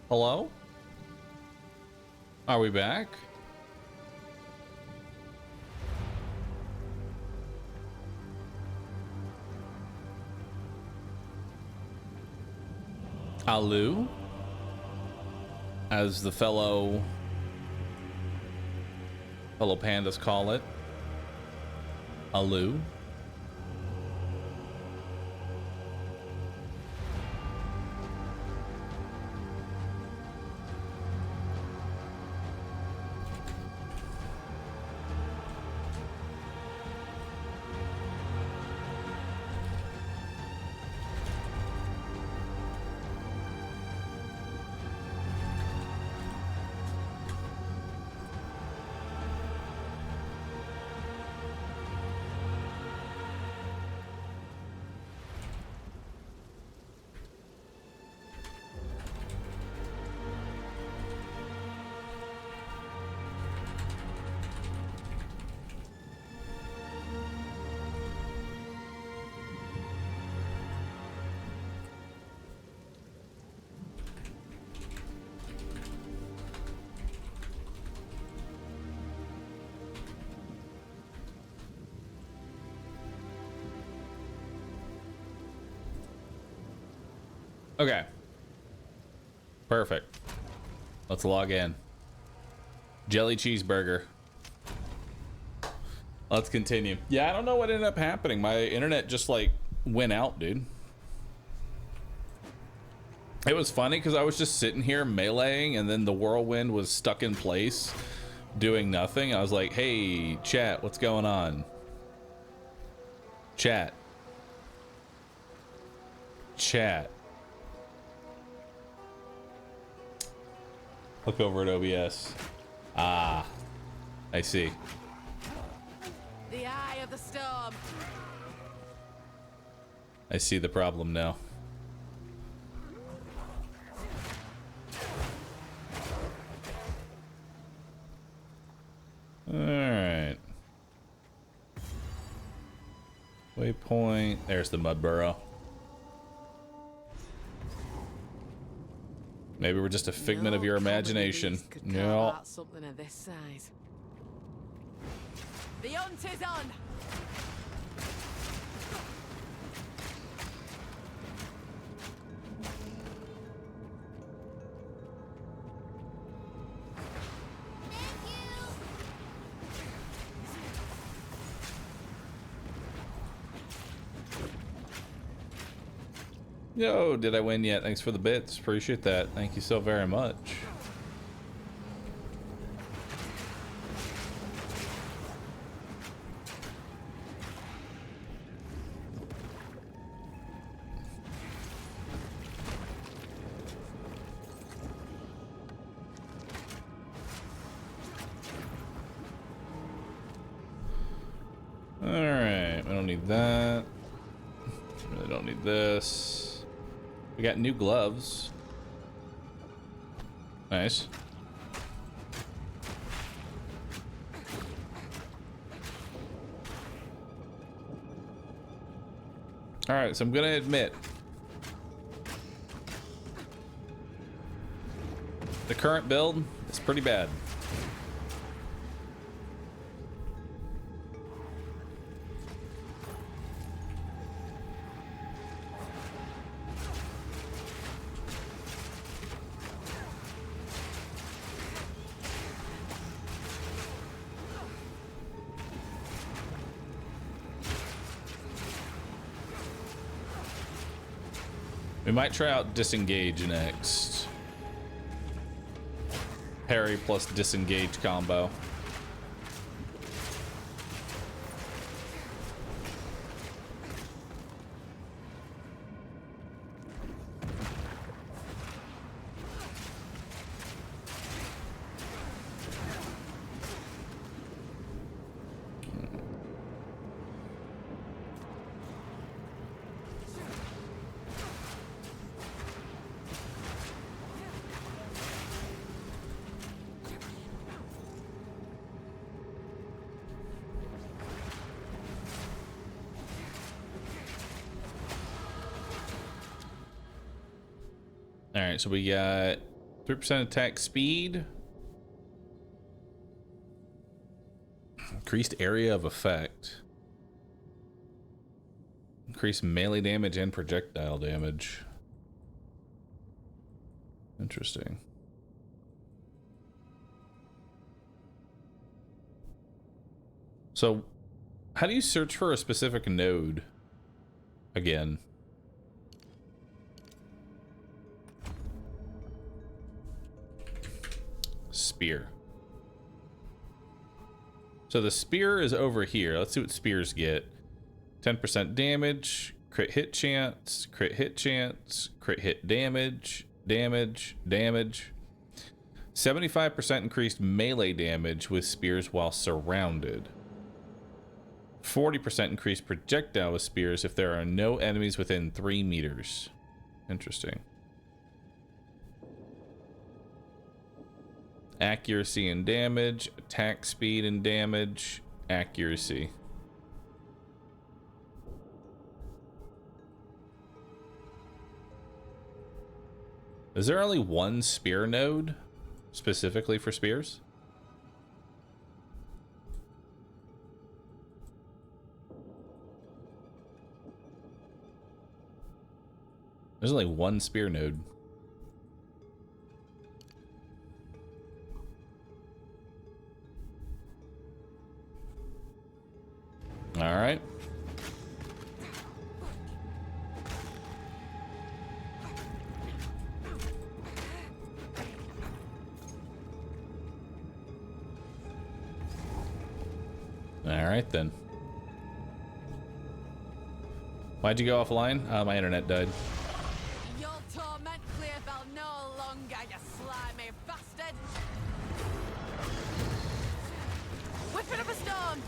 Hello? Are we back? Alu? As the fellow pandas call it. Alu. Okay. Perfect. Let's log in. Jelly cheeseburger. Let's continue. Yeah, I don't know what ended up happening. My internet just like went out, dude. It was funny because I was just sitting here meleeing and then the whirlwind was stuck in place doing nothing. I was like, hey, chat, what's going on? Chat. Chat. Look over at OBS. Ah, I see. The eye of the storm. I see the problem now. All right. Waypoint. There's the mud burrow. Maybe we're just a figment of your imagination. No. Something of this size. The hunt is on. Yo, did I win yet? Thanks for the bits. Appreciate that. Thank you so very much. All right, I don't need that. Really don't need this. We got new gloves. Nice. All right, so I'm gonna admit the current build is pretty bad. We might try out disengage next. Parry plus disengage combo. All right, so we got 3% attack speed. Increased area of effect. Increased melee damage and projectile damage. Interesting. So, how do you search for a specific node again? Spear. So the spear is over here. Let's see what spears get. 10% damage, crit hit chance, crit hit chance, crit hit damage, damage, damage. 75% increased melee damage with spears while surrounded. 40% increased projectile with spears if there are no enemies within 3 meters. Interesting. Accuracy and damage, attack speed and damage, accuracy. Is there only one spear node specifically for spears? There's only one spear node. All right. All right then. Why'd you go offline? My internet died. Your torment Clearfell no longer, you slimy bastard! Whipping up a storm!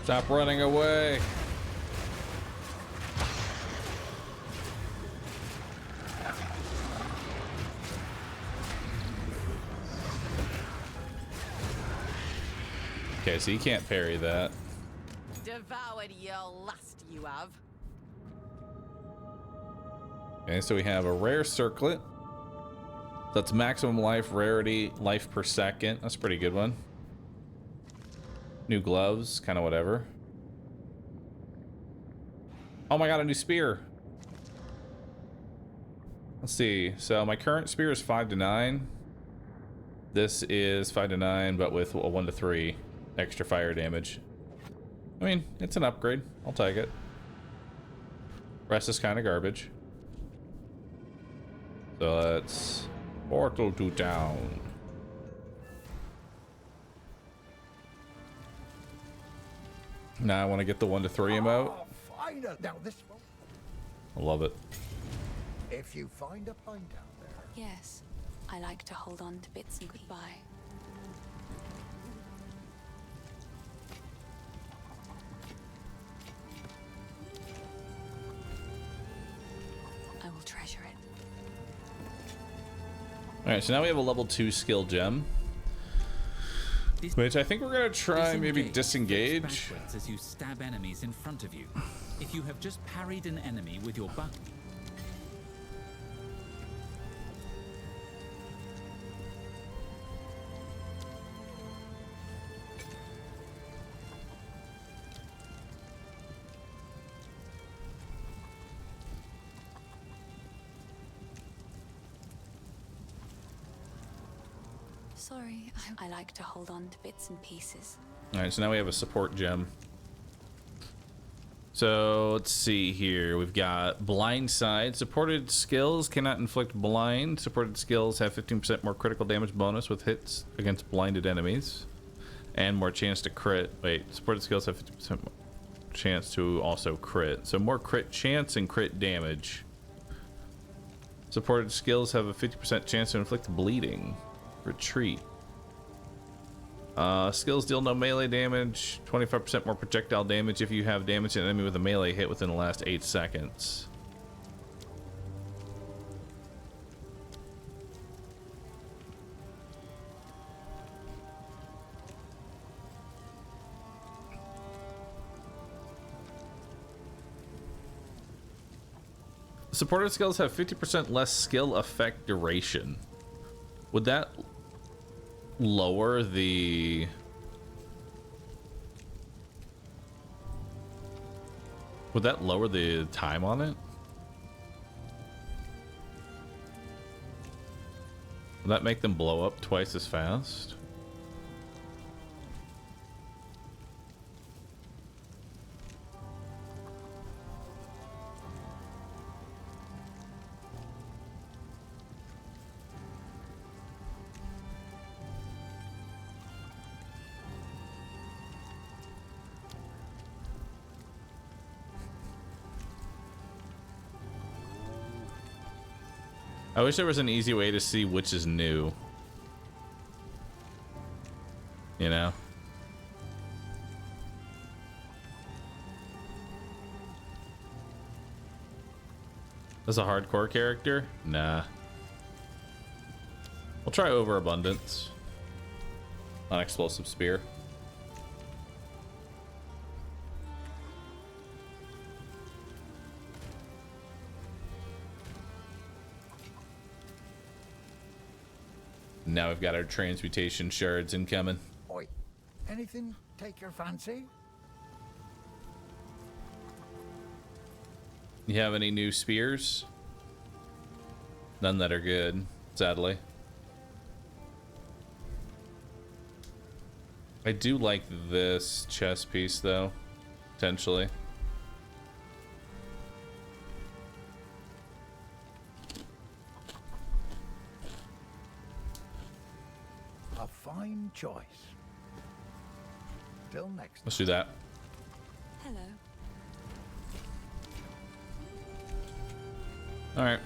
Stop running away. Okay, so you can't parry that. Devoured your lust, you have. Okay, so we have a rare circlet. That's maximum life, rarity, life per second. That's a pretty good one. New gloves, kind of whatever. Oh my god, a new spear. Let's see. So my current spear is 5 to 9. This is 5 to 9, but with a 1 to 3 extra fire damage. I mean, it's an upgrade. I'll take it. Rest is kind of garbage. So let's portal to town. Now I want to get the 1 to 3 emote. Now this one. I love it. If you find a pine down there. Yes, I like to hold on to bits and goodbye. I will treasure it. Alright, so now we have a level 2 skill gem. Which I think we're gonna try maybe disengage. As you stab enemies in front of you. If you have just parried an enemy with your buck. Sorry, I like to hold on to bits and pieces. Alright, so now we have a support gem. So let's see here. We've got blind side. Supported skills cannot inflict blind. Supported skills have 15% more critical damage bonus with hits against blinded enemies. And more chance to crit. Wait, supported skills have 50% more chance to also crit. So more crit chance and crit damage. Supported skills have a 50% chance to inflict bleeding. Retreat. Skills deal no melee damage, 25% more projectile damage if you have damaged an enemy with a melee hit within the last 8 seconds. Supported skills have 50% less skill effect duration. Would that lower the time on it? Would that make them blow up twice as fast? I wish there was an easy way to see which is new. You know? As a hardcore character? Nah. We'll try overabundance on explosive spear. Now we've got our transmutation shards incoming. Oi, anything take your fancy? You have any new spears? None that are good, sadly. I do like this chest piece though, potentially. A fine choice. Till next Let's do that. Hello. All right.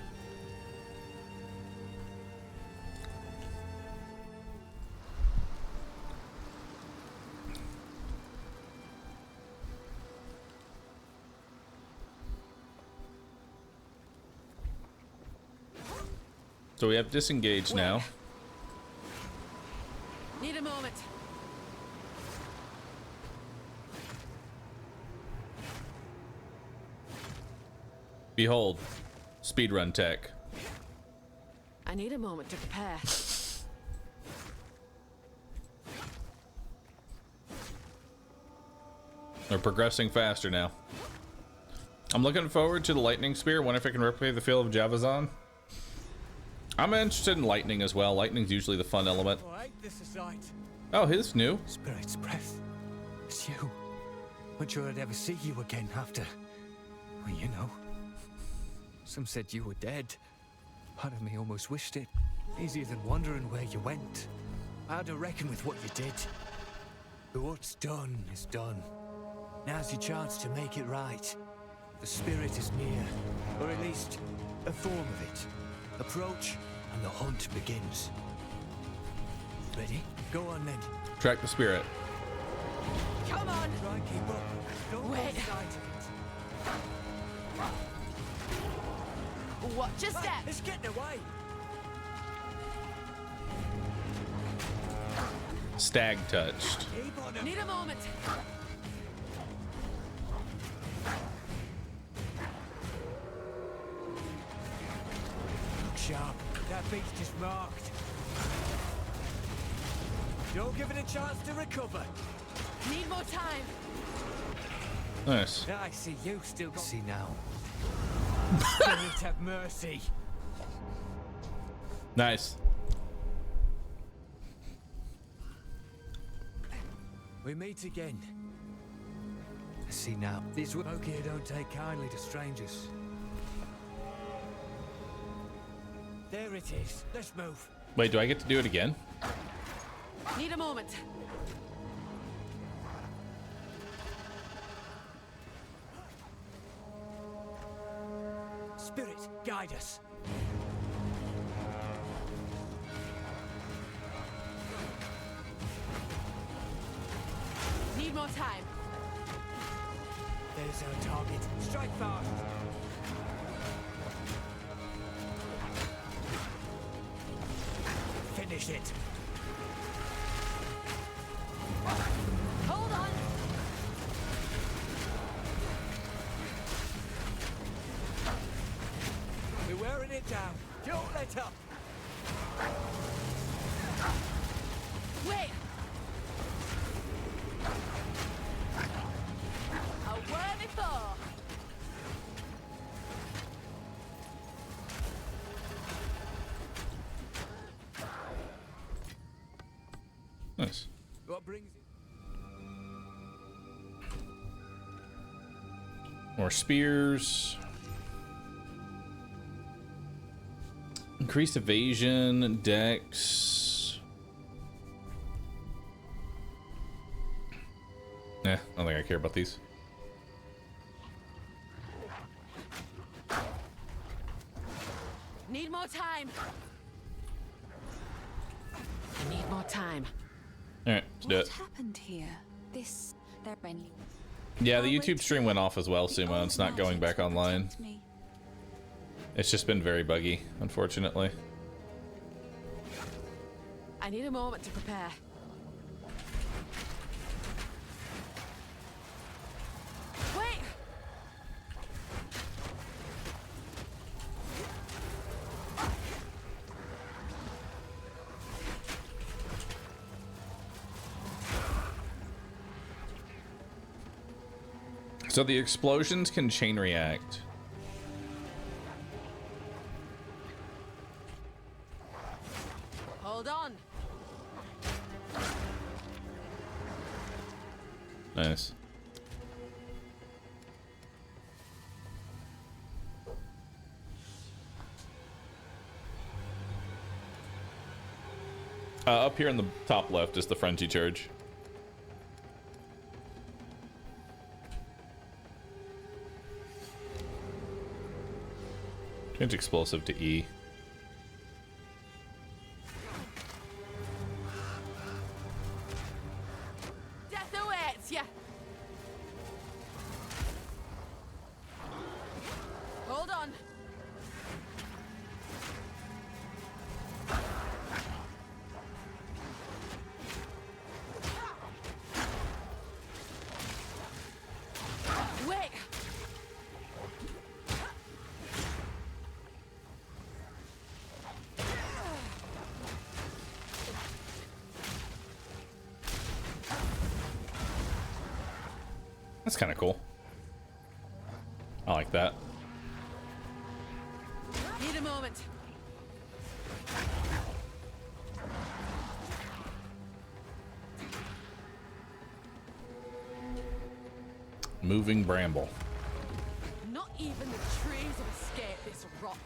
So we have disengaged now. Need a moment. Behold, speedrun tech. I need a moment to prepare. We're progressing faster now. I'm looking forward to the lightning spear. Wonder if I can replicate the feel of Javazon. I'm interested in lightning as well. Lightning's usually the fun element. Oh, ain't this a sight? Oh, his new. Spirit's breath. It's you. Not sure I'd ever see you again after. Well, you know. Some said you were dead. Part of me almost wished it. Easier than wondering where you went. I had to reckon with what you did. But what's done is done. Now's your chance to make it right. The spirit is near. Or at least, a form of it. Approach, and the hunt begins. Ready? Go on then. Track the spirit. Come on! Try and keep up. Don't Wait. lose sight of it. Watch your Hey, step! it's getting away. Stag touched. Keep on him. Need a moment. Look sharp. That beast is marked. Don't give it a chance to recover. Need more time. Nice. I see you still got... See now. Spirit have mercy. Nice. We meet again. A see now. These folk here don't take kindly to strangers. There it is. Let's move. Wait, do I get to do it again? Need a moment. Spirit, guide us. Need more time. There's our target. Strike fast. Finish it. Hold on. We're wearing it down. Don't let up. Wait. A word before. Nice. What brings it? More spears. Increased evasion, dex. I don't think I care about these. Need more time. Need more time. Alright, let's do What it. happened here? This, they're friendly. Yeah, the YouTube stream went off as well, Sumo. It's not going back online. It's just been very buggy, unfortunately. I need a moment to prepare. Wait! So the explosions can chain react. Hold on. Nice. Up here in the top left is the frenzy charge. Change explosive to E. Death awaits ya. Hold on. Wait. That's kind of cool. I like that. Need a moment. Moving bramble. Not even the trees have escaped this rot.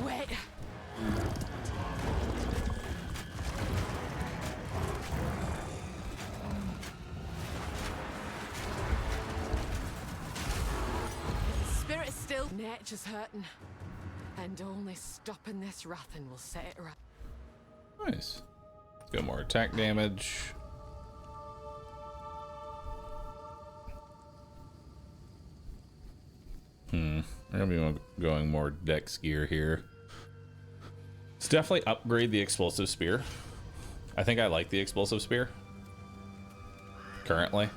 Wait. The spirit's still. Nature's hurting. And only stopping this wrathing will set it right. Nice. Let's go more attack damage. I'm gonna be going more dex gear here. Let's definitely upgrade the explosive spear. I think I like the explosive spear currently.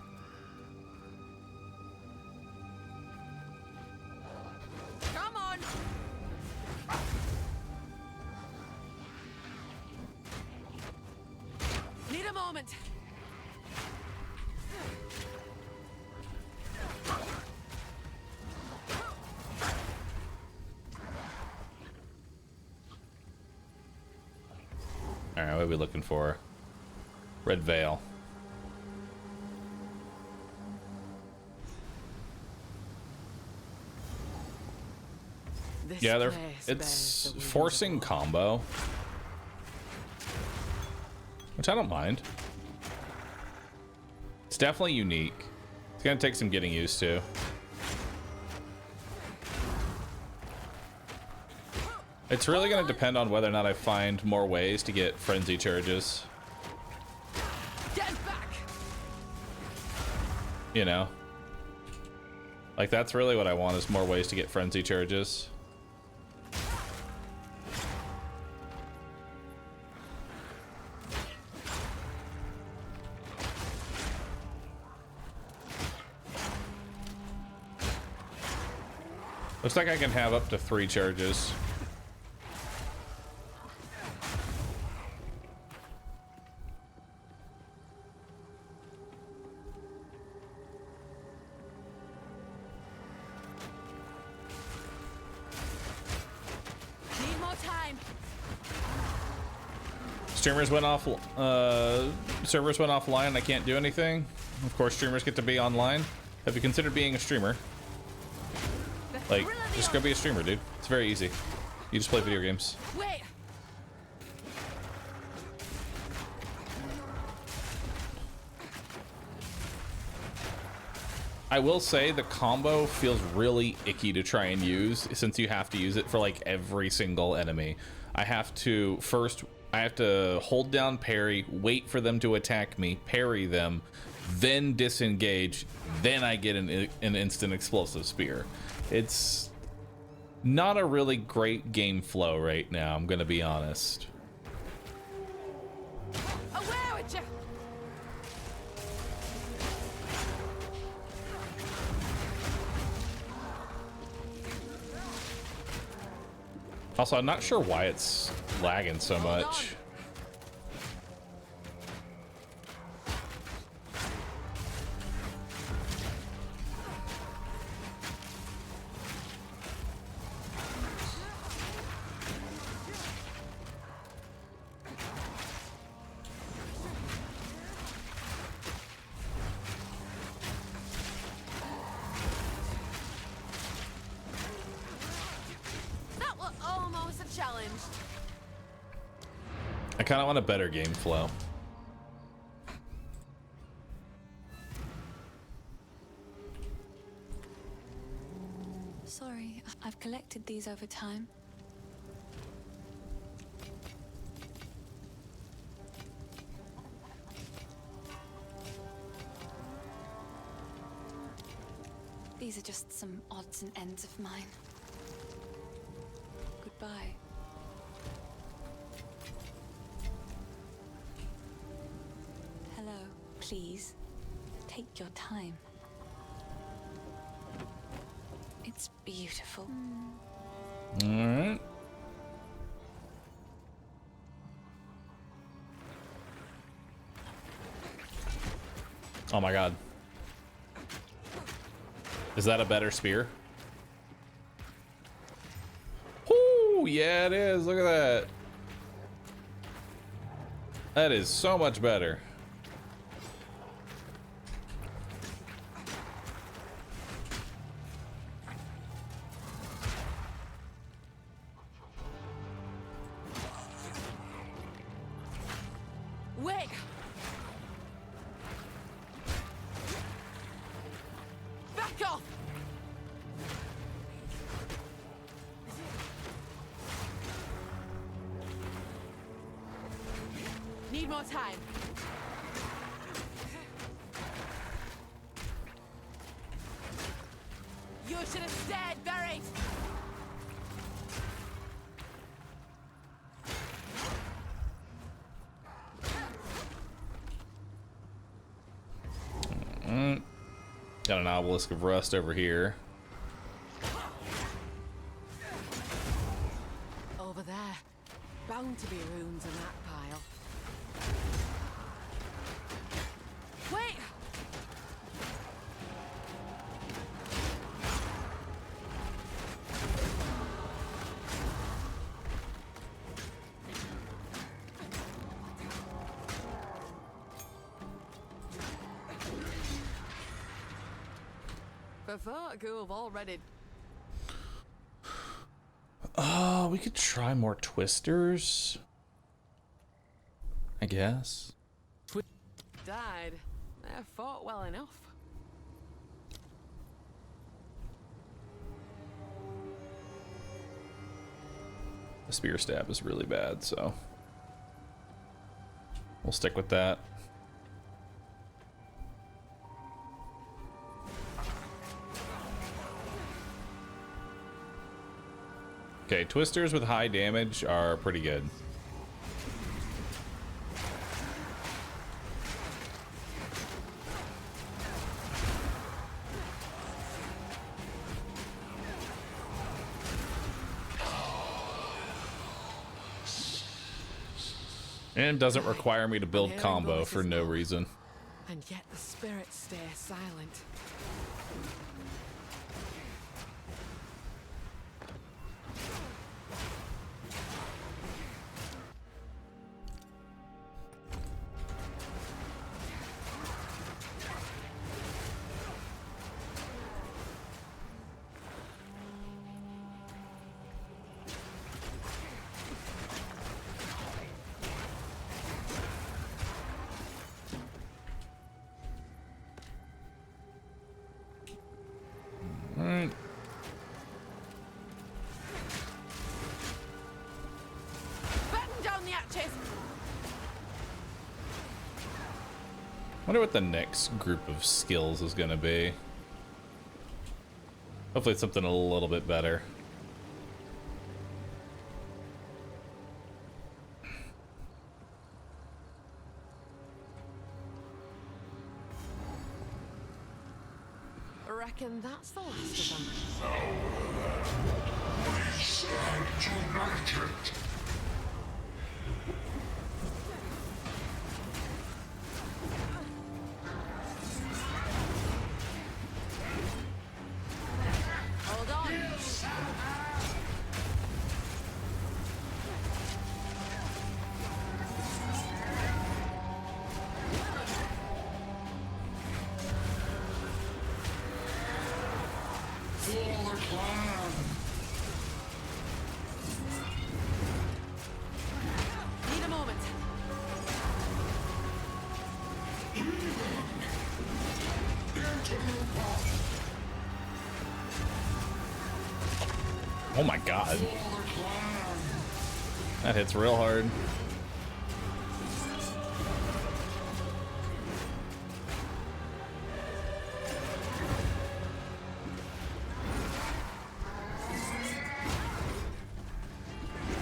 Come on. Need a moment. All right, what are we looking for? Red Veil. This Yeah, place bears it's the winds of forcing war. combo, which I don't mind. It's definitely unique. It's gonna take some getting used to. It's really gonna depend on whether or not I find more ways to get frenzy charges. Get back. You know? Like, that's really what I want, is more ways to get frenzy charges. Looks like I can have up to 3 charges. Need more time. Streamers went off, servers went offline and I can't do anything. Of course, streamers get to be online. Have you considered being a streamer? Like, just go be a streamer, dude. It's very easy. You just play video games. Wait. I will say the combo feels really icky to try and use, since you have to use it for like every single enemy. I have to hold down parry, wait for them to attack me, parry them, then disengage, then I get an instant explosive spear. It's not a really great game flow right now, I'm gonna be honest. Aware with you. Also, I'm not sure why it's lagging so much. That was almost a challenge. I kind of want a better game flow. Sorry, I've collected these over time. These are just some odds and ends of mine. Goodbye. Hello, please. Take your time. It's beautiful. All right. Oh my god. Is that a better spear? Ooh, yeah, it is. Look at that. That is so much better. Wait. Back off. Need more time. You should have stayed buried. Got an obelisk of rust over here. Over there. Bound to be runes in that pile. Wait! Bahroo have already. Oh, we could try more twisters, I guess. Died. They fought well enough. The spear stab is really bad, so we'll stick with that. Okay, twisters with high damage are pretty good. And it doesn't require me to build combo for no reason. And yet the spirits stay silent. Wonder what the next group of skills is gonna be. Hopefully it's something a little bit better. I reckon that's the last of them. We stand united. Hold on. For the clan. Need a moment. Oh my god. That hits real hard.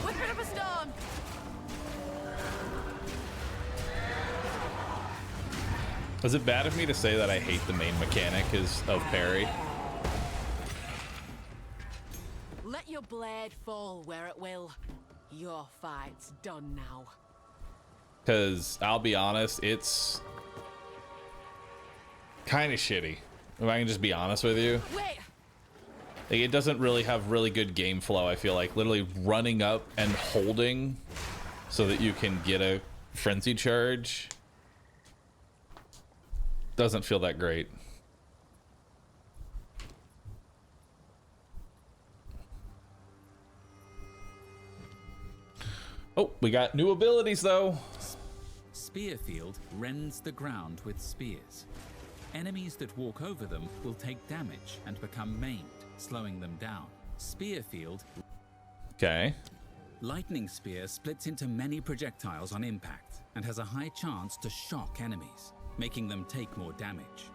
Whipping up a storm. Is it bad of me to say that I hate the main mechanic of parry? Let your blade fall where it will. Your fight's done now. Because I'll be honest, it's kind of shitty. If I can just be honest with you. Wait! Like, it doesn't really have really good game flow, I feel like. Literally running up and holding so that you can get a frenzy charge doesn't feel that great. Oh, we got new abilities though. Spearfield rends the ground with spears. Enemies that walk over them will take damage and become maimed, slowing them down. Spearfield. Okay. Lightning Spear splits into many projectiles on impact and has a high chance to shock enemies, making them take more damage.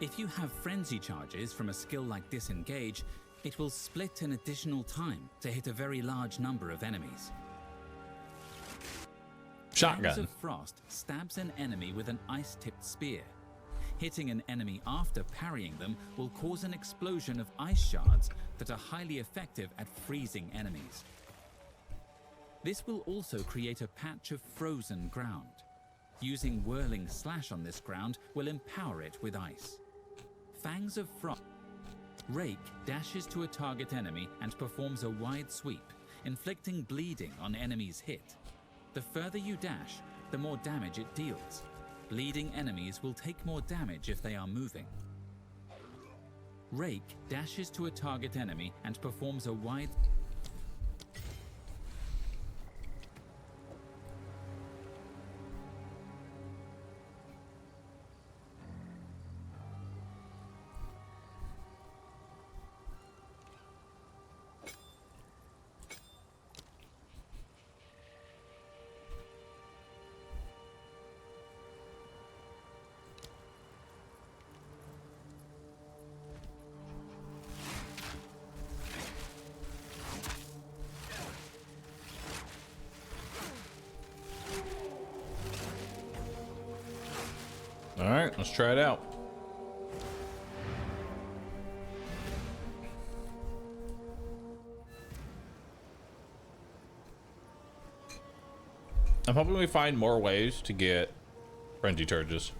If you have frenzy charges from a skill like Disengage, it will split an additional time to hit a very large number of enemies. Fangs Shotgun. of Frost stabs an enemy with an ice-tipped spear. Hitting an enemy after parrying them will cause an explosion of ice shards that are highly effective at freezing enemies. This will also create a patch of frozen ground. Using Whirling Slash on this ground will empower it with ice. Fangs of Frost. Rake dashes to a target enemy and performs a wide sweep, inflicting bleeding on enemies hit. The further you dash, the more damage it deals. Bleeding enemies will take more damage if they are moving. Rake dashes to a target enemy and performs a wide... All right, let's try it out. I'm hoping we find more ways to get frenzy charges.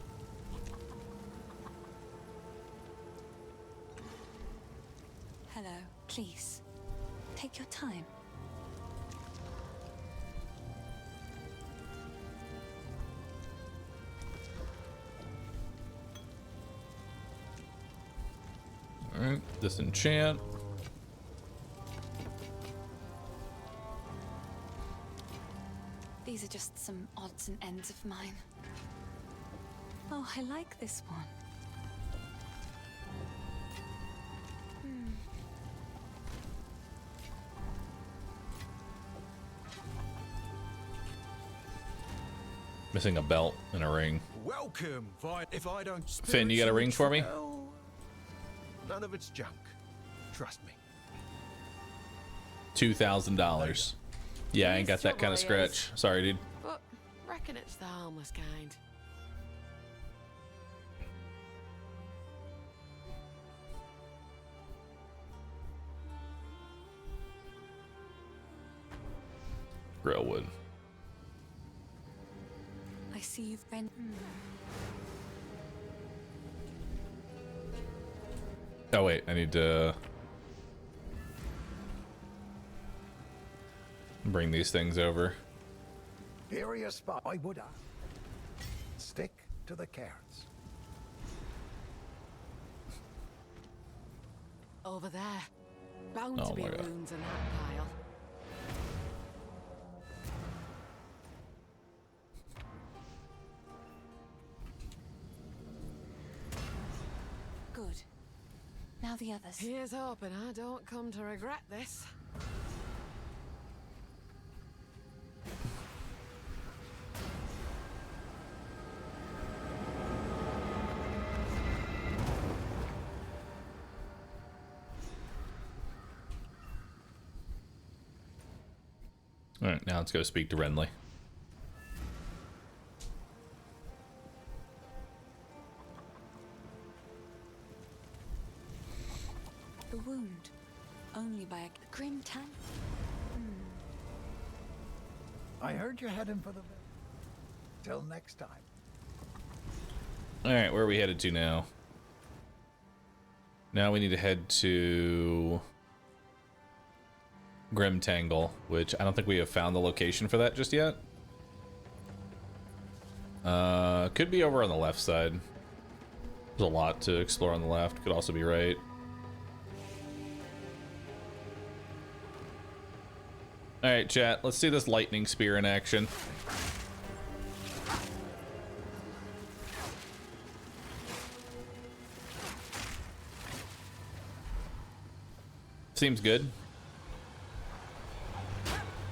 Hello, please. Take your time. All right, disenchant. These are just some odds and ends of mine. Oh, I like this one. Missing a belt and a ring. Welcome. If I don't... Finn, you got a ring for me? Well, none of it's junk. Trust me. $2,000. Yeah, I ain't got that kind of Trouble is- scratch. Sorry, dude. But reckon it's the harmless kind. Grillwood. I see you've been... Oh wait, I need to bring these things over. Area spot. I would have. Stick to the cards. Over there. Bound Oh to be my God. runes in that pile. Good. Now the others. Here's hoping I don't come to regret this. All right, now let's go speak to Renly. The wound. Only by a grim tank. I heard you're heading for the... Till next time. All right, where are we headed to now? Now we need to head to Grim Tangle, which I don't think we have found the location for that just yet. Could be over on the left side. There's a lot to explore on the left. Could also be right. All right, chat. Let's see this lightning spear in action. Seems good.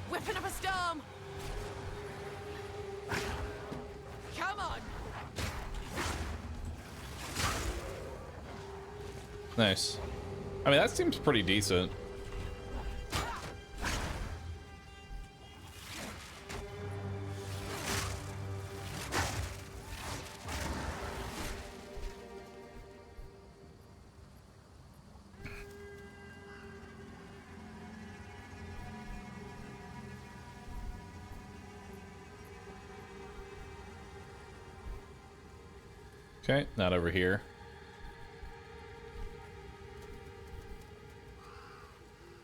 Whipping up a storm! Come on! Nice. I mean, that seems pretty decent. Okay, not over here.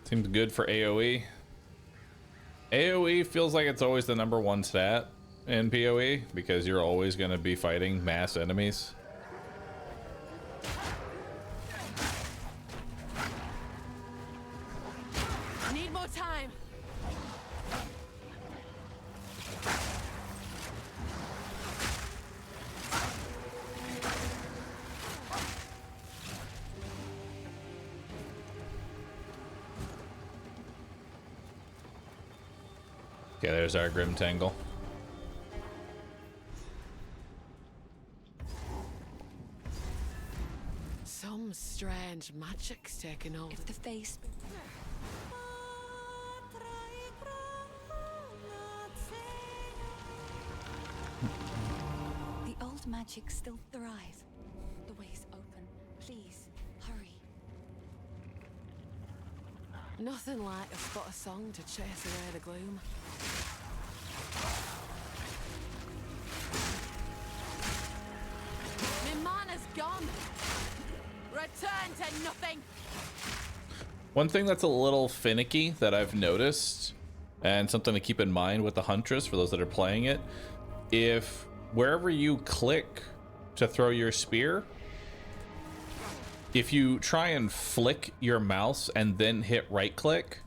Seems good for AoE. AoE feels like it's always the #1 stat in PoE because you're always going to be fighting mass enemies. Need more time. Okay, there's our Grim Tangle. Some strange magic's taken hold. If the face... The old magic still thrive. The way's open. Please, hurry. Nothing like a spot of song to chase away the gloom. My mana's gone. Return to nothing. One thing that's a little finicky that I've noticed, and something to keep in mind with the Huntress for those that are playing it, if wherever you click to throw your spear, if you try and flick your mouse and then hit right click,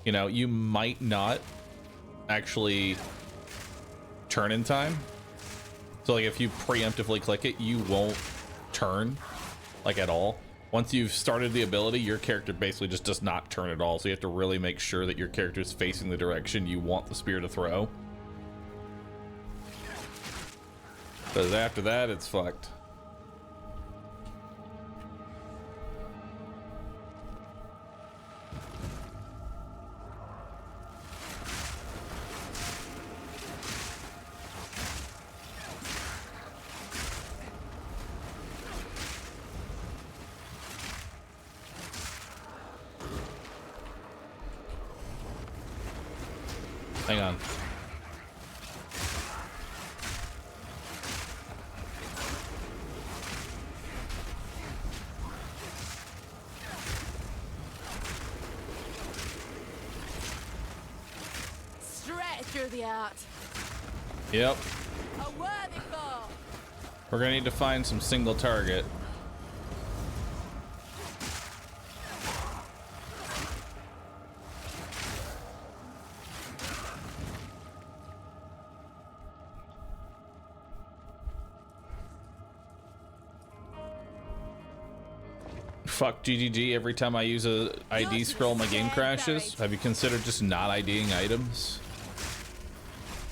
you know, you might not actually turn in time. So like if you preemptively click it, you won't turn like at all. Once you've started the ability, your character basically just does not turn at all. So you have to really make sure that your character is facing the direction you want the spear to throw. Because after that, it's fucked. Hang on. Straight through the art. Yep. A worthy foe. We're gonna need to find some single target. Fuck GGG, every time I use a ID scroll my game crashes. Have you considered just not IDing items?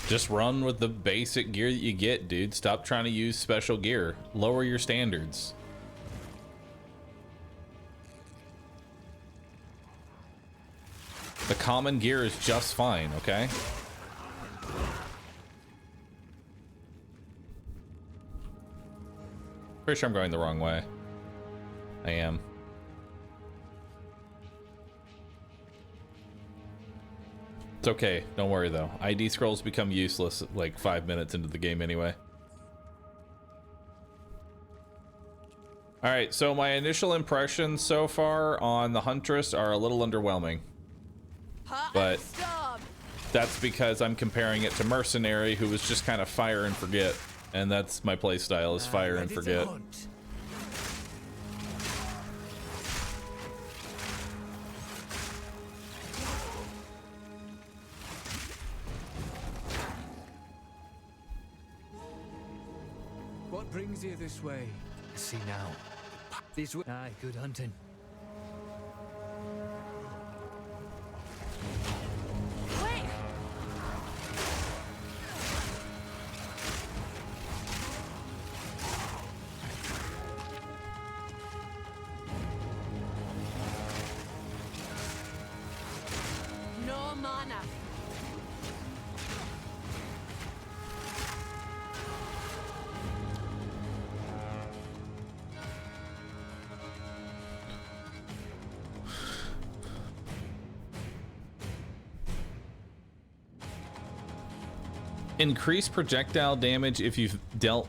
Just run with the basic gear that you get, dude. Stop trying to use special gear. Lower your standards. The common gear is just fine, okay? Pretty sure I'm going the wrong way. I am. It's okay. Don't worry, though. ID scrolls become useless like 5 minutes into the game anyway. Alright, so my initial impressions so far on the Huntress are a little underwhelming. But that's because I'm comparing it to Mercenary, who was just kind of fire and forget. And that's my playstyle, is fire and forget. What brings you this way? See now. This way. Aye, good hunting. Wait. mana. Increase projectile damage if you've dealt.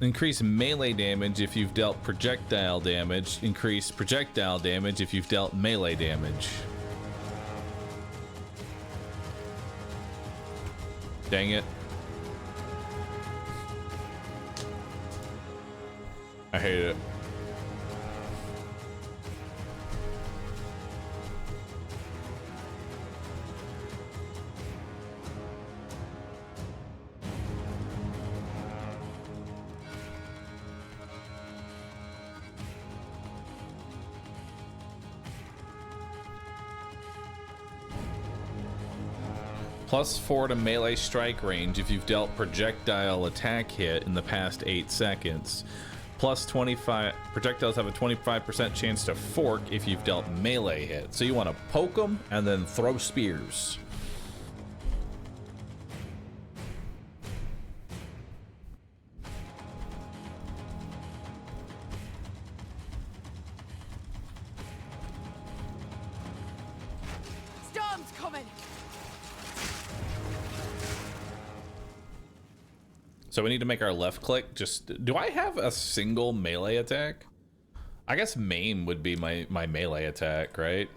Increase melee damage if you've dealt projectile damage. Increase projectile damage if you've dealt melee damage. Dang it. I hate it. +4 to melee strike range if you've dealt projectile attack hit in the past 8 seconds. +25, projectiles have a 25% chance to fork if you've dealt melee hit. So you want to poke them and then throw spears. Storm's coming. So we need to make our left click just... Do I have a single melee attack? I guess maim would be my melee attack, right?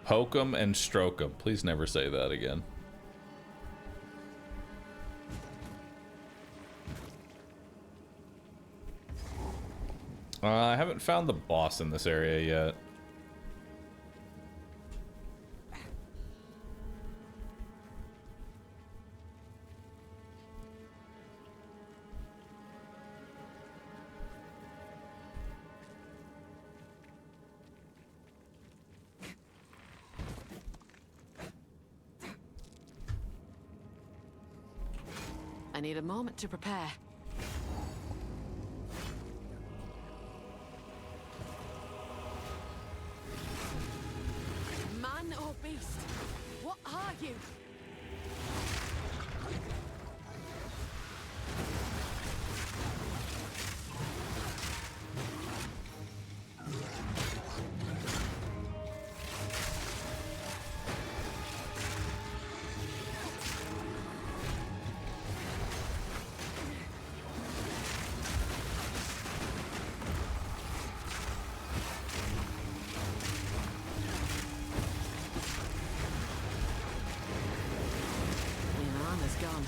Poke 'em and stroke 'em. Please never say that again. I haven't found the boss in this area yet. I need a moment to prepare. Man or beast? What are you? Gone.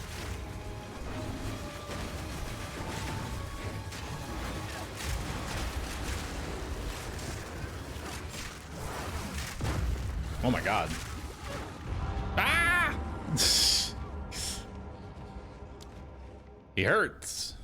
Oh my god. Ah! He hurts.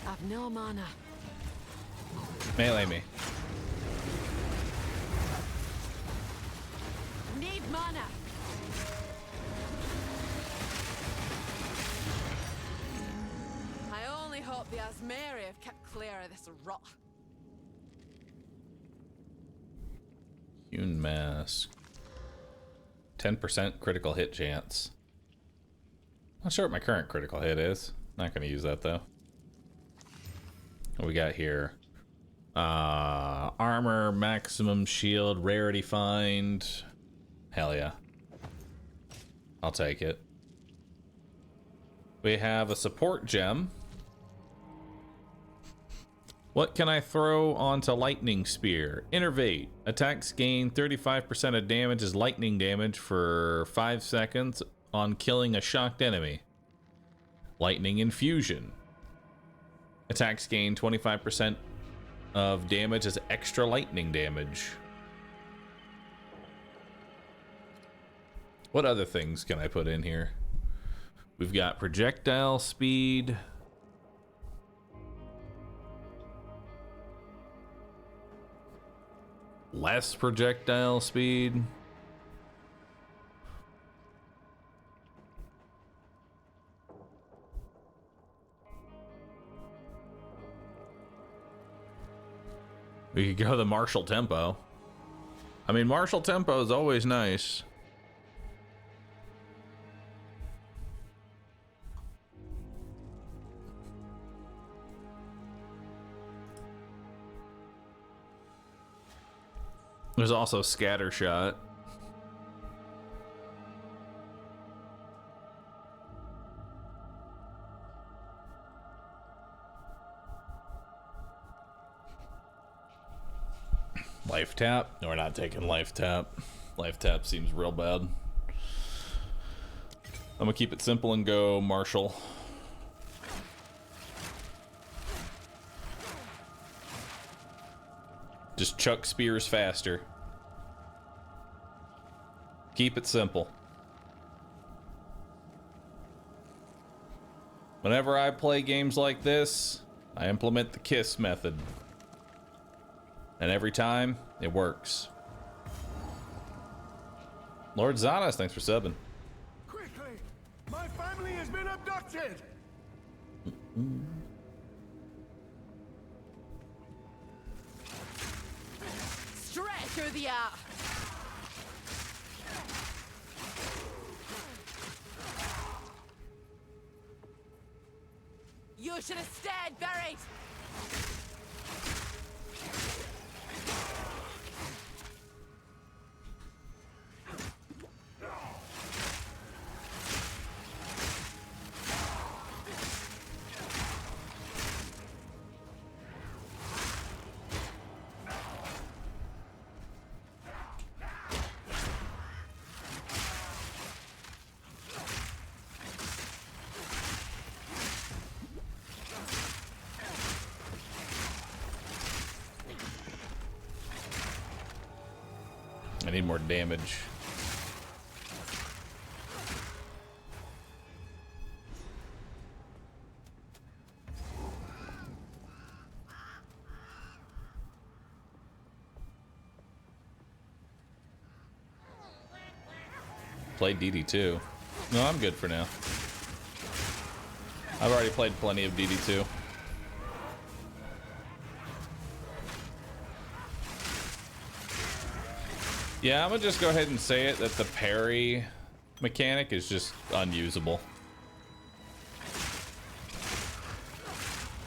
I've no mana. Melee me. Need mana. I only hope the Asmeri have kept clear of this rot. Hewn mask. 10% critical hit chance. Not sure what my current critical hit is. Not going to use that though. What we got here? Armor, maximum shield, rarity find. Hell yeah. I'll take it. We have a support gem. What can I throw onto lightning spear? Innervate. Attacks gain 35% of damage as lightning damage for 5 seconds on killing a shocked enemy. Lightning infusion. Attacks gain 25% of damage as extra lightning damage. What other things can I put in here? We've got projectile speed. Less projectile speed. We could go the martial tempo. I mean, martial tempo is always nice. There's also scatter shot. Life tap? No, we're not taking life tap. Life tap seems real bad. I'm gonna keep it simple and go martial. Just chuck spears faster. Keep it simple. Whenever I play games like this, I implement the KISS method. And every time, it works. Lord Zanas, thanks for subbing. Quickly! My family has been abducted! Straight through the air. You should have stayed buried. I need more damage. Play DD2. No, I'm good for now. I've already played plenty of DD2. Yeah, I'm gonna just go ahead and say it that the parry mechanic is just unusable.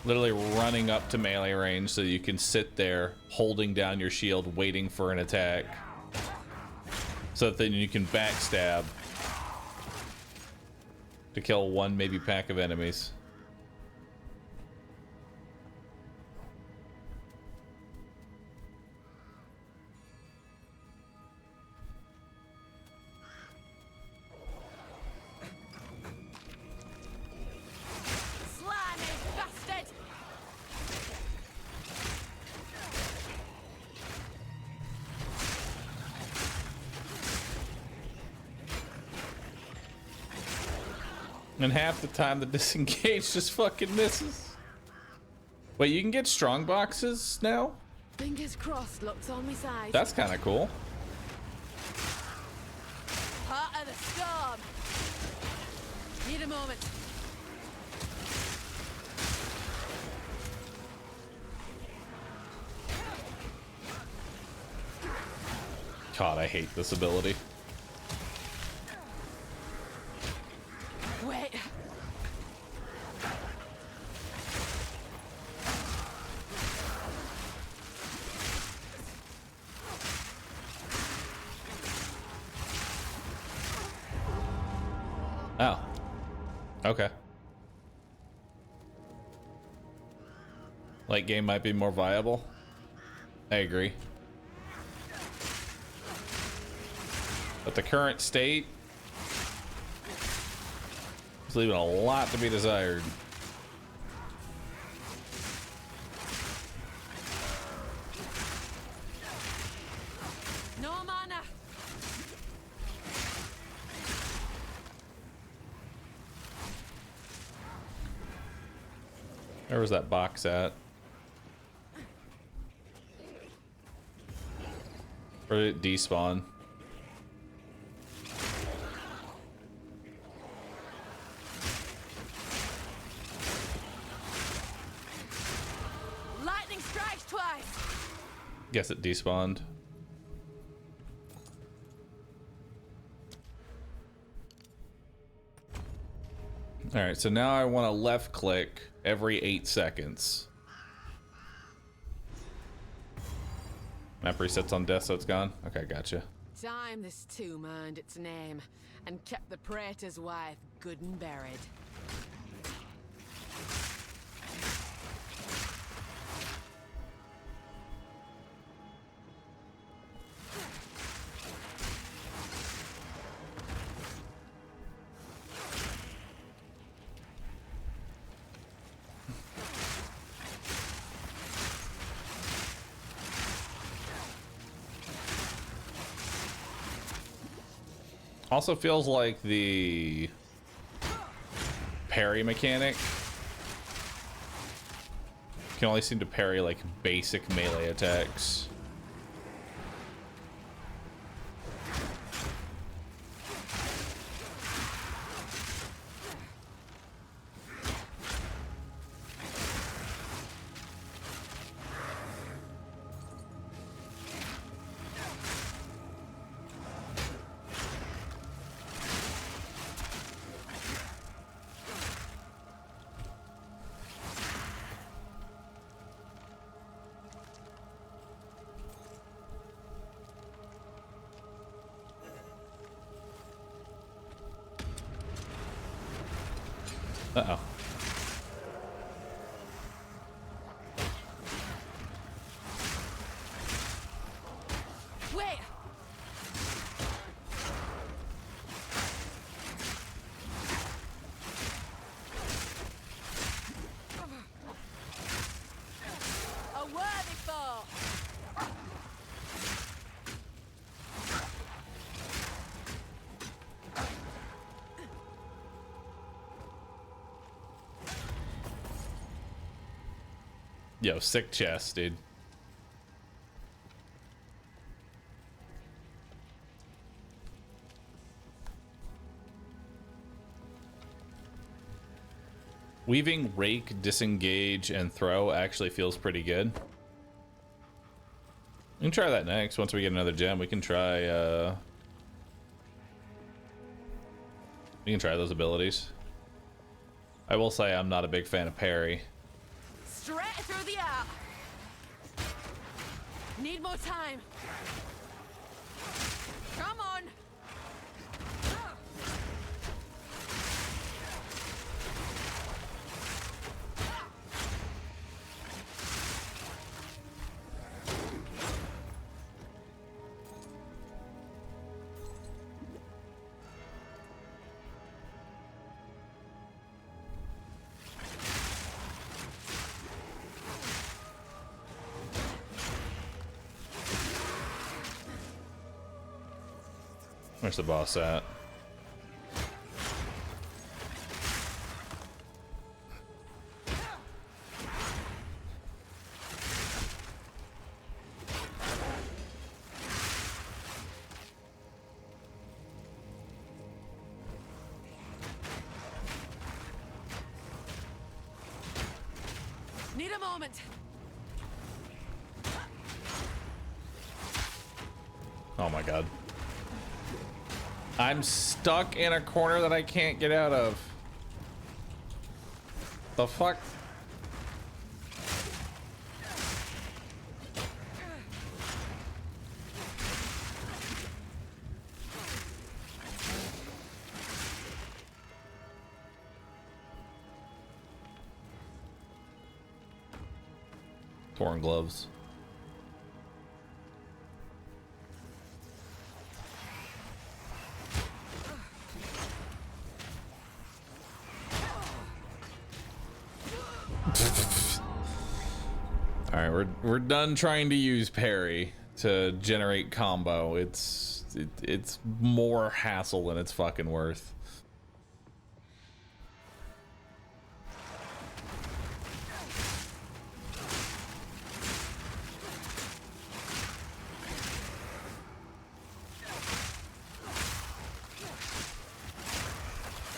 Literally running up to melee range so you can sit there holding down your shield waiting for an attack. So that then you can backstab to kill one maybe pack of enemies. And half the time the disengage just fucking misses. Wait, you can get strong boxes now? Fingers crossed, luck's on my side. That's kind of cool. Heart of the storm. Need a moment. God, I hate this ability. Wait. Oh. Okay. Late game might be more viable. I agree. But the current state is leaving a lot to be desired. No mana. Where was that box at? Where did it despawn? Lightning strikes twice. Guess it despawned. All right, so now I want to left click every 8 seconds. Map resets on death, so it's gone. Okay, gotcha. Time this tomb earned its name and kept the praetor's wife good and buried. Also feels like the parry mechanic can only seem to parry like basic melee attacks. Uh-oh. Wait! A worthy foe! Yo, sick chest, dude. Weaving, rake, disengage, and throw actually feels pretty good. We can try that next. Once we get another gem, we can try those abilities. I will say I'm not a big fan of parry. Straight through the art! Need more time! Come on! Where's the boss at? Need a moment! Oh my god. I'm stuck in a corner that I can't get out of. The fuck? Torn gloves. All right, we're done trying to use parry to generate combo. It's more hassle than it's fucking worth.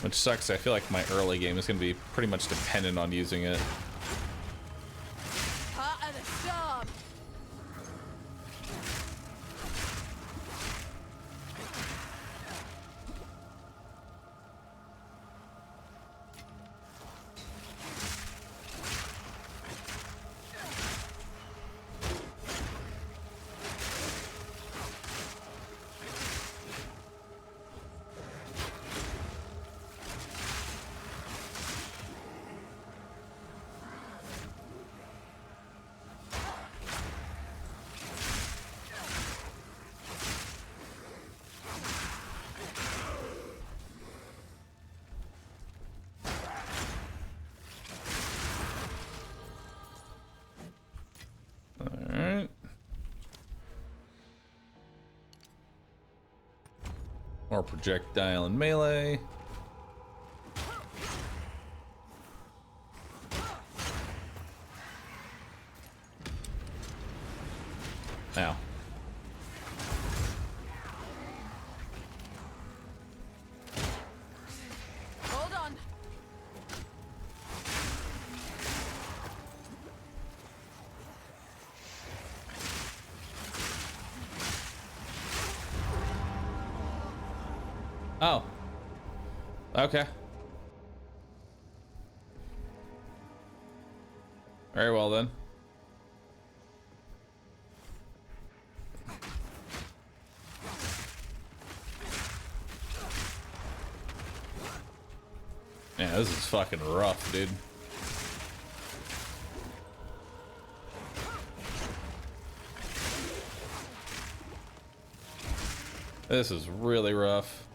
Which sucks. I feel like my early game is going to be pretty much dependent on using it. Part of the storm. More projectile and melee. Ow. Hold on. Oh. Okay. Very well then. Yeah, this is fucking rough, dude. This is really rough.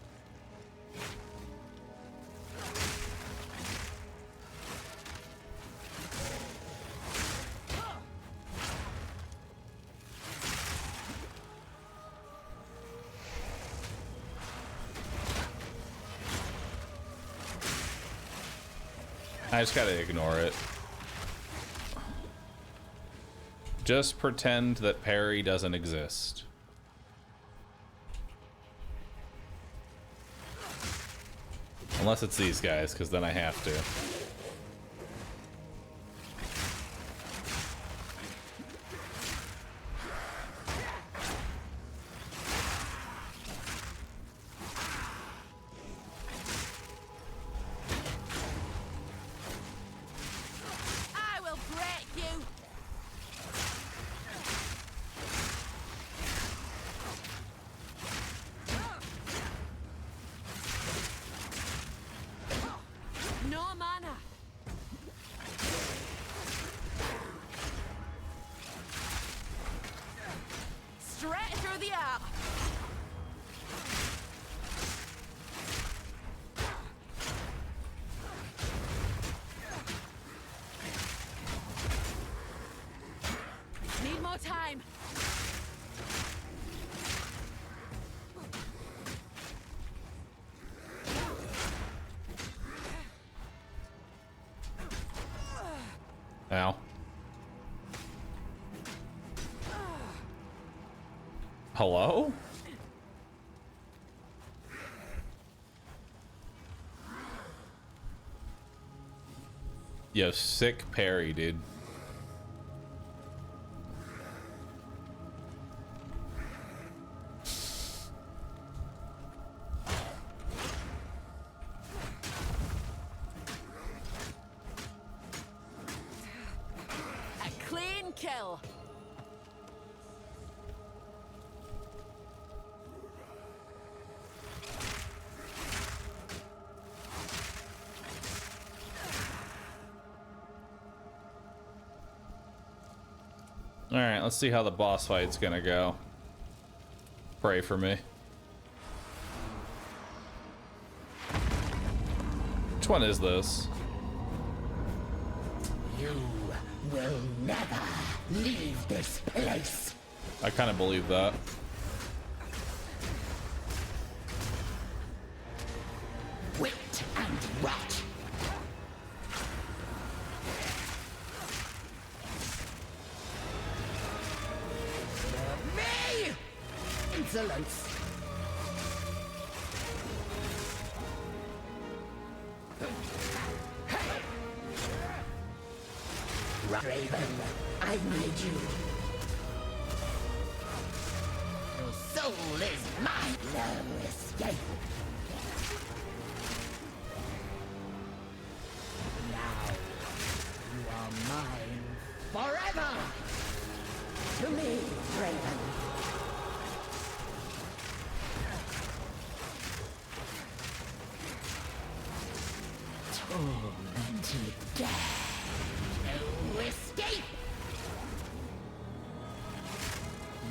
I just gotta ignore it. Just pretend that parry doesn't exist. Unless it's these guys, because then I have to. I will break you. No mana. Straight through the heart. Need more time. Ow. Hello? Yo, sick parry, dude. A clean kill. Alright, let's see how the boss fight's gonna go. Pray for me. Which one is this? You will never leave this place. I kind of believe that. Wit and rot. Serve me! Insolence. Raven, I need you. Your soul is mine. No escape. Now, you are mine forever. To me, Raven. Tormented death. No escape!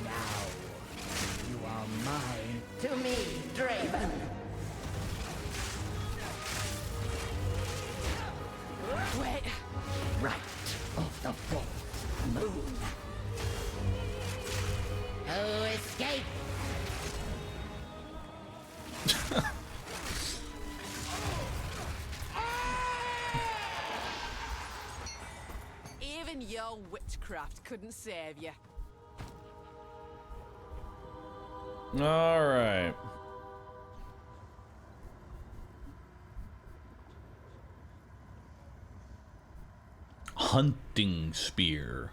Now, you are mine. To me, Draven. Wait. Right of the full moon. No escape! Even your witchcraft couldn't save you. All right. Hunting spear.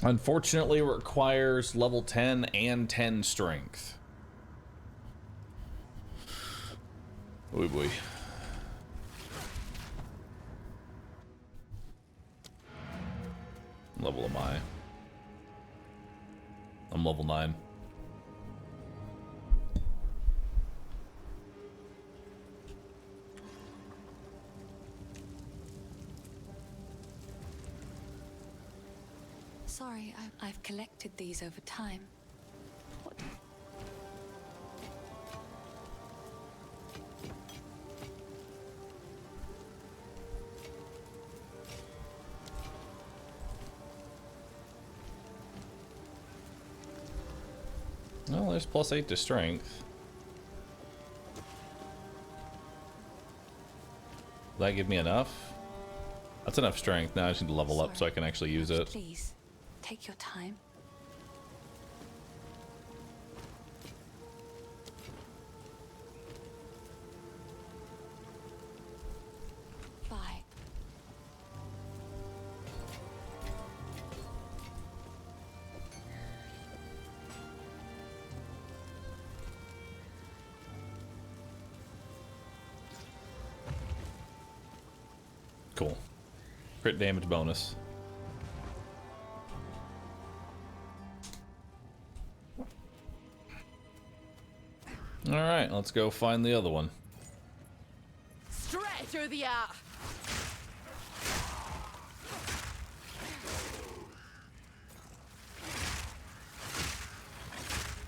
Unfortunately, it requires level 10 and 10 strength. Oh boy. What level am I? I'm level 9. Sorry, I've collected these over time. What? Well, there's +8 to strength. Will that give me enough? That's enough strength. Now I just need to level up so I can actually use it. Please, take your time. Bye. Cool. Crit damage bonus. All right, let's go find the other one. Straight through the art.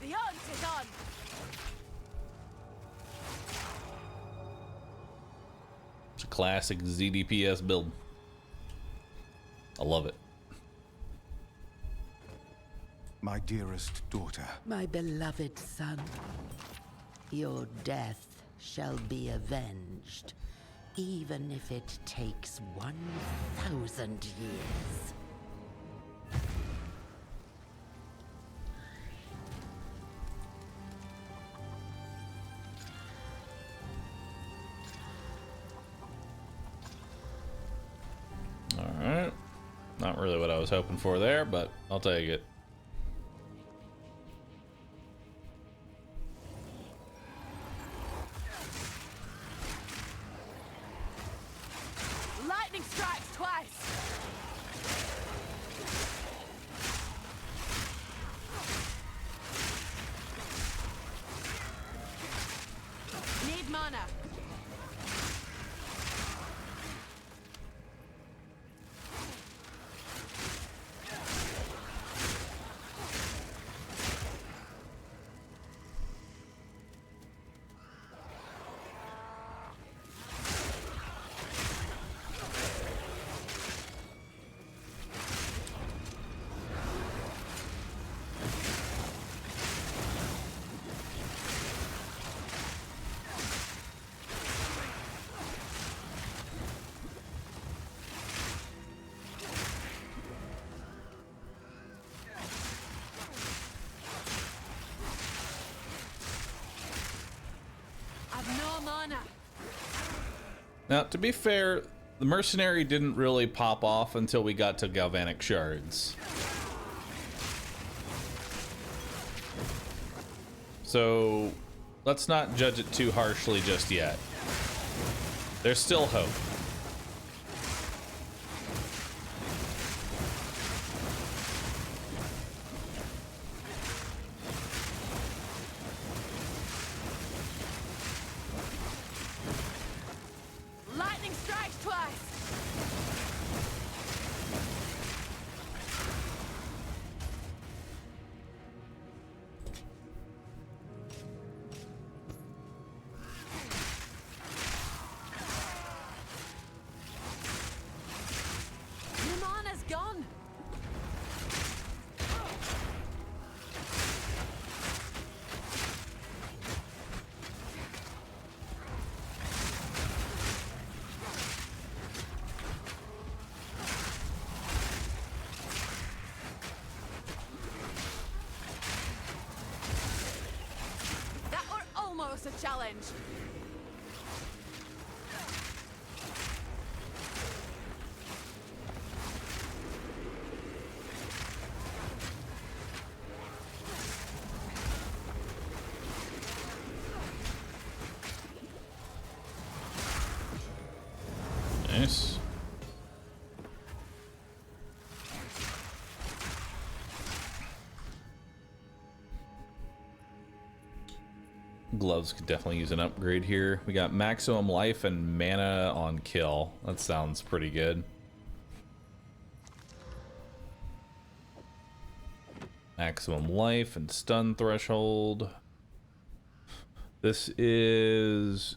The hunt is on. It's a classic ZDPS build. I love it. My dearest daughter. My beloved son, your death shall be avenged, even if it takes 1,000 years. Alright. Not really what I was hoping for there, but I'll take it. Lightning strikes twice. Need mana. honor. Now, to be fair, the mercenary didn't really pop off until we got to galvanic shards. So let's not judge it too harshly just yet. There's still hope. Lightning strikes twice. Your mana's gone. That were almost a challenge. Nice. Gloves could definitely use an upgrade here. We got maximum life and mana on kill. That sounds pretty good. Maximum life and stun threshold. This is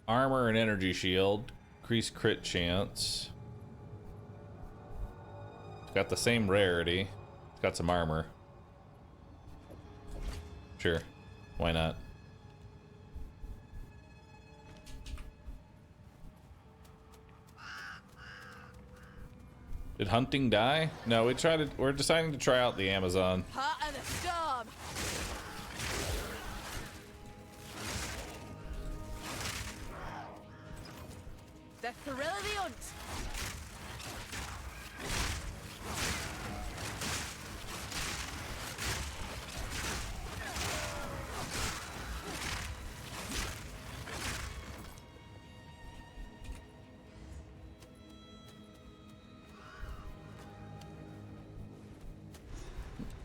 armor and energy shield. Increased crit chance. It's got the same rarity. It's got some armor. Sure. Why not? Did hunting die? No, we're deciding to try out the Amazon. Heart of the storm. The thrill of the hunt.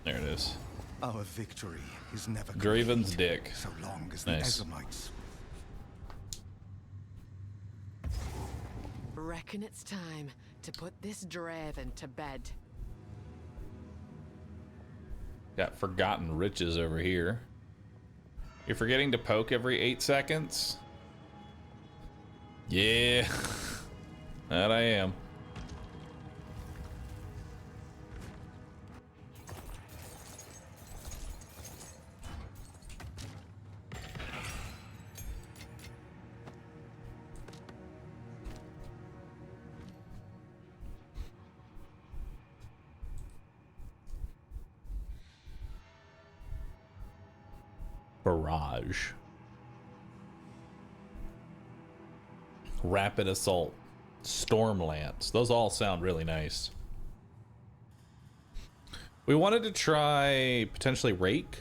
There it is. Our victory is never Draven's complete, dick. so long as Nice. the Edomites. Reckon it's time to put this Draven to bed. Got forgotten riches over here. You're forgetting to poke every 8 seconds? Yeah. That I am. Barrage. Rapid assault. Storm lance. Those all sound really nice. We wanted to try potentially rake.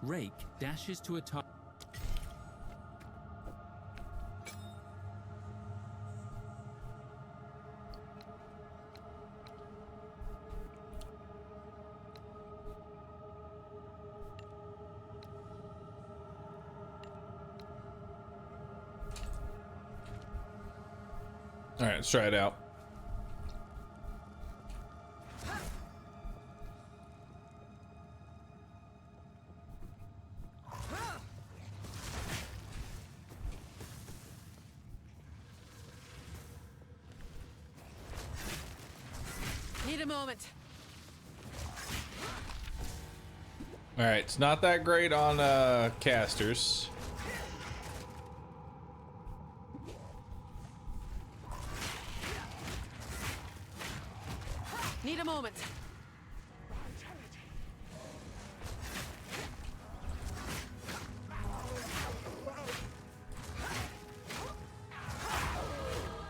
Rake dashes to a target. All right, let's try it out. Need a moment. All right, it's not that great on casters. Need a moment.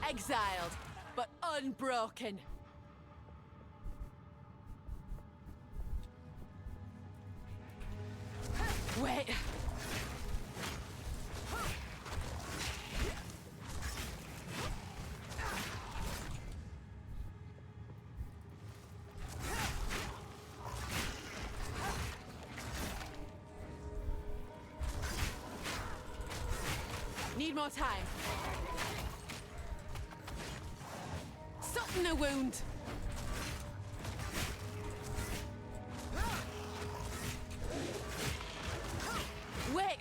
Exiled, but unbroken. Wait. Need more time. Something a wound. Wait.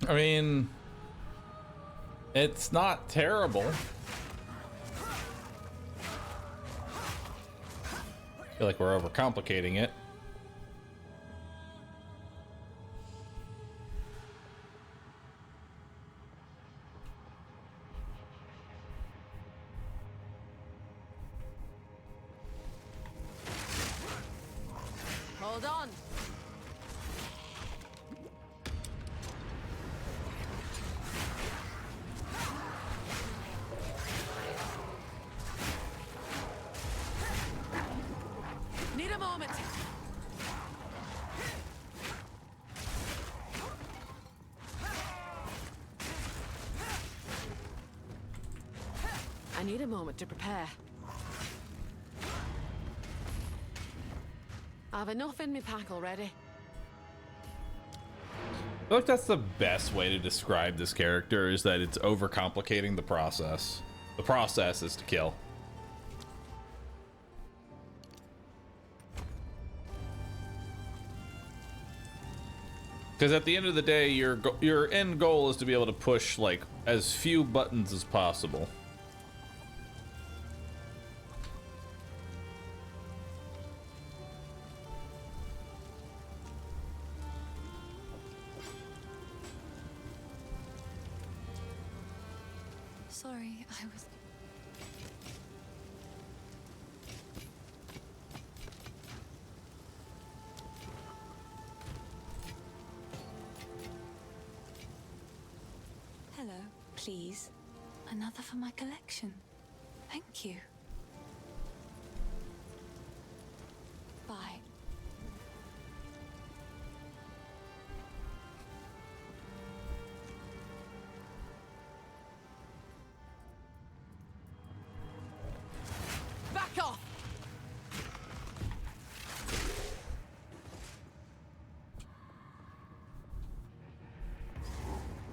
I mean, it's not terrible. I feel like we're overcomplicating it. Hold on. Need a moment. I need a moment to prepare. I've enough in my pack already. I feel like that's the best way to describe this character, is that it's overcomplicating the process. The process is to kill. Because at the end of the day, your end goal is to be able to push like as few buttons as possible. Sorry, I was... Hello, please. Another for my collection. Thank you. Bye. Back off.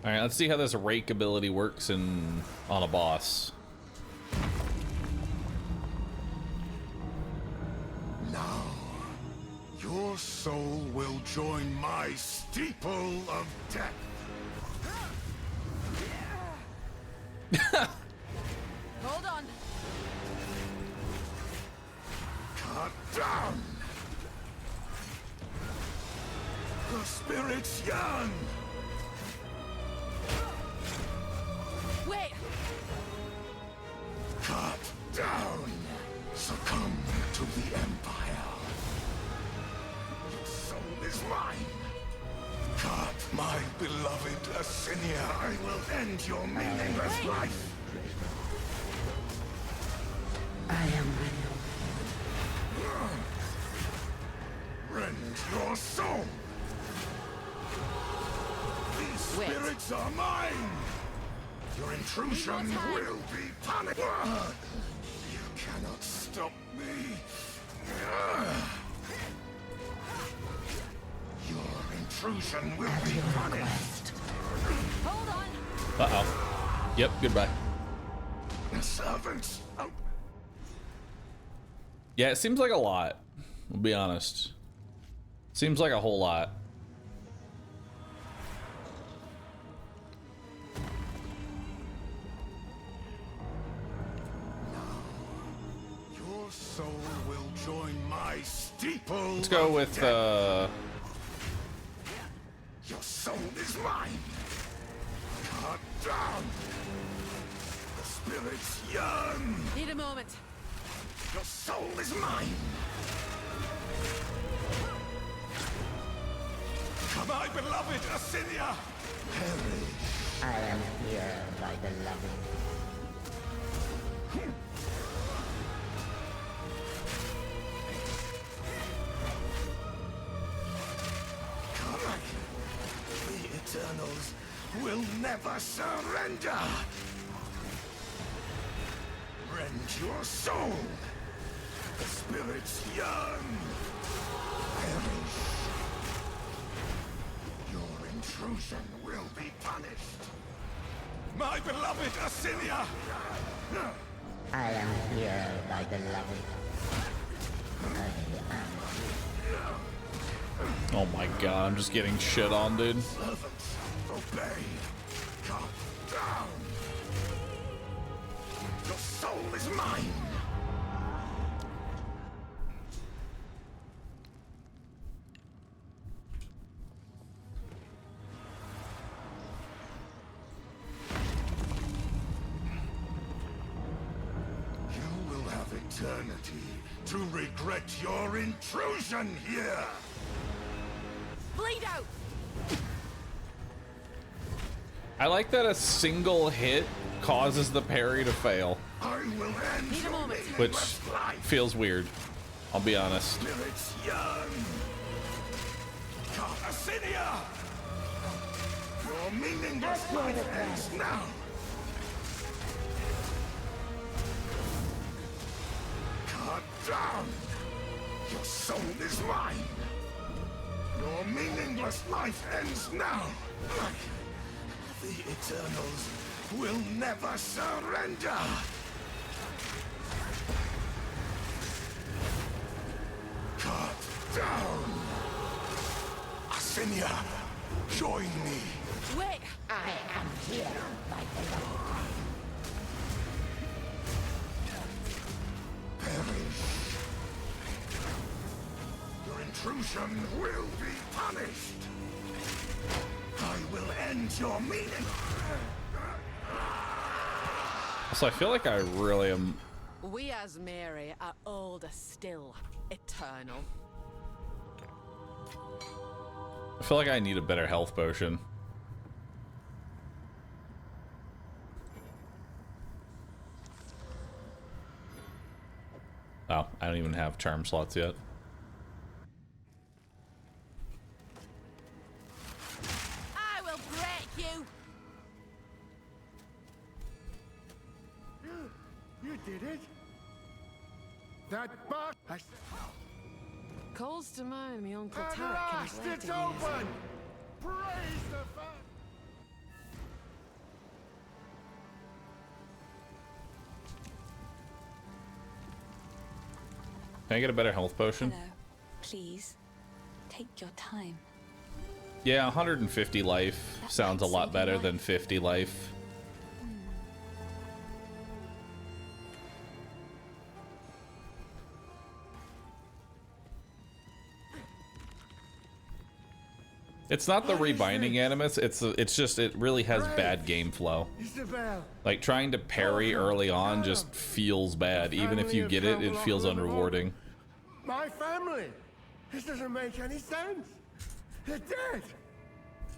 All right, let's see how this rake ability works on a boss. Now, your soul will join my steeple of death. Hold on. Cut down. The spirits yearn. Wait. Cut down. Succumb to the Empire. Your soul is mine. Cut, my beloved Assinia. I will end your meaningless life. I am Rend your soul. These Wait. spirits are mine. Your intrusion Need more time. will be punished. You cannot stop me. Your intrusion will be punished. Hold on. Uh-oh. Yep, goodbye. Servants. Oh. Yeah, it seems like a lot. I'll be honest. Seems like a whole lot. Your soul will join my steeple. Let's go with Your soul is mine. Cut down. The spirit spirits yearn. Need a moment. Your soul is mine. Come, my beloved Asinia. Perish. I am here, my beloved. Come, the Eternals will never surrender. Rend your soul. The spirits yearn. Perish. Your intrusion will be punished. My beloved Asinia! I am here, my beloved. Oh my god, I'm just getting shit on, dude. Servants, obey. Come down. Your soul is mine. Eternity to regret your intrusion here. Bleed out. I like that a single hit causes the parry to fail, I will end Need a your moment. which meaningless life. feels weird. I'll be honest. Spirits yearn. Come, Asinia! Your meaningless life ends now. Down! Your soul is mine! Your meaningless life ends now! The Eternals will never surrender! Cut down! Asinia, join me! Wait! I am here, my beloved. Perish. Your intrusion will be punished. I will end your meaning. So I feel like I really am. We as Mary are older still, eternal. I feel like I need a better health potion. Oh, I don't even have charm slots yet. I will break you. You did it? That bastard! Calls to mind me Uncle Tarek and his later It's years. open! Praise the fact! Can I get a better health potion? Hello. Please, take your time. Yeah, 150 life sounds a lot better than 50 life. It's not the rebinding animus, it's just it really has bad game flow. Like trying to parry early on just feels bad. Even if you get it, it feels unrewarding. My family! This doesn't make any sense! They're dead!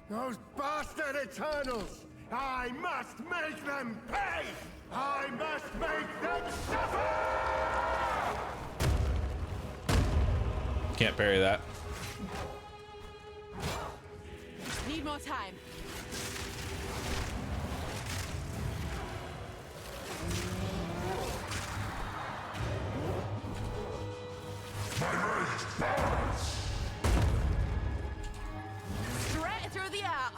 Those bastard Eternals! I must make them pay! I must make them suffer! Can't parry that. Need more time. Straight through the heart.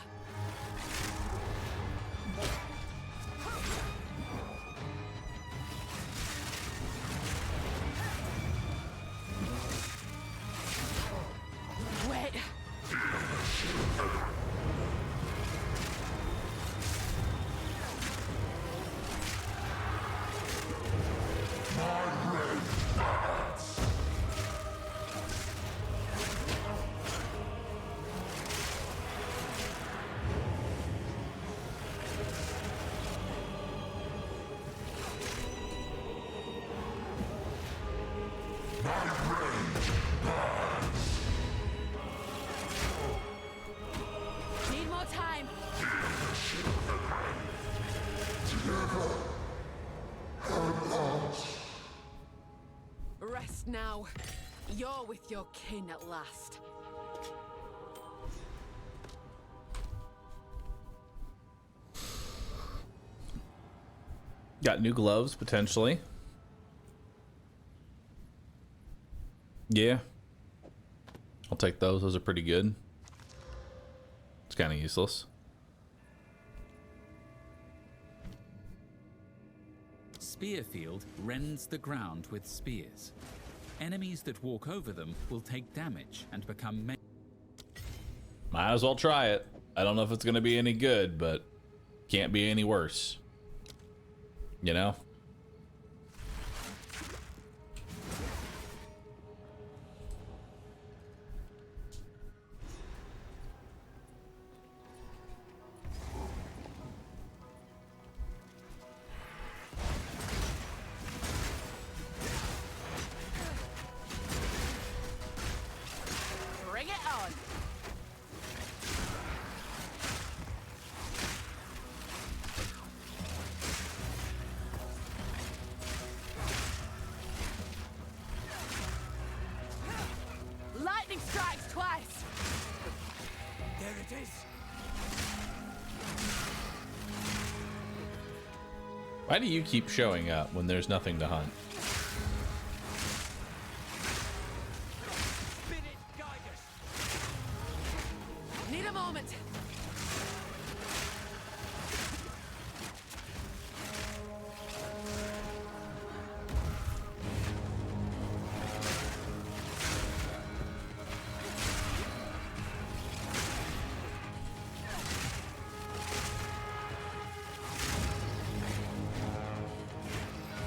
Wait. now. You're with your kin at last. Got new gloves, potentially. Yeah. I'll take those. Those are pretty good. It's kind of useless. Spearfield rends the ground with spears. Enemies that walk over them will take damage and become Might as well try it. I don't know if it's going to be any good, but can't be any worse. You know? Bring it on. Lightning strikes twice. There it is. Why do you keep showing up when there's nothing to hunt? Need a moment.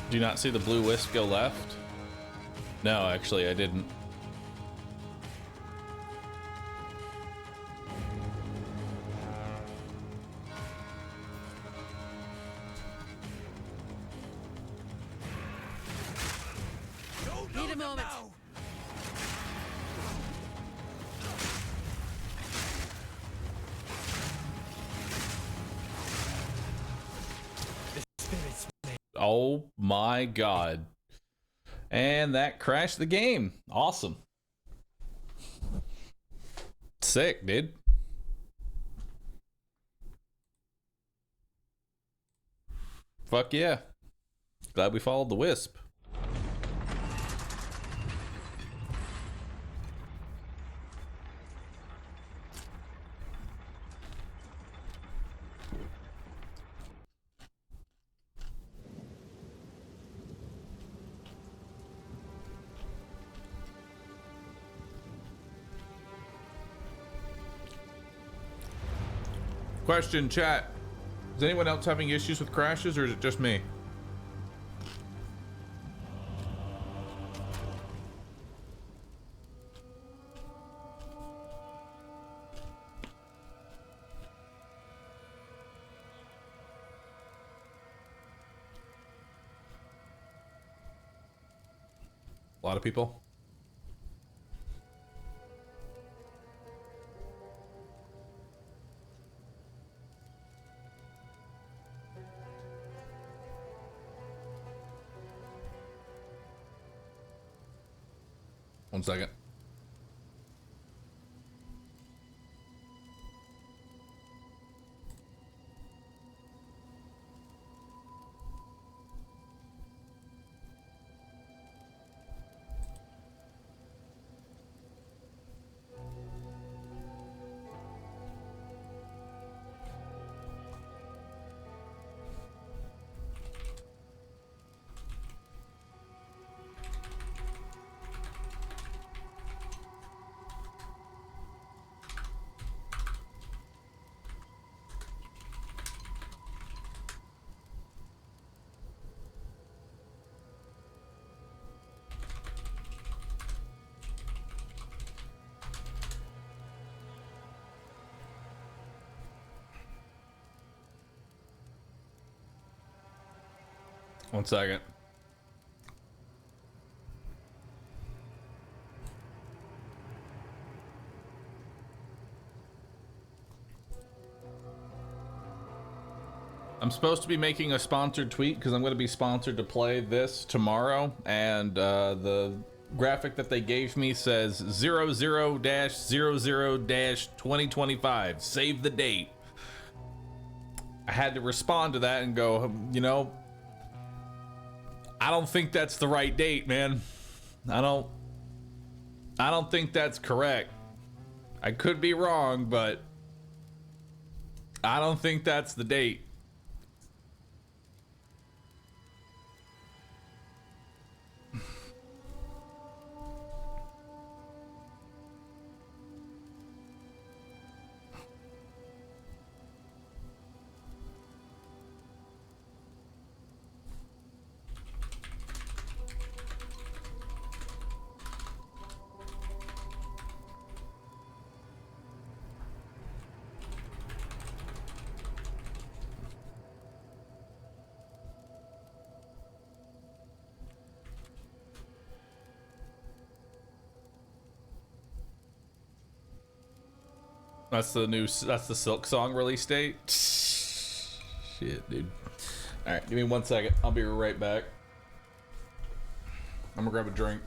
Do you not see the blue wisp go left? No, actually, I didn't. Need a moment. Oh my god. And that crashed the game. Awesome. Sick, dude. Fuck yeah. Glad we followed the wisp. Question, chat. Is anyone else having issues with crashes, or is it just me? A lot of people. One second. One second. I'm supposed to be making a sponsored tweet because I'm going to be sponsored to play this tomorrow, and the graphic that they gave me says 00-00-2025. Save the date. I had to respond to that and go, you know, I don't think that's the right date, man. I don't think that's correct. I could be wrong, but I don't think that's the date. That's the Silk Song release date. Shit, dude. All right, give me 1 second. I'll be right back. I'm gonna grab a drink.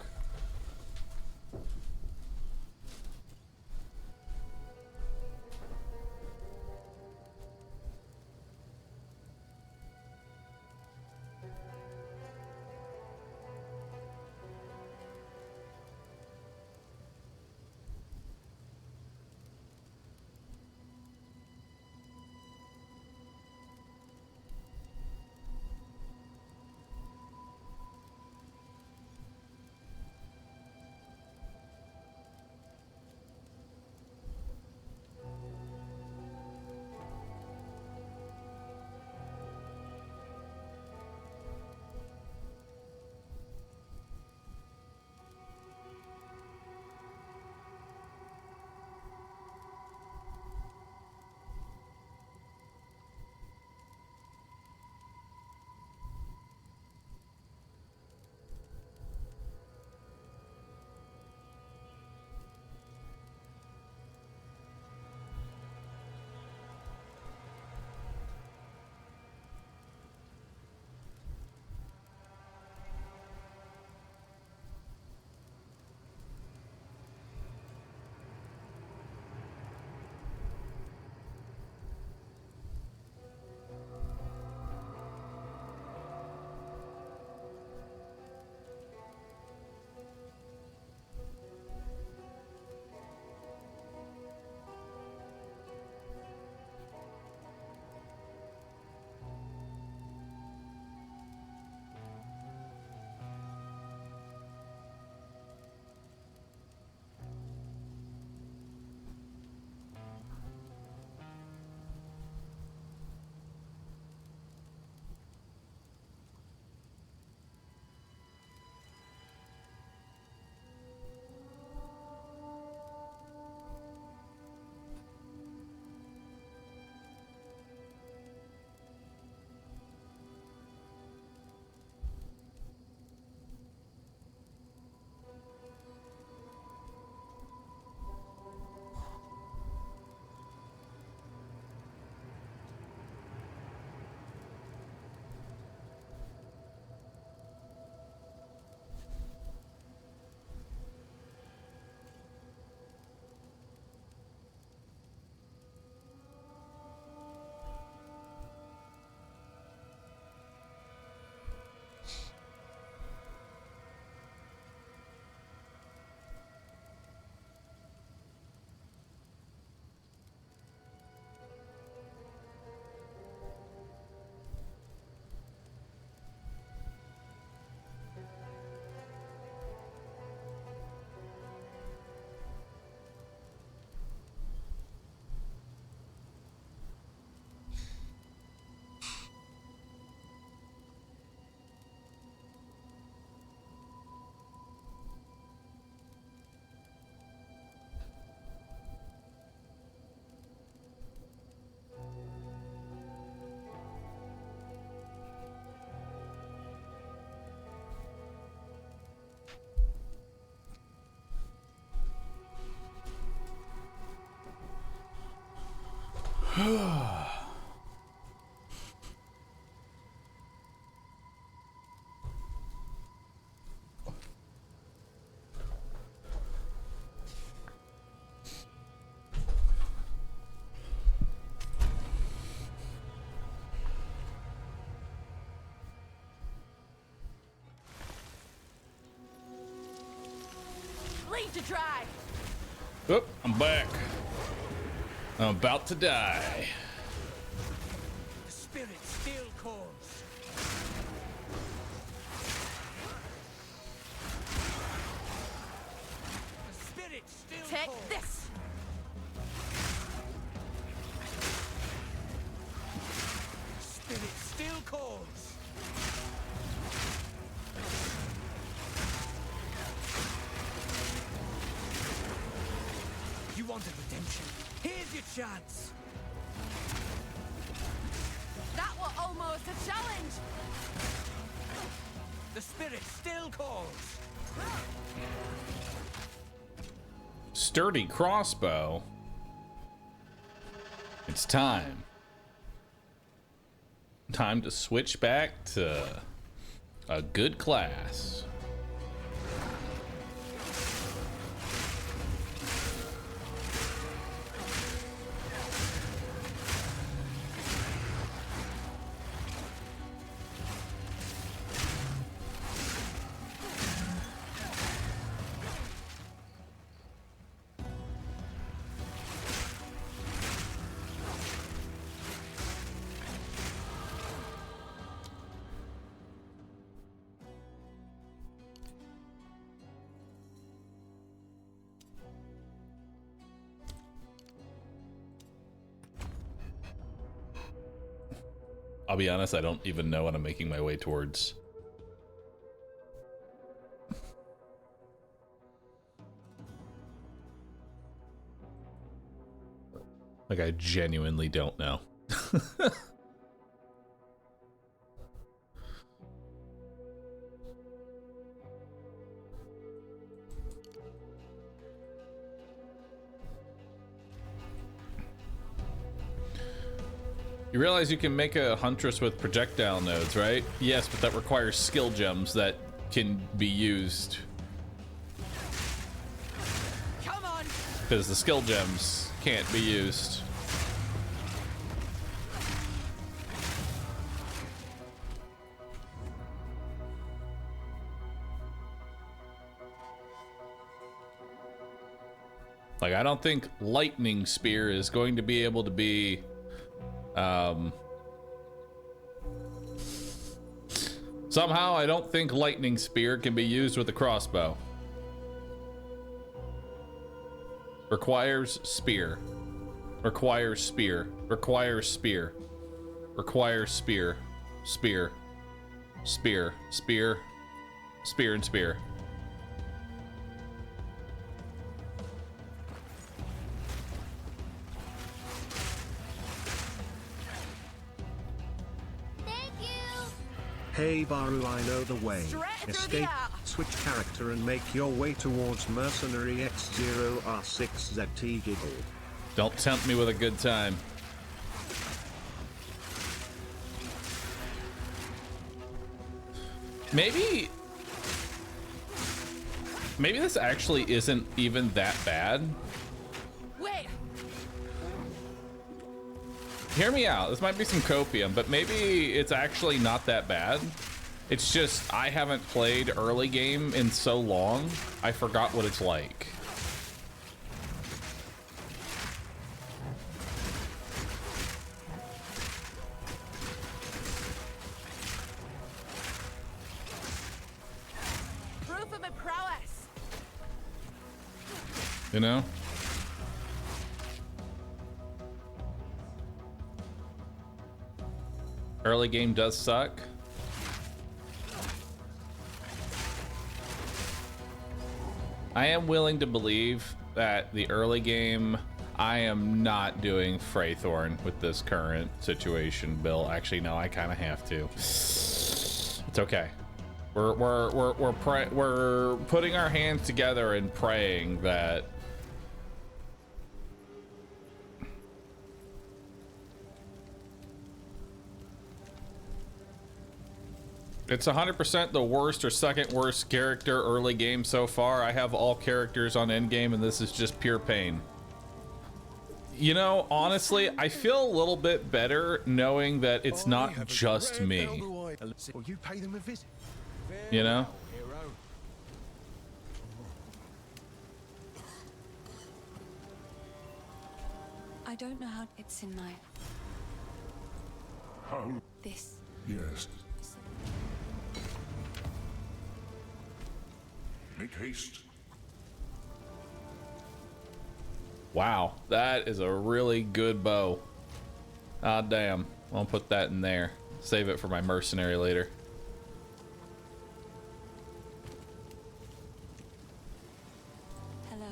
to dry. Oop, I'm back. I'm about to die. The spirit still calls. The spirit still Take calls. this. The spirit still calls. You wanted redemption. Here's your chance. That was almost a challenge. The spirit still calls. Sturdy crossbow. It's time. Time to switch back to a good class. I'll be honest, I don't even know what I'm making my way towards. Like, I genuinely don't know. You realize you can make a huntress with projectile nodes, right? Yes, but that requires skill gems that can be used. Come on. Because the skill gems can't be used. Like, I don't think lightning spear is going to be able to be somehow I don't think lightning spear can be used with a crossbow. Requires spear. Requires spear. Requires spear. Requires spear. Spear. Spear. Spear. Spear and spear. Hey Bahroo, I know the way. Straight through the Escape, art. switch character and make your way towards Mercenary X0R6ZT Giggle. Don't tempt me with a good time. Maybe this actually isn't even that bad. Wait. Hear me out. This might be some copium, but maybe it's actually not that bad. It's just I haven't played early game in so long, I forgot what it's like. Proof of my prowess. You know? Early game does suck. I am willing to believe that the early game, I am not doing Freythorn with this current situation, Bill. Actually, no, I kind of have to. It's okay. We're putting our hands together and praying that it's 100% the worst or second worst character early game so far. I have all characters on endgame, and this is just pure pain. You know, honestly, I feel a little bit better knowing that it's not just me. Well, you pay them a visit. You know? I don't know how it's in my... How? This. Yes. Make haste. Wow, that is a really good bow. Ah, damn. I'll put that in there. Save it for my mercenary later. Hello.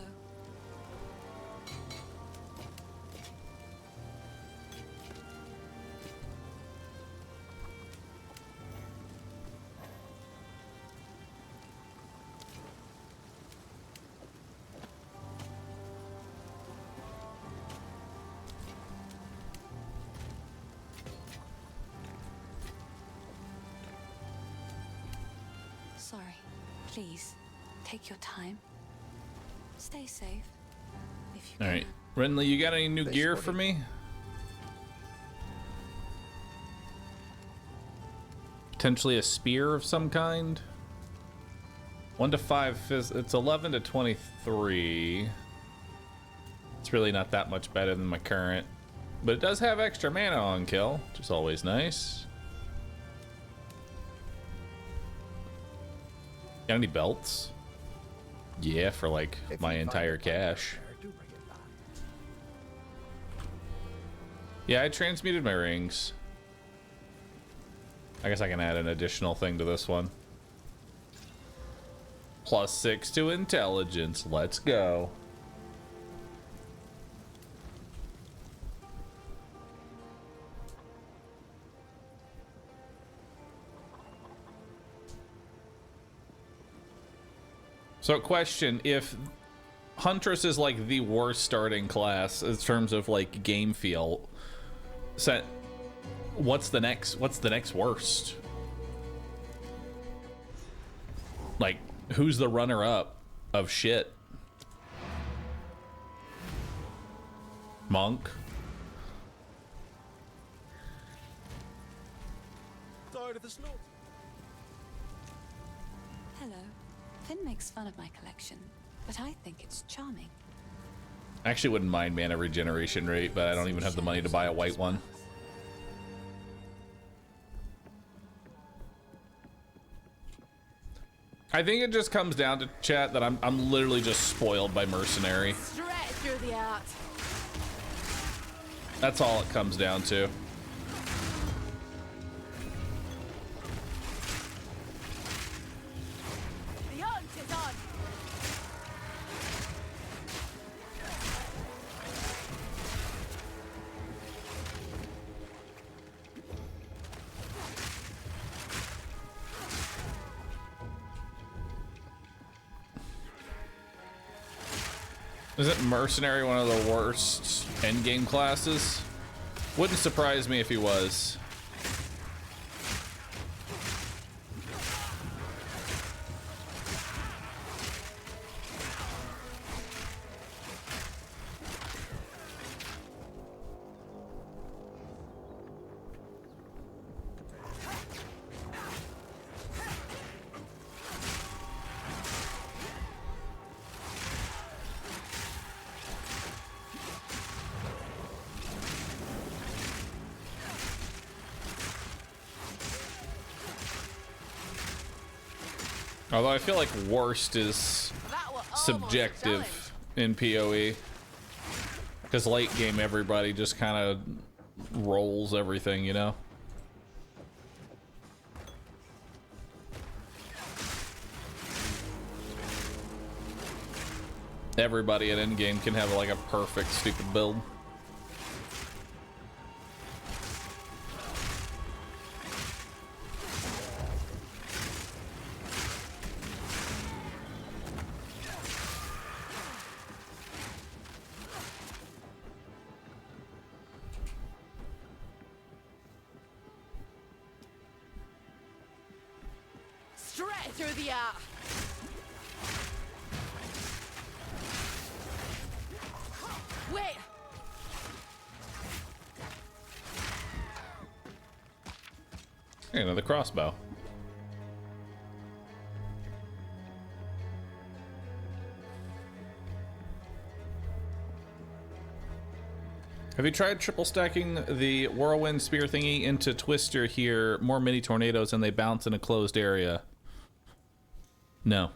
Sorry. Please, take your time. Stay safe. If you All can. right, Renly, you got any new gear for me? Potentially a spear of some kind. 1 to 5 it's 11 to 23. It's really not that much better than my current, but it does have extra mana on kill, which is always nice. Got any belts? Yeah, for like my entire cache. Yeah, I transmuted my rings. I guess I can add an additional thing to this one. +6 to intelligence. Let's go. So question, if Huntress is like the worst starting class in terms of like game feel, what's the next worst? Like, who's the runner up of shit? Monk? Tired of the snow? Hello. Finn makes fun of my collection, but I think it's charming. I actually wouldn't mind mana regeneration rate, but I don't even have the money to buy a white one. I think it just comes down to, chat, that I'm literally just spoiled by mercenary. Straight through the art. That's all it comes down to. The hunt is on. Isn't mercenary one of the worst endgame classes? Wouldn't surprise me if he was. Although I feel like worst is subjective in PoE. Because late game everybody just kind of rolls everything, you know? Everybody at endgame can have like a perfect stupid build. Straight through the art. Wait. Hey, another crossbow. Have you tried triple stacking the whirlwind spear thingy into Twister here? More mini tornadoes and they bounce in a closed area. No.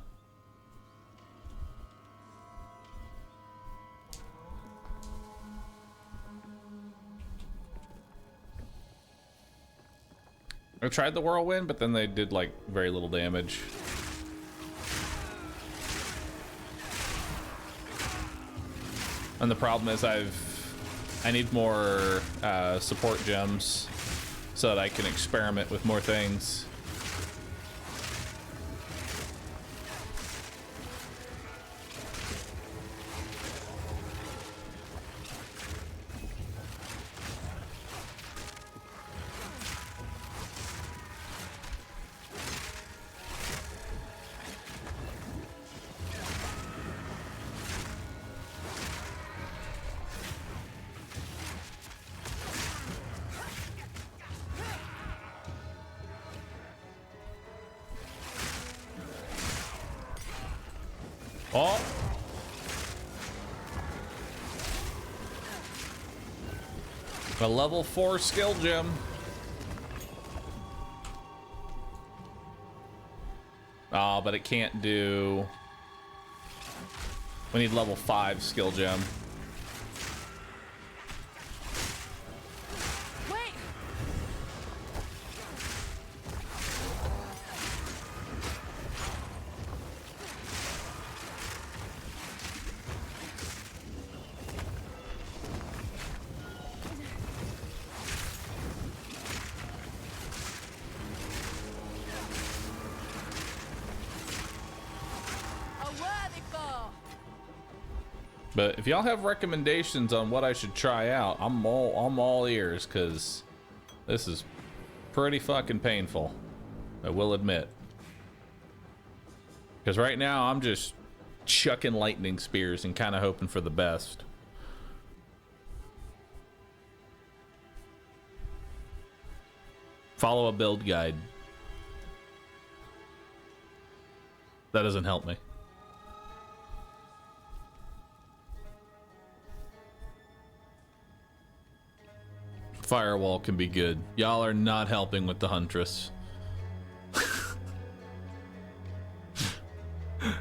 I tried the whirlwind, but then they did like very little damage. And the problem is I need more support gems so that I can experiment with more things. Oh. A level 4 skill gem. Oh, but it can't do... We need level 5 skill gem. But if y'all have recommendations on what I should try out, I'm all ears, because this is pretty fucking painful, I will admit. Because right now I'm just chucking lightning spears and kind of hoping for the best. Follow a build guide. That doesn't help me. Firewall can be good. Y'all are not helping with the Huntress.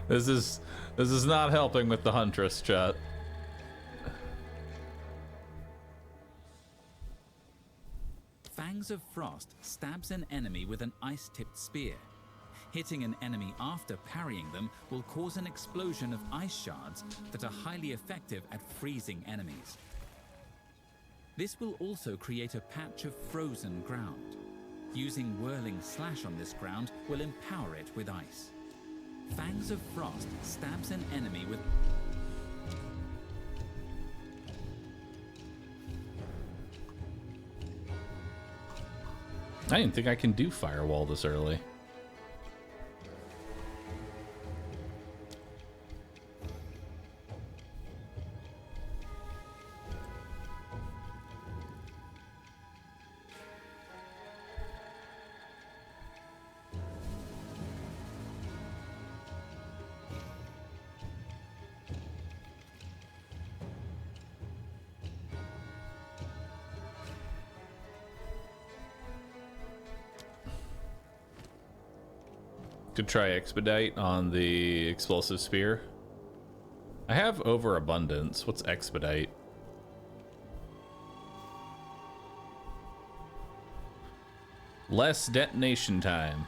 This is not helping with the Huntress, chat. Fangs of Frost stabs an enemy with an ice-tipped spear. Hitting an enemy after parrying them will cause an explosion of ice shards that are highly effective at freezing enemies. This will also create a patch of frozen ground. Using Whirling Slash on this ground will empower it with ice. Fangs of Frost stabs an enemy with... I didn't think I can do Firewall this early. Could try Expedite on the explosive spear. I have overabundance. What's Expedite? Less detonation time.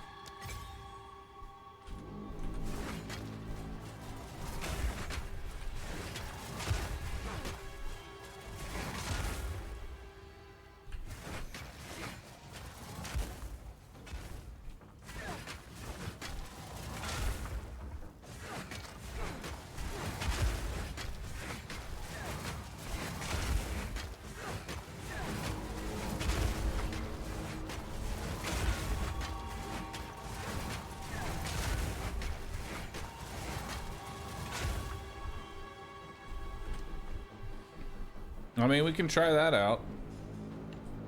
I mean, we can try that out.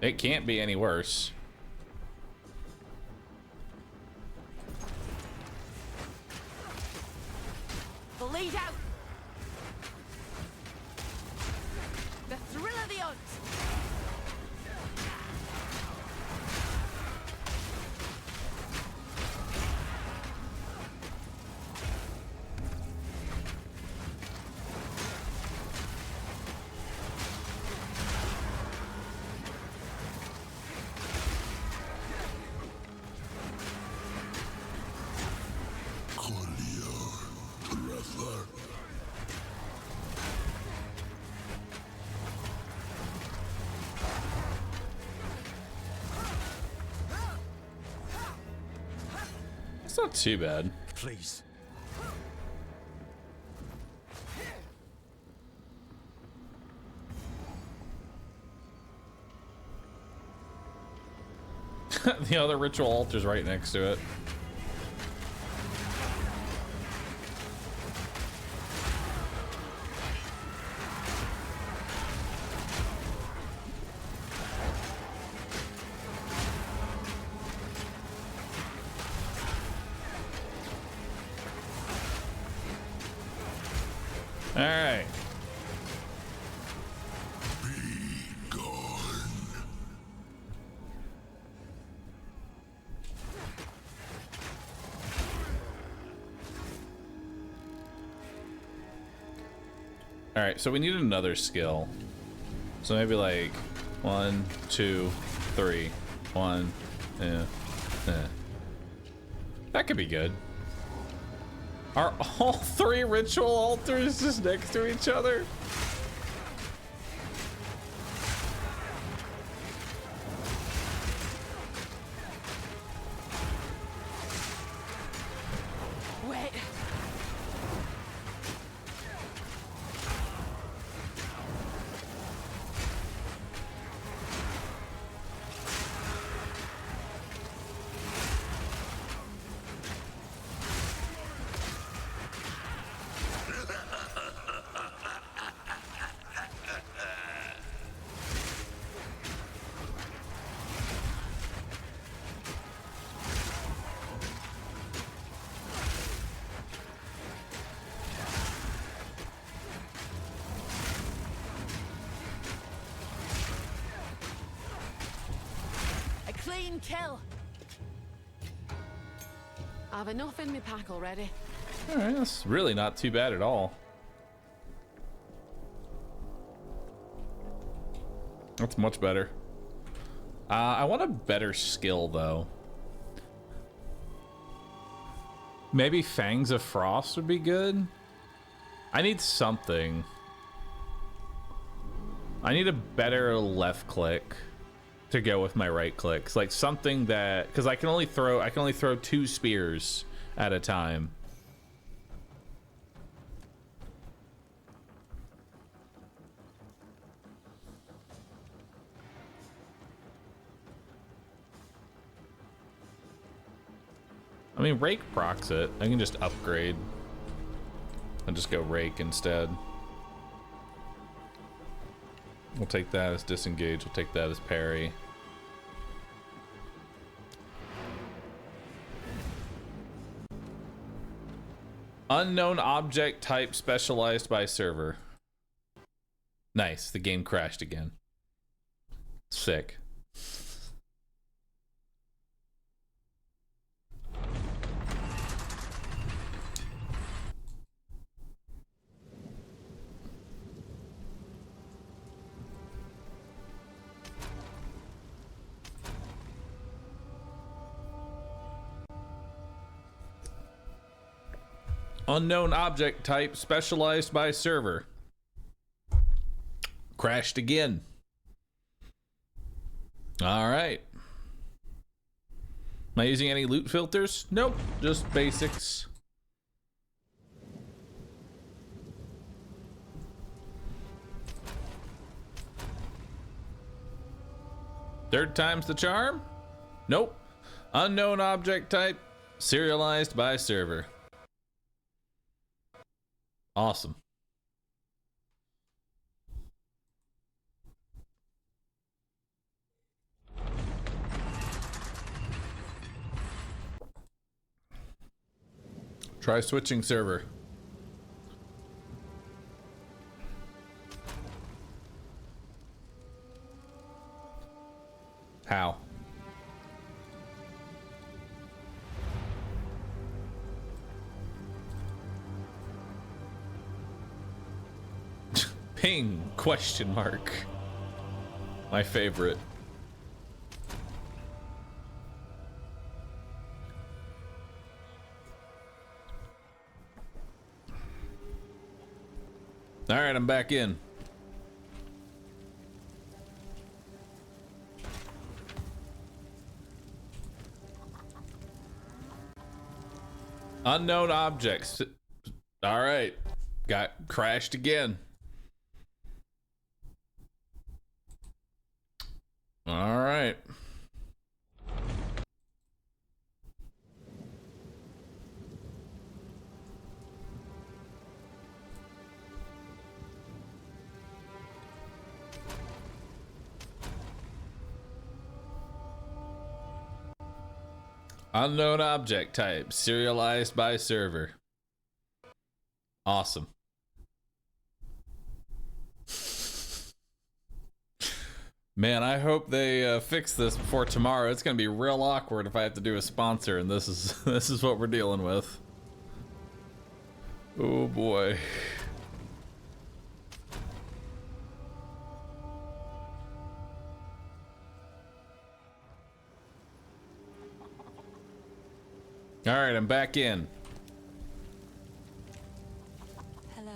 It can't be any worse. Bleed out! The thrill of the hunt! not too bad. Please. The other ritual altar's right next to it. All right. All right, so we need another skill. So maybe like 1, 2, 3. 1, That could be good. Are all 3 ritual altars just next to each other? Wait. Clean kill. I've enough in my pack already. All right, that's really not too bad at all. That's much better. I want a better skill though. Maybe Fangs of Frost would be good. I need something. I need a better left click to go with my right clicks, like something that, because I can only throw 2 spears at a time. I mean, rake procs it. I can just upgrade and just go rake instead. We'll take that as disengage. We'll take that as parry. Unknown object type specialized by server. Nice. The game crashed again. Sick. Unknown object type specialized by server. Crashed again. All right. Am I using any loot filters? Nope, just basics. Third time's the charm? Nope. Unknown object type serialized by server. Awesome. Try switching server. How? Ping? Question mark. My favorite. All right, I'm back in. Unknown objects. All right. Got crashed again. All right. Unknown object type, serialized by server. Awesome. Man, I hope they fix this before tomorrow. It's gonna be real awkward if I have to do a sponsor, and this is this is what we're dealing with. Oh boy. All right, I'm back in. Hello.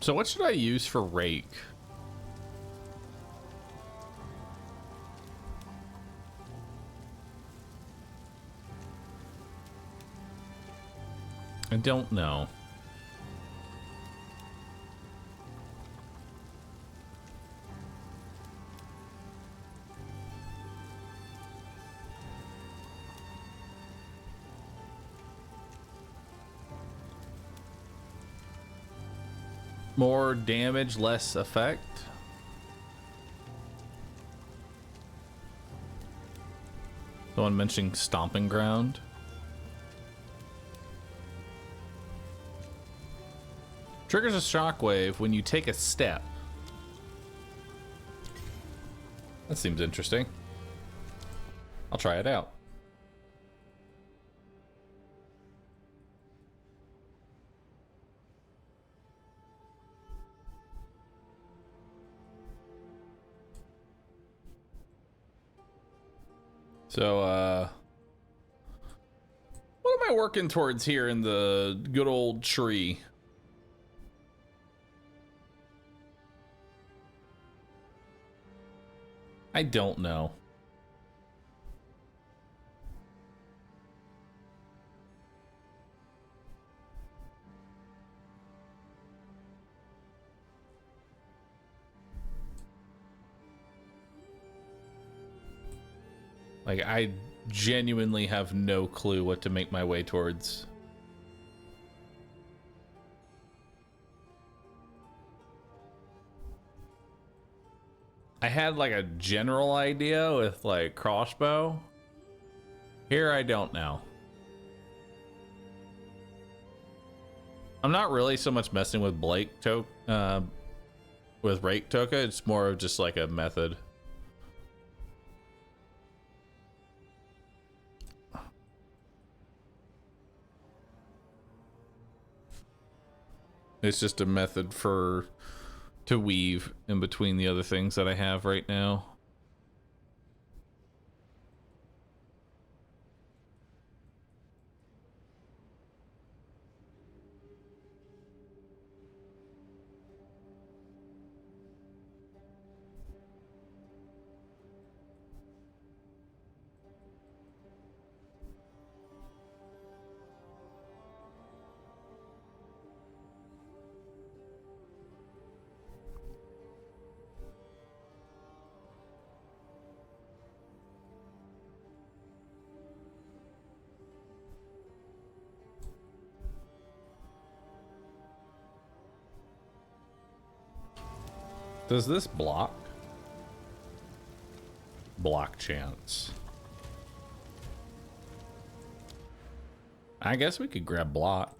So what should I use for rake? I don't know. More damage, less effect. Someone mentioning stomping ground. Triggers a shockwave when you take a step. That seems interesting. I'll try it out. So, what am I working towards here in the good old tree? I don't know. Like, I genuinely have no clue what to make my way towards. I had like a general idea with like crossbow. Here I don't know. I'm not really so much messing with with rake toka. It's more of just like a method. It's just a method to weave in between the other things that I have right now. Does this block? Block chance. I guess we could grab block.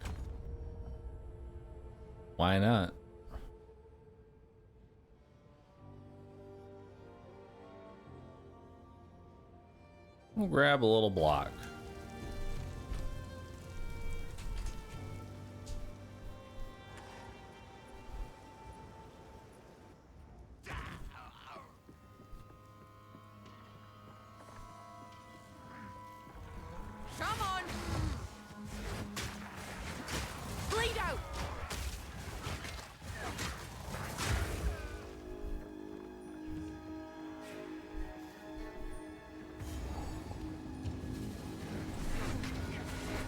Why not? We'll grab a little block. Come on! Bleed out!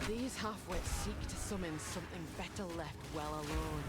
These half-wits seek to summon something better left well alone.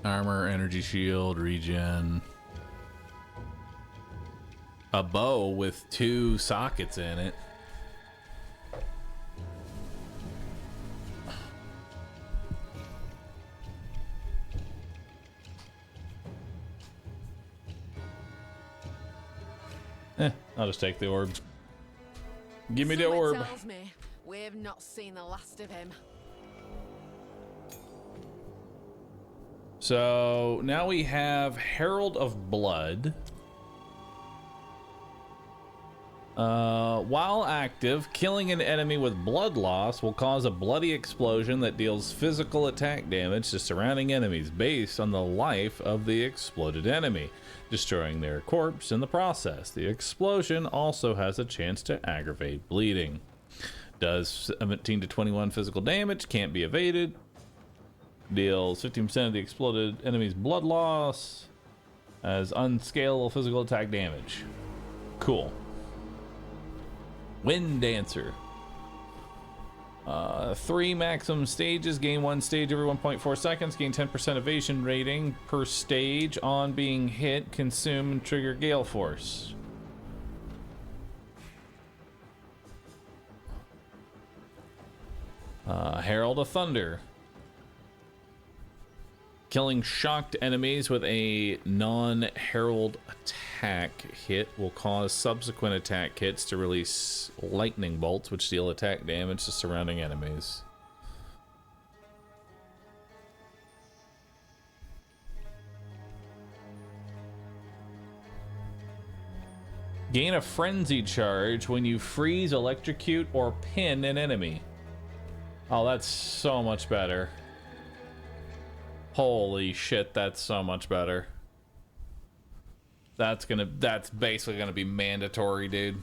Armor, energy shield, regen. A bow with 2 sockets in it. I'll just take the orb. Give me the orb. Tells me we've not seen the last of him. So now we have Herald of Blood. While active, killing an enemy with blood loss will cause a bloody explosion that deals physical attack damage to surrounding enemies based on the life of the exploded enemy, destroying their corpse in the process. The explosion also has a chance to aggravate bleeding. Does 17 to 21 physical damage, can't be evaded. Deals 15% of the exploded enemy's blood loss as unscalable physical attack damage. Cool. Wind Dancer. 3 maximum stages. Gain 1 stage every 1.4 seconds. Gain 10% evasion rating per stage on being hit. Consume and trigger Gale Force. Herald of Thunder. Killing shocked enemies with a non-herald attack hit will cause subsequent attack hits to release lightning bolts, which deal attack damage to surrounding enemies. Gain a frenzy charge when you freeze, electrocute, or pin an enemy. Oh, that's so much better. Holy shit, that's so much better. That's basically gonna be mandatory, dude.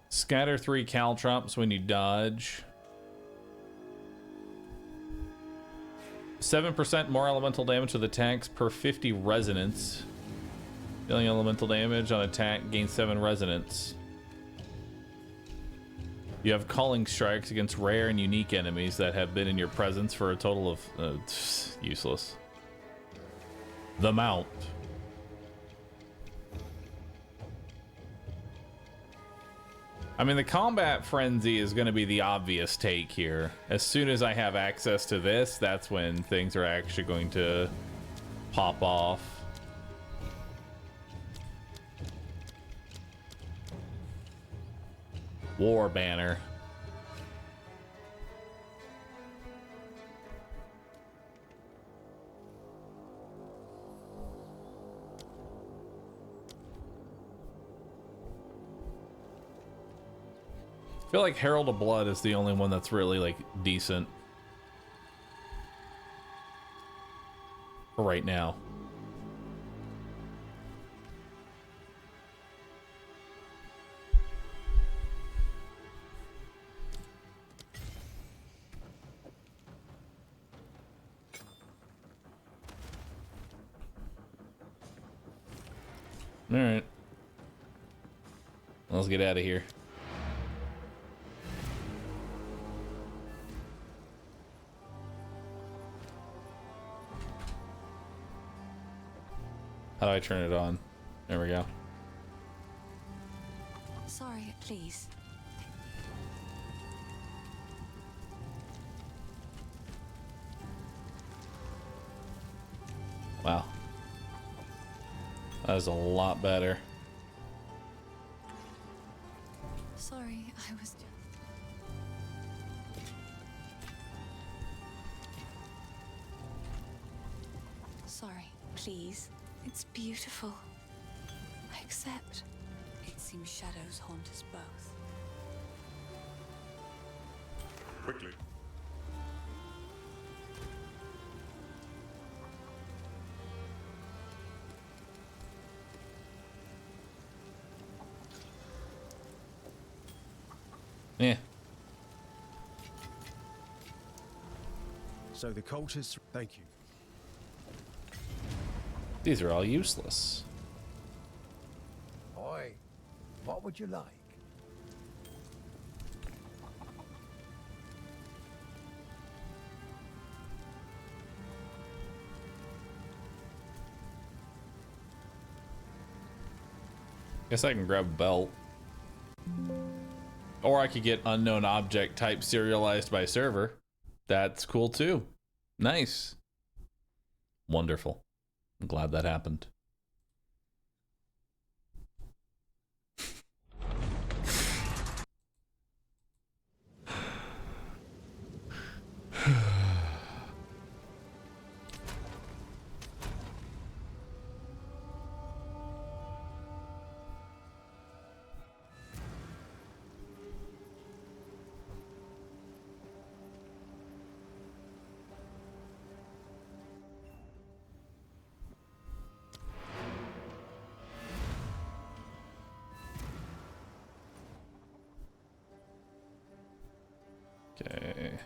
Scatter 3 caltrops when you dodge. 7% more elemental damage with attacks per 50 resonance. Dealing elemental damage on attack gains 7 resonance. You have calling strikes against rare and unique enemies that have been in your presence for a total of useless. The mount. I mean, the combat frenzy is going to be the obvious take here. As soon as I have access to this, that's when things are actually going to pop off. War banner. I feel like Herald of Blood is the only one that's really like decent for right now. All right, let's get out of here. How do I turn it on? There we go. Sorry, please. Wow. That is a lot better. Sorry, I was just... Sorry, please. It's beautiful. I accept. It seems shadows haunt us both. Quickly. Yeah. So the cultists, thank you. These are all useless. Oi, what would you like? Guess I can grab a belt. Or I could get unknown object type serialized by server. That's cool too. Nice. Wonderful. I'm glad that happened. Okay.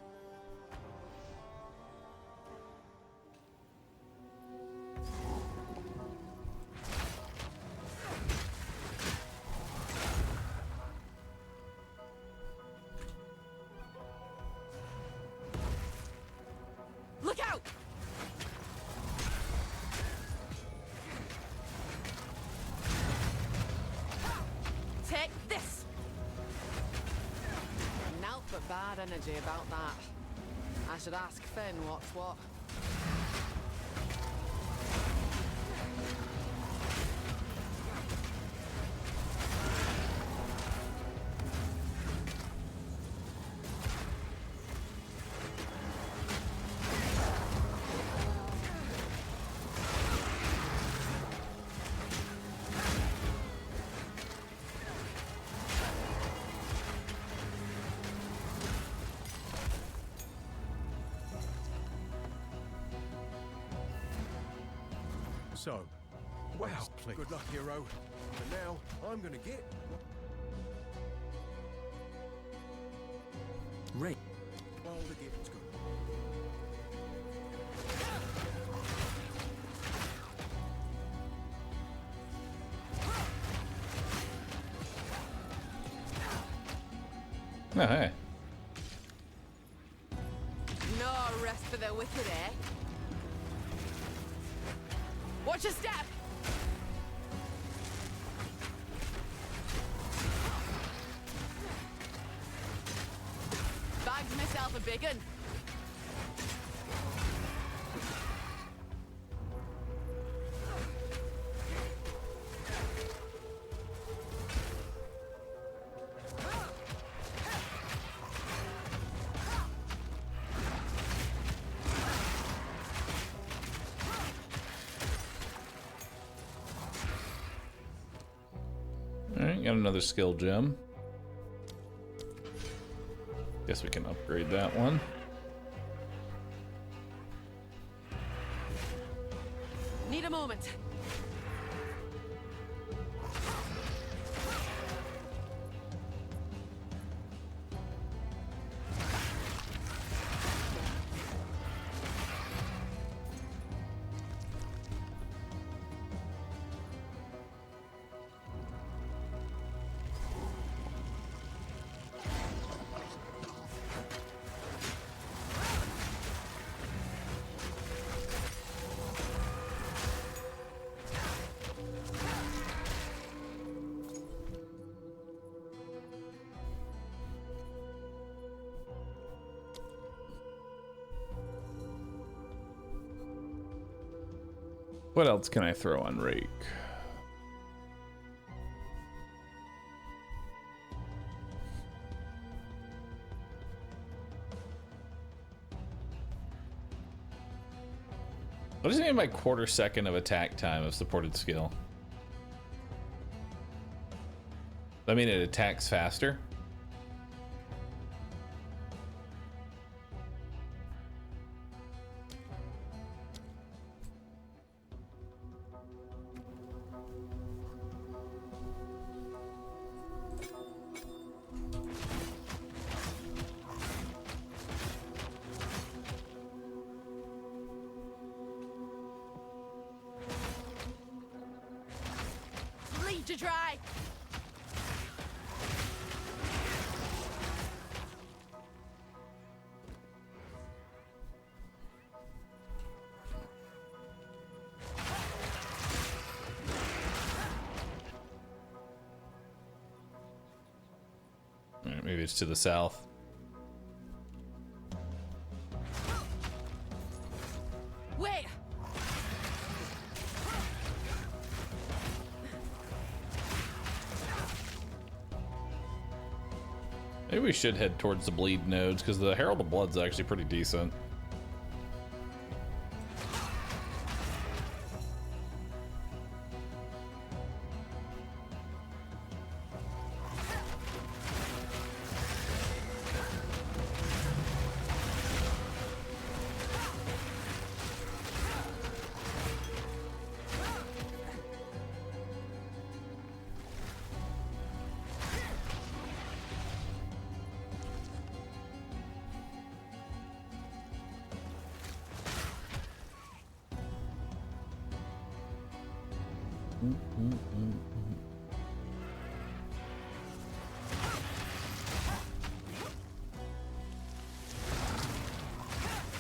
Look out! Take this! Naught but bad energy about that. I should ask Finn what's what. so. Well, Please. good luck, hero. And now I'm gonna get. Ray. All the gift's good. Oh, hey. No rest for the wicked, eh? Watch your step! Bagged myself a big un. Alright, got another skill gem. Guess we can upgrade that one. Need a moment. What else can I throw on Rake? What does it mean by quarter second of attack time of supported skill? I mean it attacks faster? Bleed to dry! Alright, maybe it's to the south. Wait! Maybe we should head towards the bleed nodes because the Herald of Blood's actually pretty decent.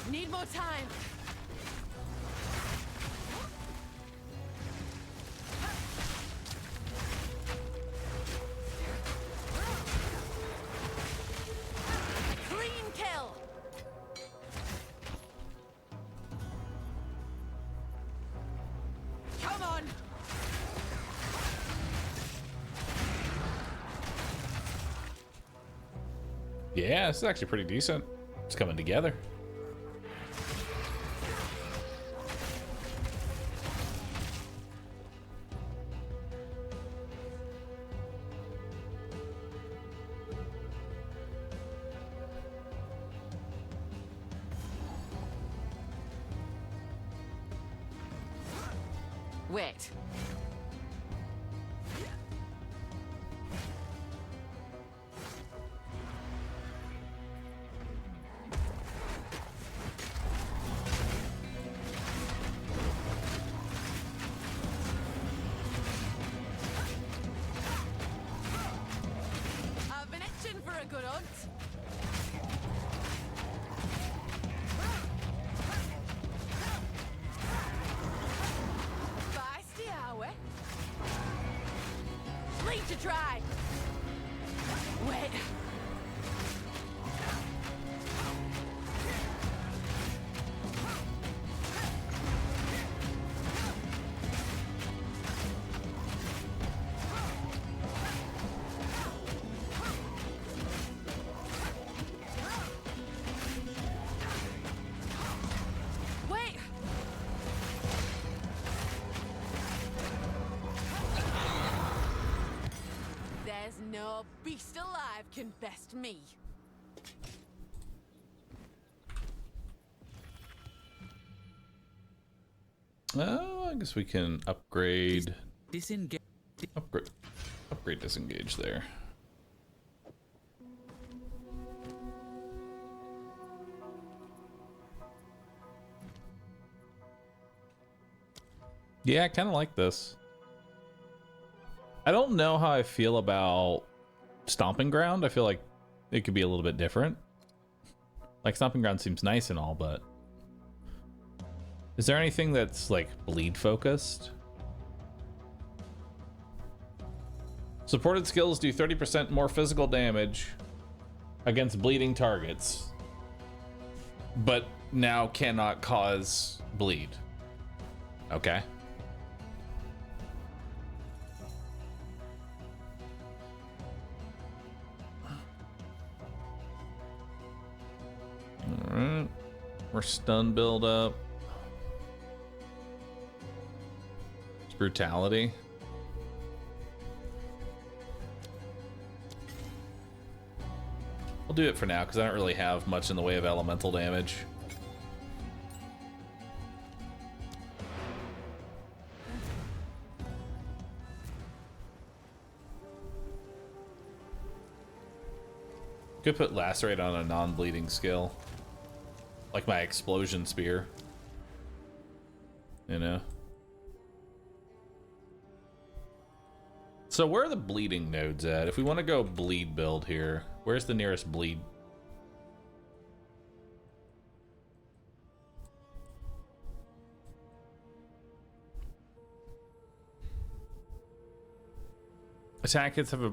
Need more time! A clean kill! Come on! Yeah, this is actually pretty decent. It's coming together. Wait. I've been itching for a good hunt. Feisty, are we? Leave to try. Wait. Wait. There's no beast alive can best me. Oh, I guess we can upgrade. Disengage. Upgrade disengage there. Yeah, I kind of like this. I don't know how I feel about Stomping Ground. I feel like it could be a little bit different. Like, Stomping Ground seems nice and all, but is there anything that's like bleed focused? Supported skills do 30% more physical damage against bleeding targets, but now cannot cause bleed. Okay. Alright. More stun build up. It's brutality. I'll do it for now because I don't really have much in the way of elemental damage. Could put lacerate on a non-bleeding skill, like my explosion spear, you know. So where are the bleeding nodes at? If we want to go bleed build here, where's the nearest bleed? Attack hits have a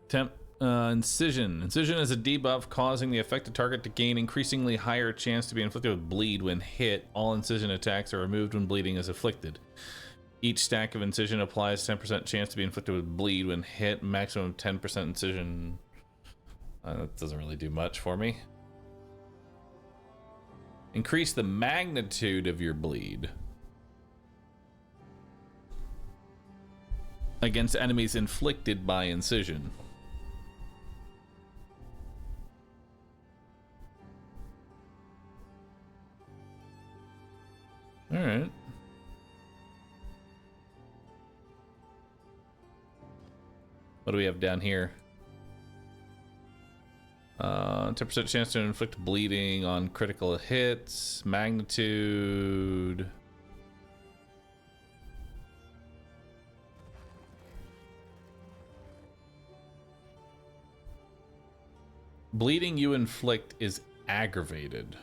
temp incision. Incision is a debuff causing the affected target to gain increasingly higher chance to be inflicted with bleed when hit. All incision attacks are removed when bleeding is afflicted. Each stack of incision applies 10% chance to be inflicted with bleed when hit. Maximum 10% incision. That doesn't really do much for me. Increase the magnitude of your bleed against enemies inflicted by incision. All right. What do we have down here? 10% chance to inflict bleeding on critical hits. Magnitude. Bleeding you inflict is aggravated.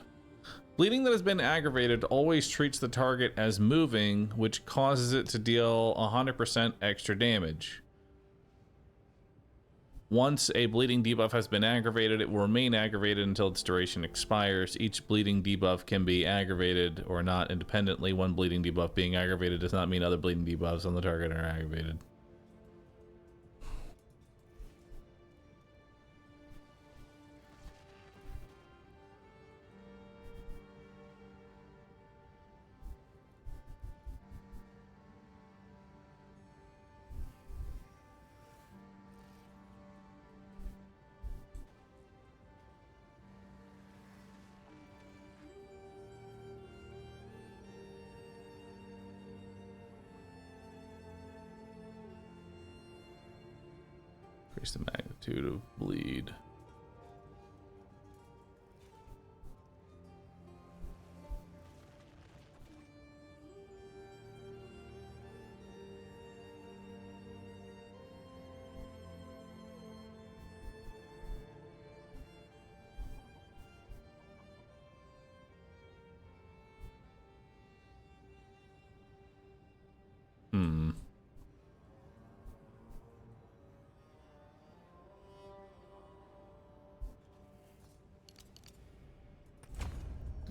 Bleeding that has been aggravated always treats the target as moving, which causes it to deal 100% extra damage. Once a bleeding debuff has been aggravated, it will remain aggravated until its duration expires. Each bleeding debuff can be aggravated or not independently. One bleeding debuff being aggravated does not mean other bleeding debuffs on the target are aggravated. Increase the magnitude of bleed.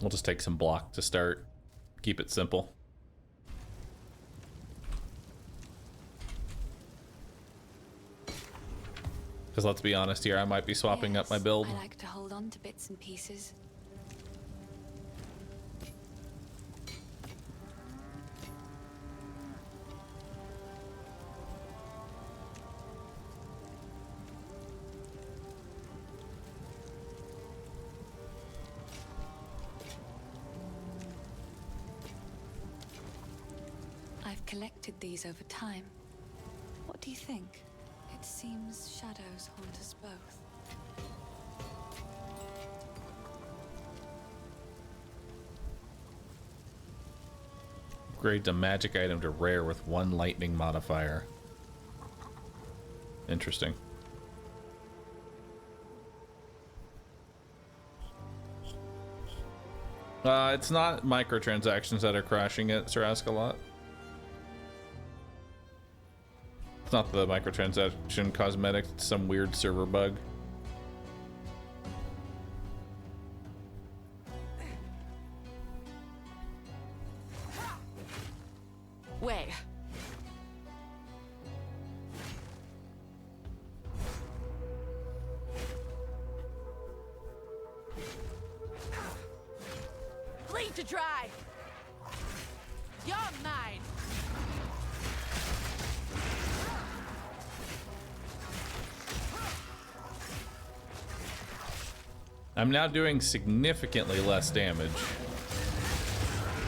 We'll just take some block to start. Keep it simple. Because let's be honest here, I might be swapping up my build. I like to hold on to bits and pieces. I've collected these over time. What do you think? It seems shadows haunt us both. Upgrade a magic item to rare with 1 lightning modifier. Interesting. It's not microtransactions that are crashing it, Sir Ask-a-Lot. It's not the microtransaction cosmetic, it's some weird server bug. Wait. Bleed to dry. You're mine. I'm now doing significantly less damage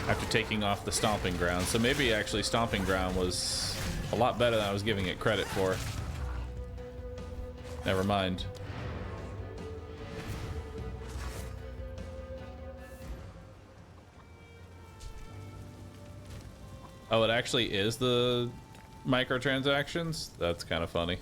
after taking off the Stomping Ground, so maybe actually Stomping Ground was a lot better than I was giving it credit for. Never mind. Oh, it actually is the microtransactions? That's kind of funny.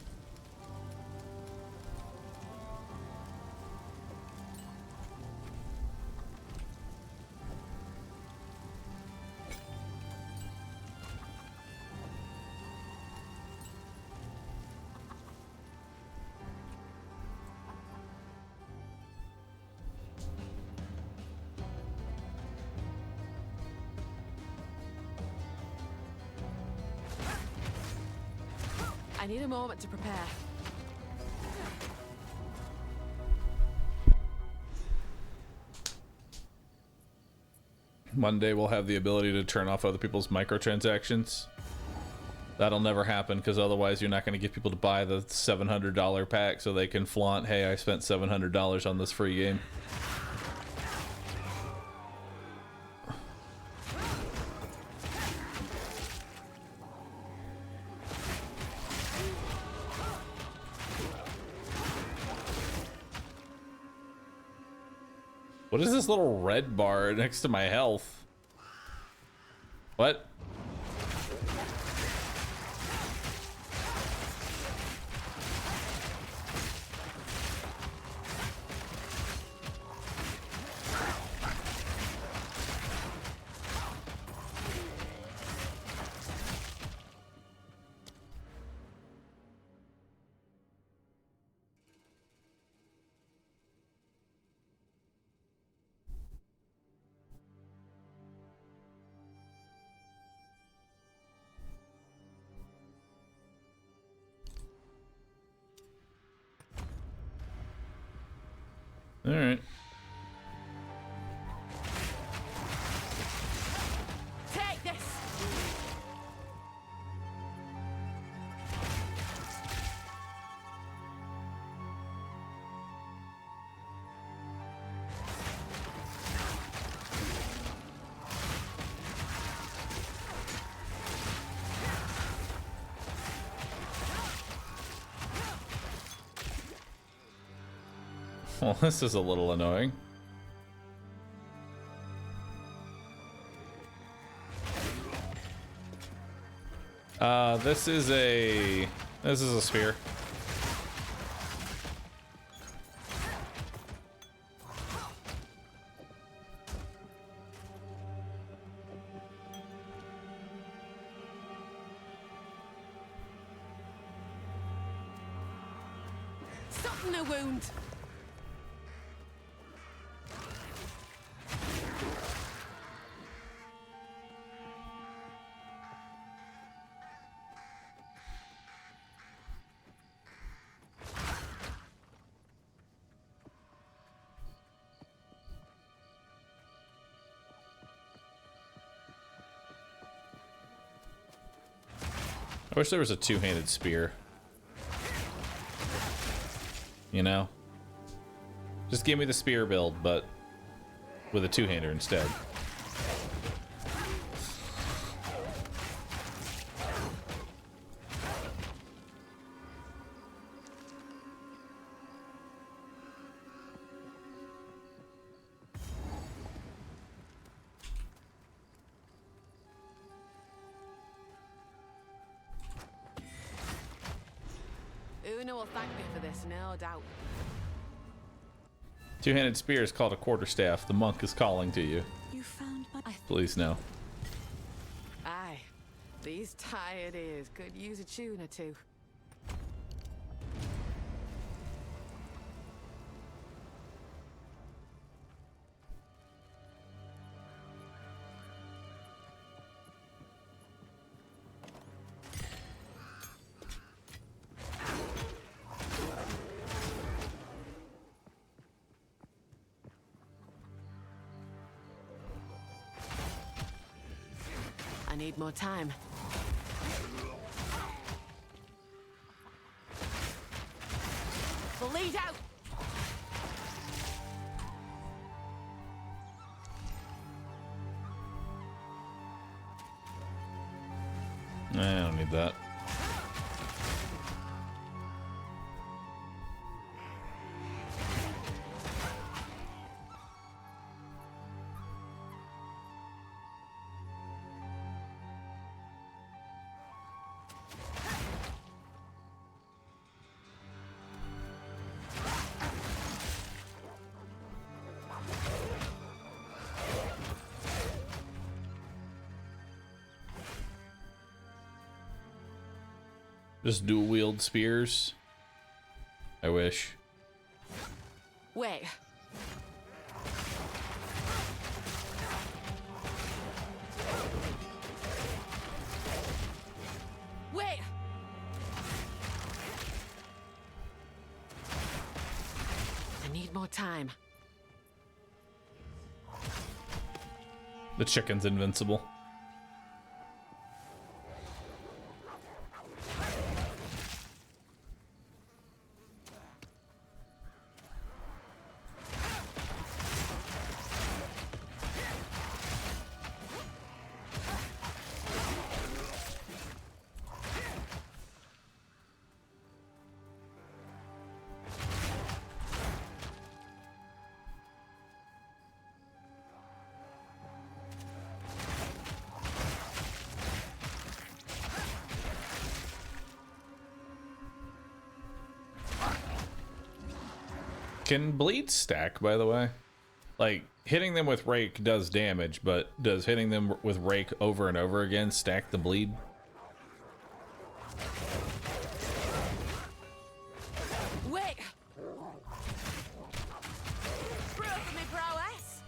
I need a moment to prepare. One day we'll have the ability to turn off other people's microtransactions. That'll never happen because otherwise you're not going to get people to buy the $700 pack so they can flaunt, hey, I spent $700 on this free game. What is this little red bar next to my health? What? All right. Take this. Well, this is a little annoying. This is a spear. Soften a wound. I wish there was a two-handed spear. You know? Just give me the spear build, but with a two-hander instead. Una will thank me for this, no doubt. Two-handed spear is called a quarterstaff. The monk is calling to you. You found my... Please no. Aye. These tired ears could use a tune or two. I need more time. Bleed out! I don't need that. Just dual wield spears. I wish. Wait. Wait. I need more time. The chicken's invincible. Can bleed stack, by the way? Like, hitting them with rake does damage, but does hitting them with rake over and over again stack the bleed? Wait! Proof of me prowess!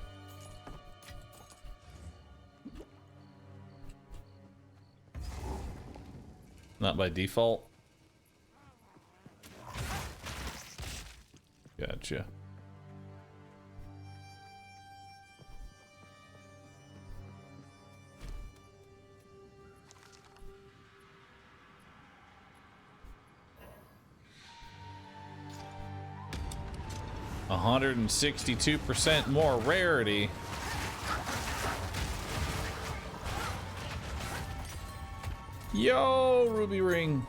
Not by default? Gotcha. $162% more rarity. Yo, ruby ring.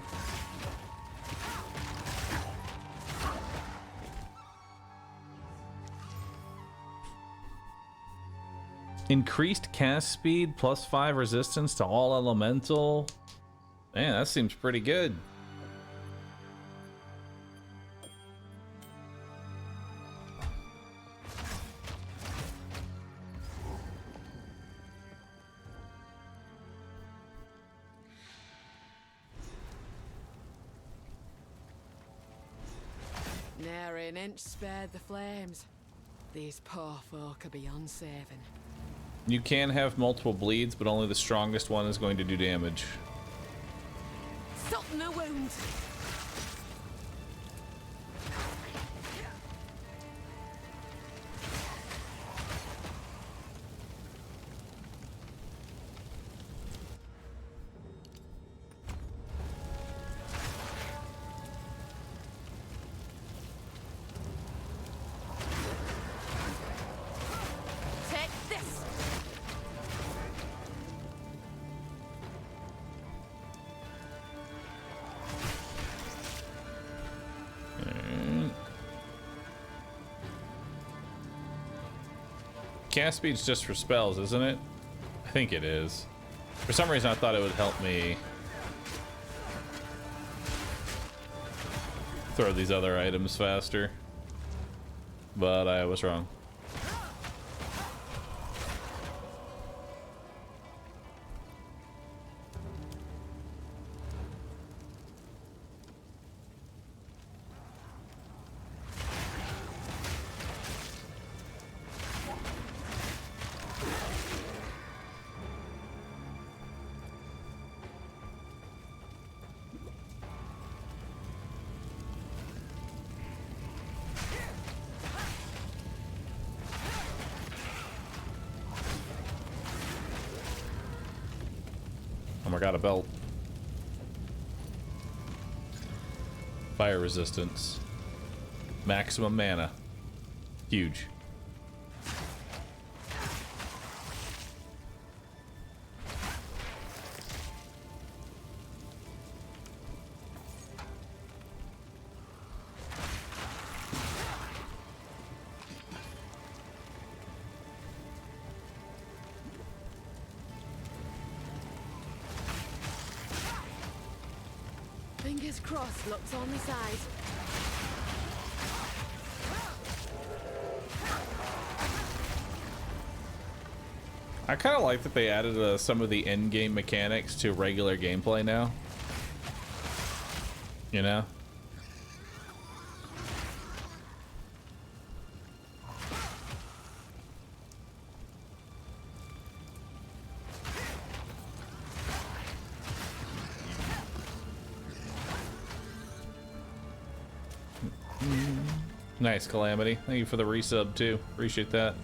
Increased cast speed, +5 resistance to all elemental. Man, that seems pretty good. Nary an inch spared the flames. These poor folk are beyond saving. You can have multiple bleeds, but only the strongest one is going to do damage. Soften the wound. Take this. Cast speed's just for spells, isn't it? I think it is. For some reason, I thought it would help me throw these other items faster, but I was wrong. Oh my god, a belt. Fire resistance. Maximum mana. Huge. Fingers crossed, luck's on the side. I kind of like that they added some of the in-game mechanics to regular gameplay now. You know? Nice, Calamity. Thank you for the resub, too. Appreciate that.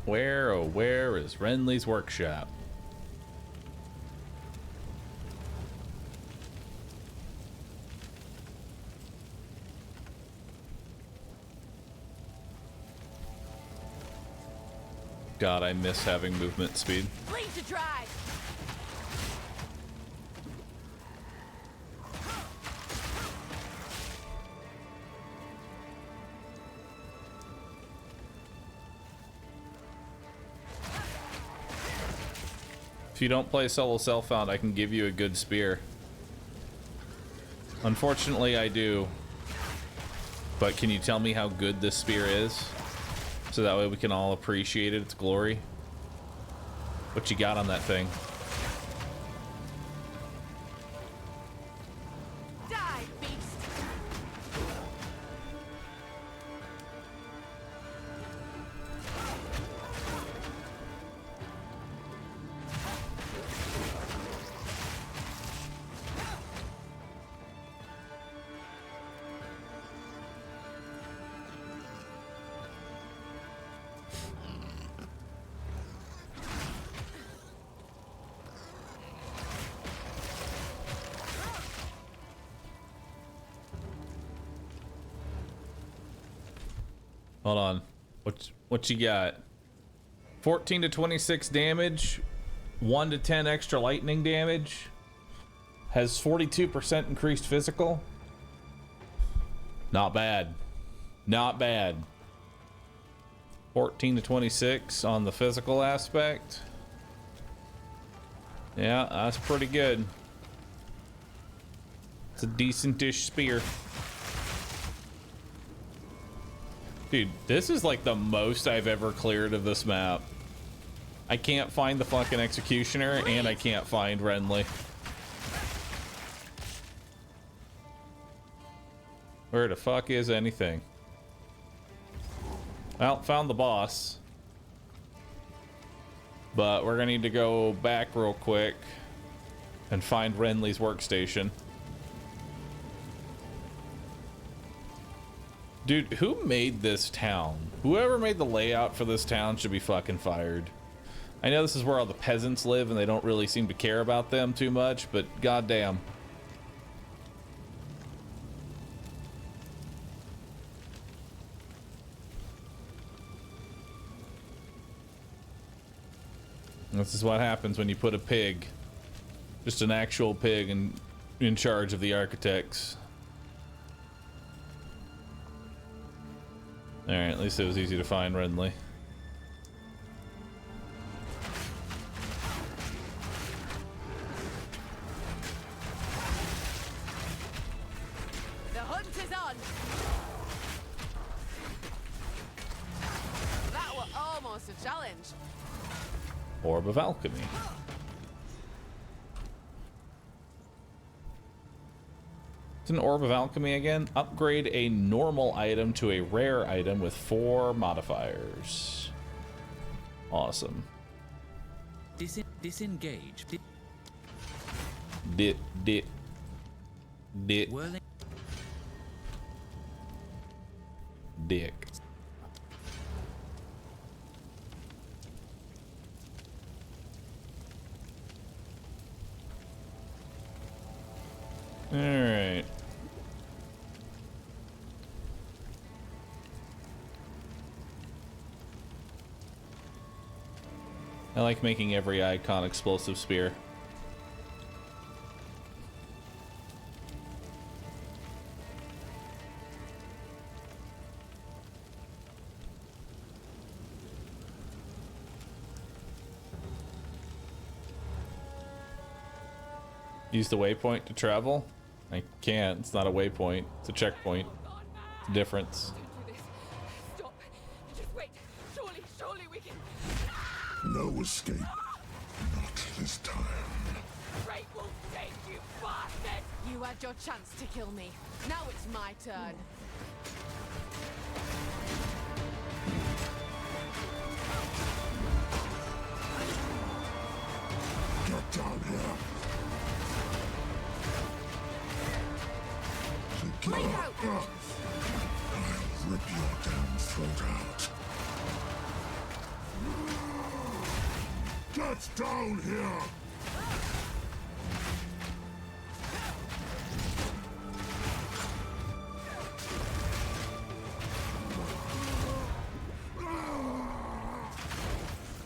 Where, oh where is Renly's workshop? God, I miss having movement speed. Bleed to dry. If you don't play solo self-found, I can give you a good spear. Unfortunately, I do. But can you tell me how good this spear is? So that way we can all appreciate its glory. What you got on that thing? Die, beast. Hold on. What you got? 14 to 26 damage, 1 to 10 extra lightning damage, has 42% increased physical. Not bad. Not bad. 14 to 26 on the physical aspect. Yeah, that's pretty good. It's a decent-ish spear. Dude, this is like the most I've ever cleared of this map. I can't find the fucking Executioner, and I can't find Renly. Where the fuck is anything? Well, found the boss. But we're gonna need to go back real quick and find Renly's workstation. Dude, who made this town? Whoever made the layout for this town should be fucking fired. I know this is where all the peasants live and they don't really seem to care about them too much, but goddamn. This is what happens when you put a pig, just an actual pig, in charge of the architects. Alright, at least it was easy to find Renly. The hunt is on. That was almost a challenge. Orb of Alchemy. It's an Orb of Alchemy again. Upgrade a normal item to a rare item with 4 modifiers. Awesome. Disengage. Dick. Whirling. Dick. All right. I like making every icon explosive spear. Use the waypoint to travel? I can't. It's not a waypoint. It's a checkpoint. It's a difference. Don't do this. Stop. Just wait. Surely we can. No escape. Not this time. Great will take you, bastard! You had your chance to kill me. Now it's my turn. Get down here. Break out! I'll rip your damn throat out. Get down here!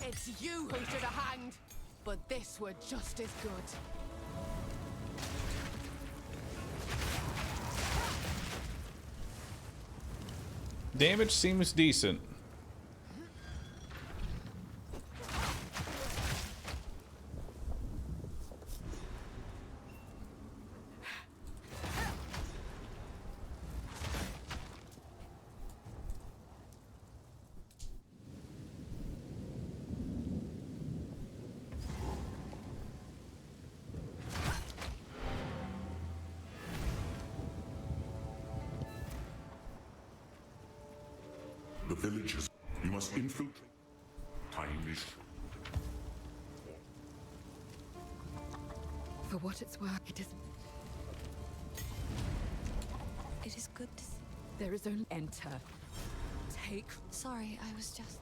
It's you who should have hanged, but this were just as good. Damage seems decent. The villagers. You must infiltrate. Time is. For what it's worth, it is good to see. There is only enter. Take. Sorry, I was just.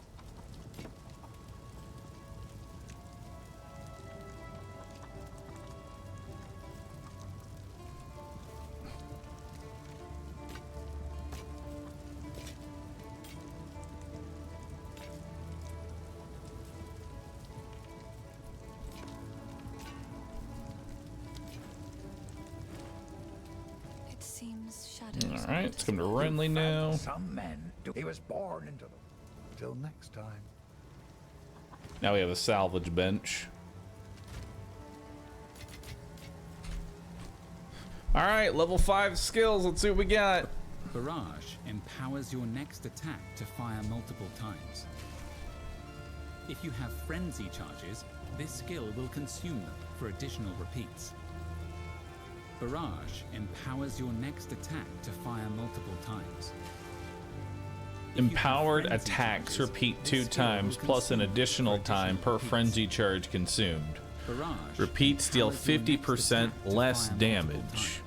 seems shadows. All right, let's come to Renly now. Some men do. He was born into them. Till next time. Now we have a salvage bench. All right, level 5 skills. Let's see what we got. Barrage empowers your next attack to fire multiple times. If you have frenzy charges, this skill will consume them for additional repeats. Barrage empowers your next attack to fire multiple times. Empowered attacks repeat 2 times plus an additional time per frenzy charge consumed. Repeats deal 50% less damage.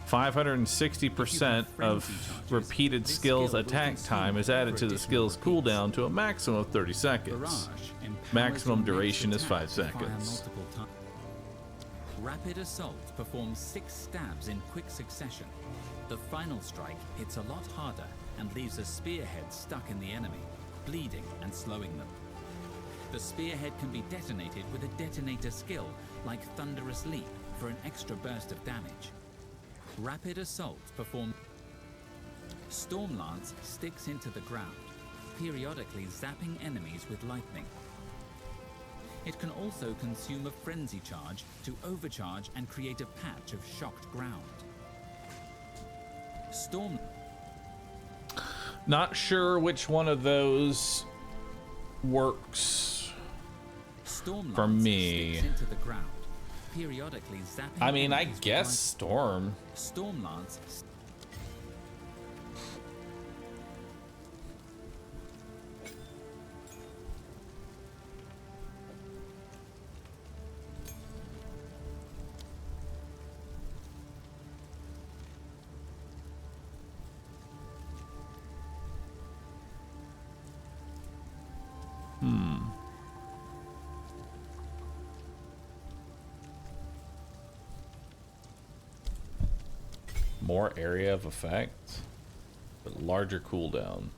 560% of repeated skills attack time is added to the skill's cooldown to a maximum of 30 seconds. Maximum duration is 5 seconds. Rapid Assault performs 6 stabs in quick succession. The final strike hits a lot harder and leaves a spearhead stuck in the enemy, bleeding and slowing them. The spearhead can be detonated with a detonator skill like Thunderous Leap for an extra burst of damage. Rapid Assault performs. Stormlance sticks into the ground, periodically zapping enemies with lightning. It can also consume a frenzy charge to overcharge and create a patch of shocked ground. Storm. Not sure which one of those works for me. Into the ground, periodically zapping. I mean, I guess Storm. Stormlance. More area of effect, but larger cooldown.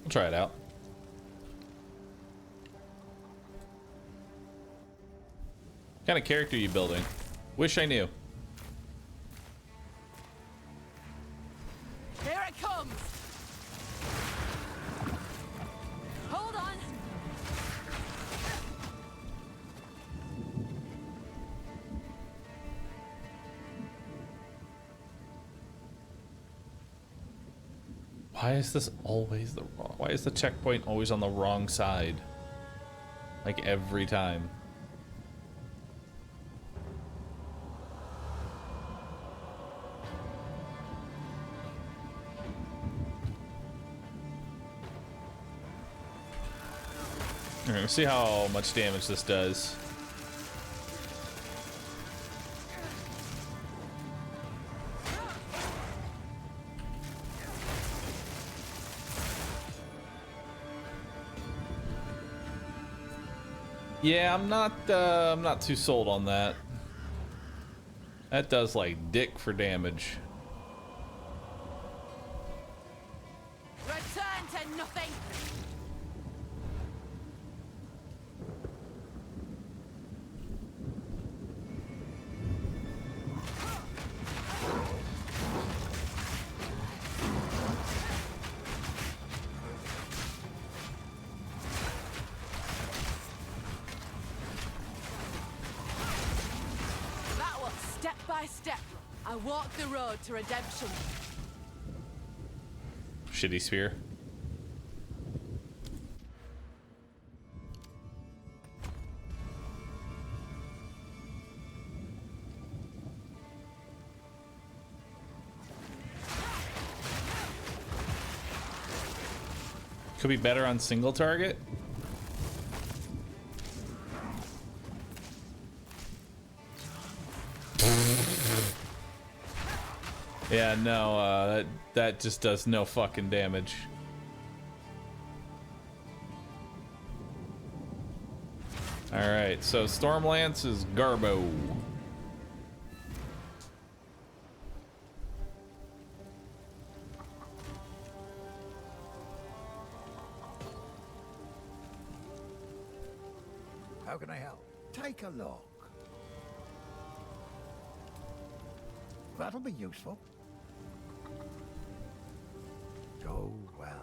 We'll try it out. What kind of character are you building? Wish I knew. Here it comes! Hold on! Why is this always the wrong? Why is the checkpoint always on the wrong side? Like every time. Alright, let's see how much damage this does. Yeah, I'm not too sold on that. That does like dick for damage. Return to nothing! By step, I walk the road to redemption. Shitty spear. Could be better on single target. Yeah, no, that just does no fucking damage. Alright, so Stormlance is Garbo. How can I help? Take a look. That'll be useful. Go well.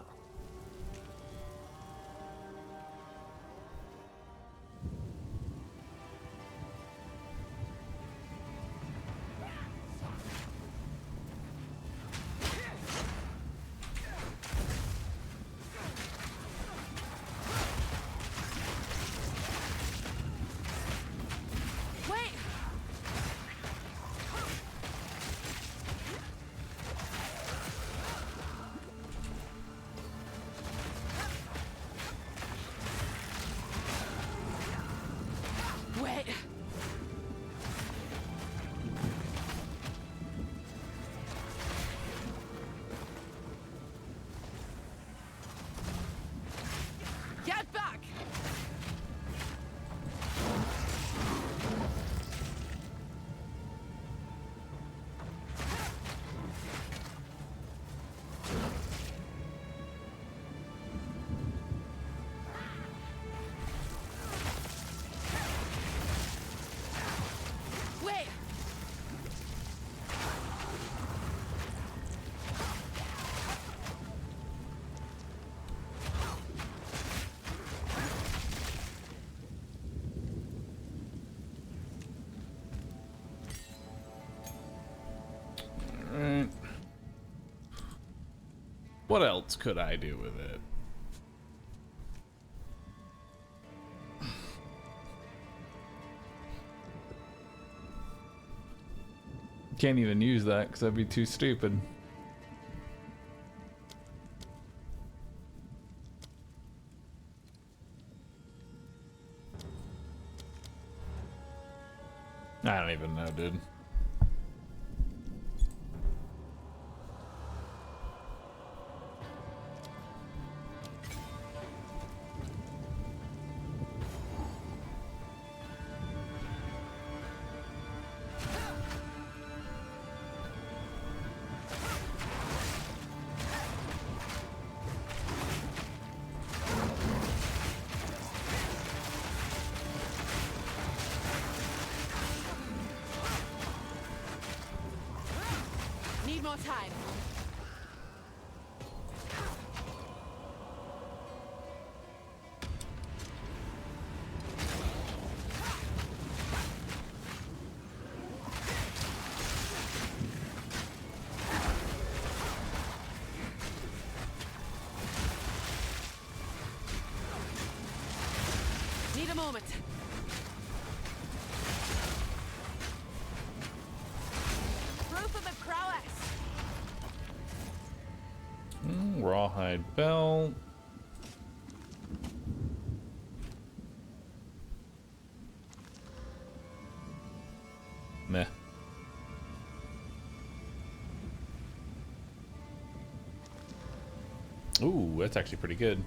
Get back! Wait! Alright. What else could I do with it? Can't even use that because that'd be too stupid. I don't even know, dude. Need more time. Need a moment. Proof of the prowess. Rawhide belt. Meh. Ooh, that's actually pretty good.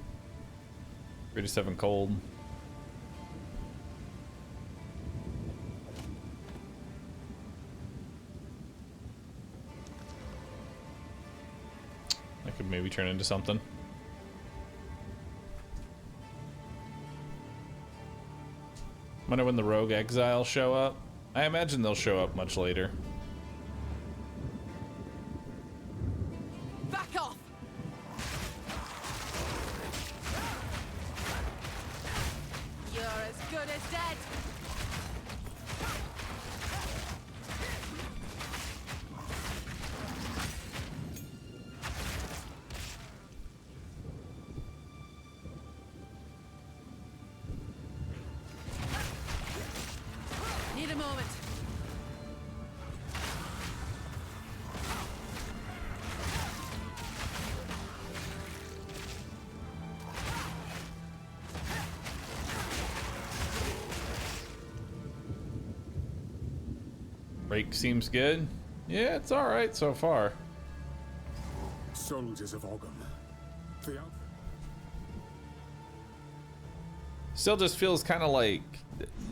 37 cold. I could maybe turn into something. Wonder when the rogue Exile show up. I imagine they'll show up much later. Back off. You're as good as dead. Need a moment. Rake seems good. Yeah, it's alright so far. Soldiers of Ogham. Still just feels kind of like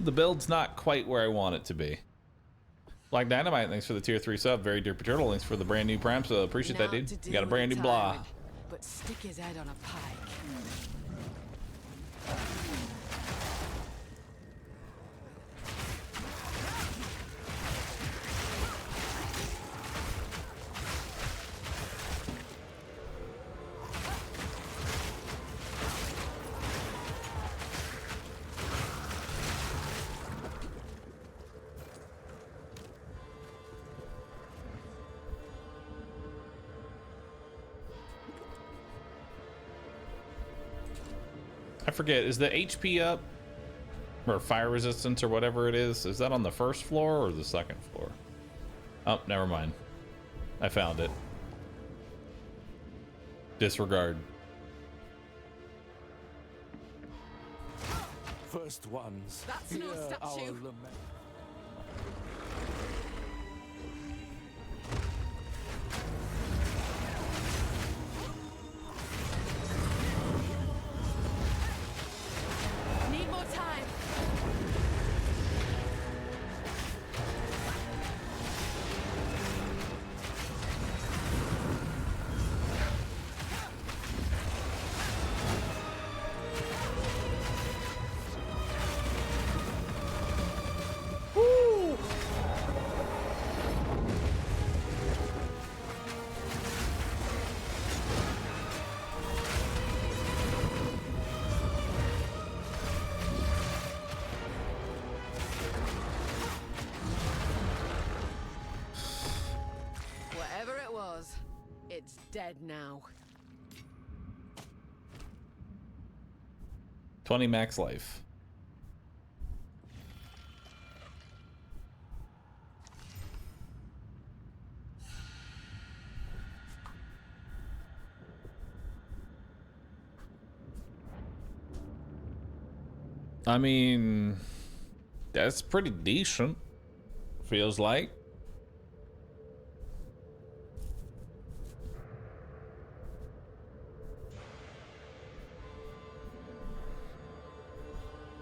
the build's not quite where I want it to be. Black Dynamite, thanks for the tier 3 sub. Very Dear Turtle, thanks for the brand new Prime sub. Appreciate that, dude. You got a brand new blah. But stick his head on a pike. forget, is the HP up or fire resistance or whatever it is that on the first floor or the second floor? Oh, never mind. I found it. Disregard. First ones. That's no hear our statue. lament. Need more time. Whatever it was, it's dead now. 20 max life. I mean, that's pretty decent. Feels like.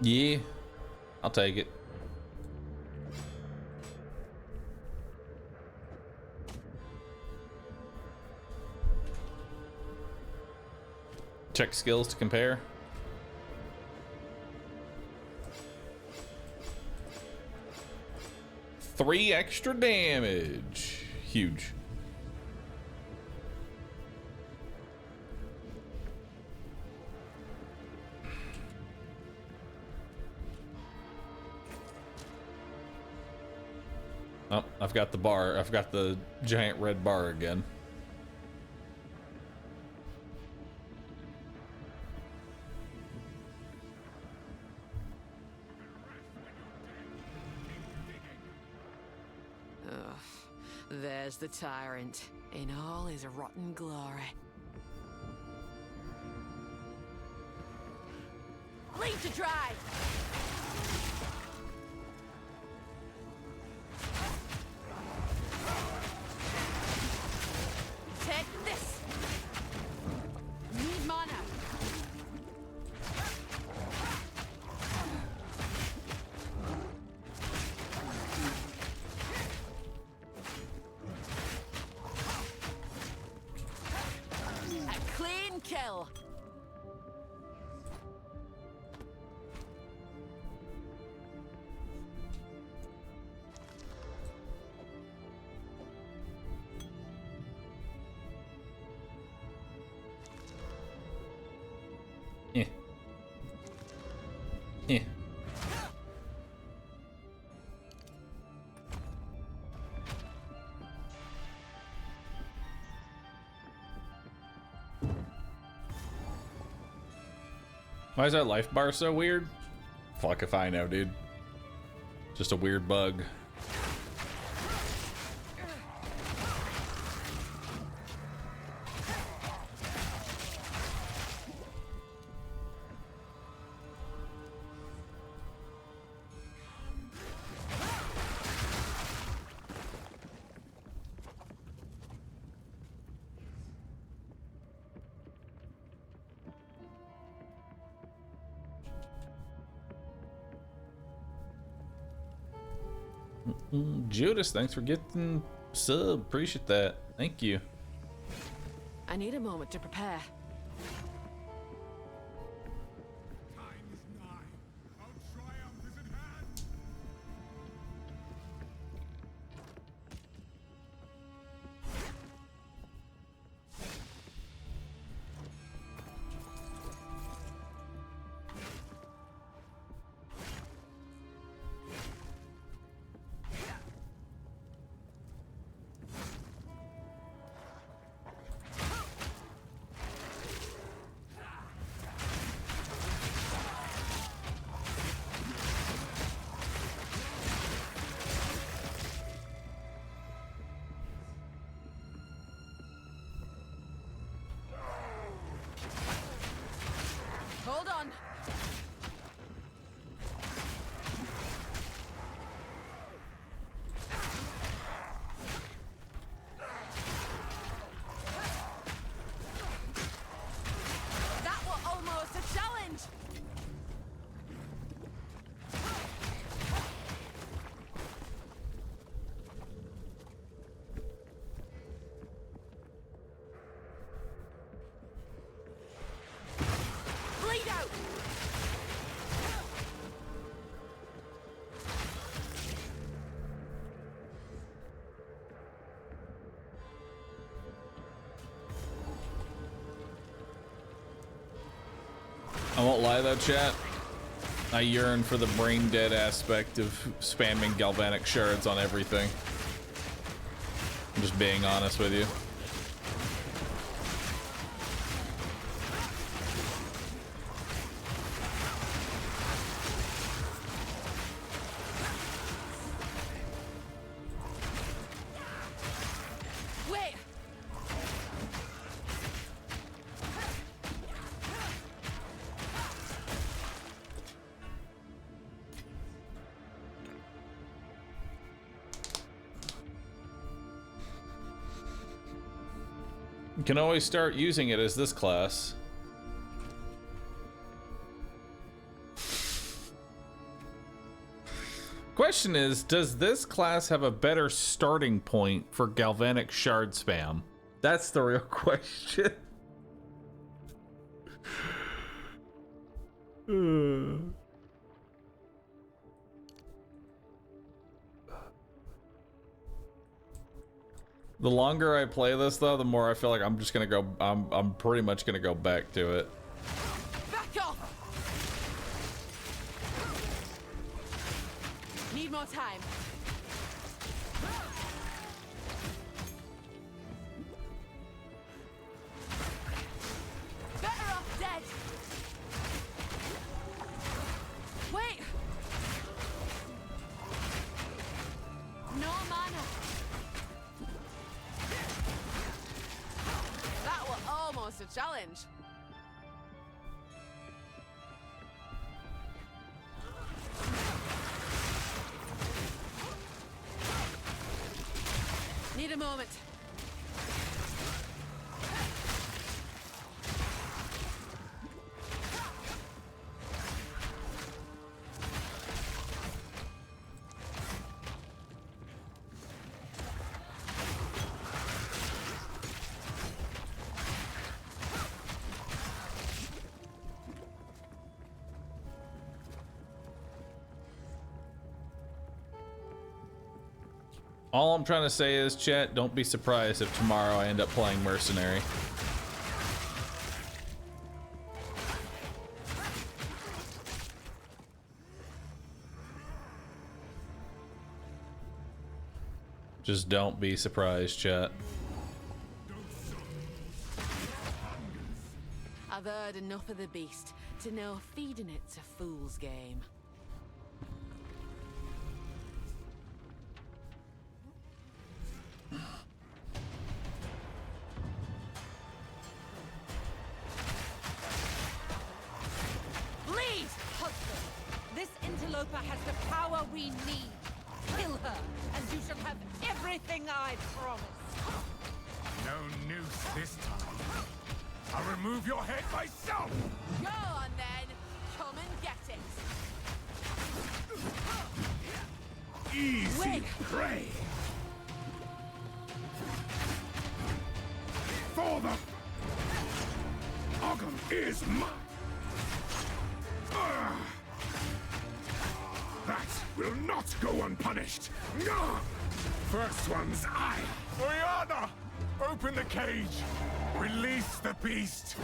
Yeah, I'll take it. Check skills to compare. Three extra damage. Huge. Oh, I've got the bar. I've got the giant red bar again. Ugh. There's the tyrant in all his rotten glory. Bleed to dry! Take this! Need mana! A clean kill! Yeah. Yeah. Why is that life bar so weird? Fuck if I know, dude. Just a weird bug. Judas, thanks for getting sub. Appreciate that. Thank you. I need a moment to prepare. won't lie though, chat. I yearn for the brain dead aspect of spamming galvanic shards on everything. I'm just being honest with you. You can always start using it as this class. Question is, does this class have a better starting point for galvanic shard spam? That's the real question. The longer I play this, though, the more I feel like I'm just gonna go. I'm pretty much gonna go back to it. Back off! Need more time. Better off dead. Wait. No mana. That was almost a challenge. Need a moment. All I'm trying to say is, chat, don't be surprised if tomorrow I end up playing Mercenary. Just don't be surprised, chat. I've heard enough of the beast to know feeding it's a fool's game. Lead, husband! This interloper has the power we need. Kill her, and you shall have everything I promise. No noose this time. I'll remove your head myself! Go on then! Come and get it! Easy Wait. prey! For the... Ogham is mine! That will not go unpunished! No! First one's eye! Oriana! Open the cage! Release the beast!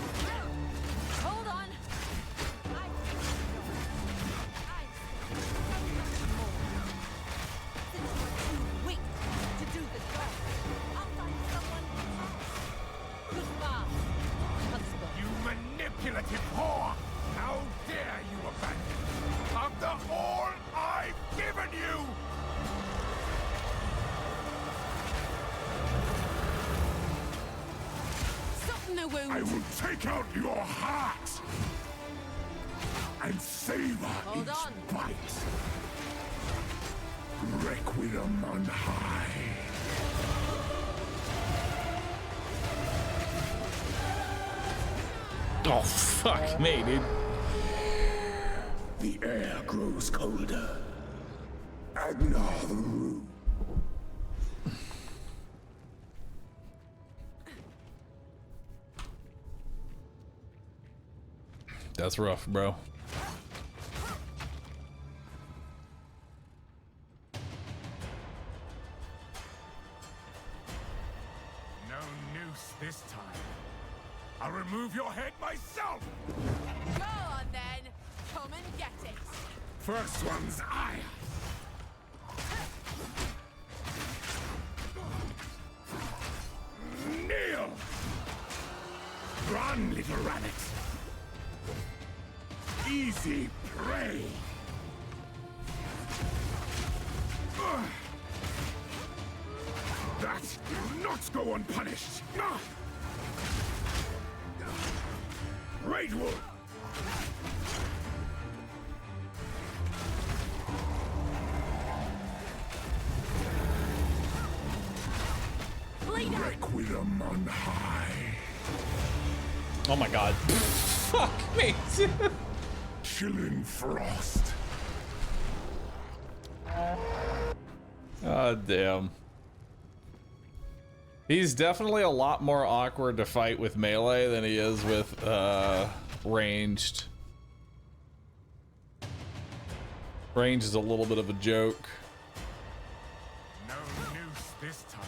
Hold on! Weak to do the job. I'll find someone else. Goodbye, husband. You manipulative whore! How dare you abandon me after all I've given you! Soften the wound! I will take out your heart and savor Hold each on. bite. Requiem on high. Oh, fuck me, dude. The air grows colder. Bahroo. That's rough, bro. No noose this time. I'll remove your head myself! Go on then! get it. First one's ire. Kneel! Run, little rabbit. Easy prey. That will not go unpunished. Great Wolf. Requiem on high. Oh my god. Fuck me. Chilling frost. Oh, damn. He's definitely a lot more awkward to fight with melee than he is with ranged. Range is a little bit of a joke. No noose this time.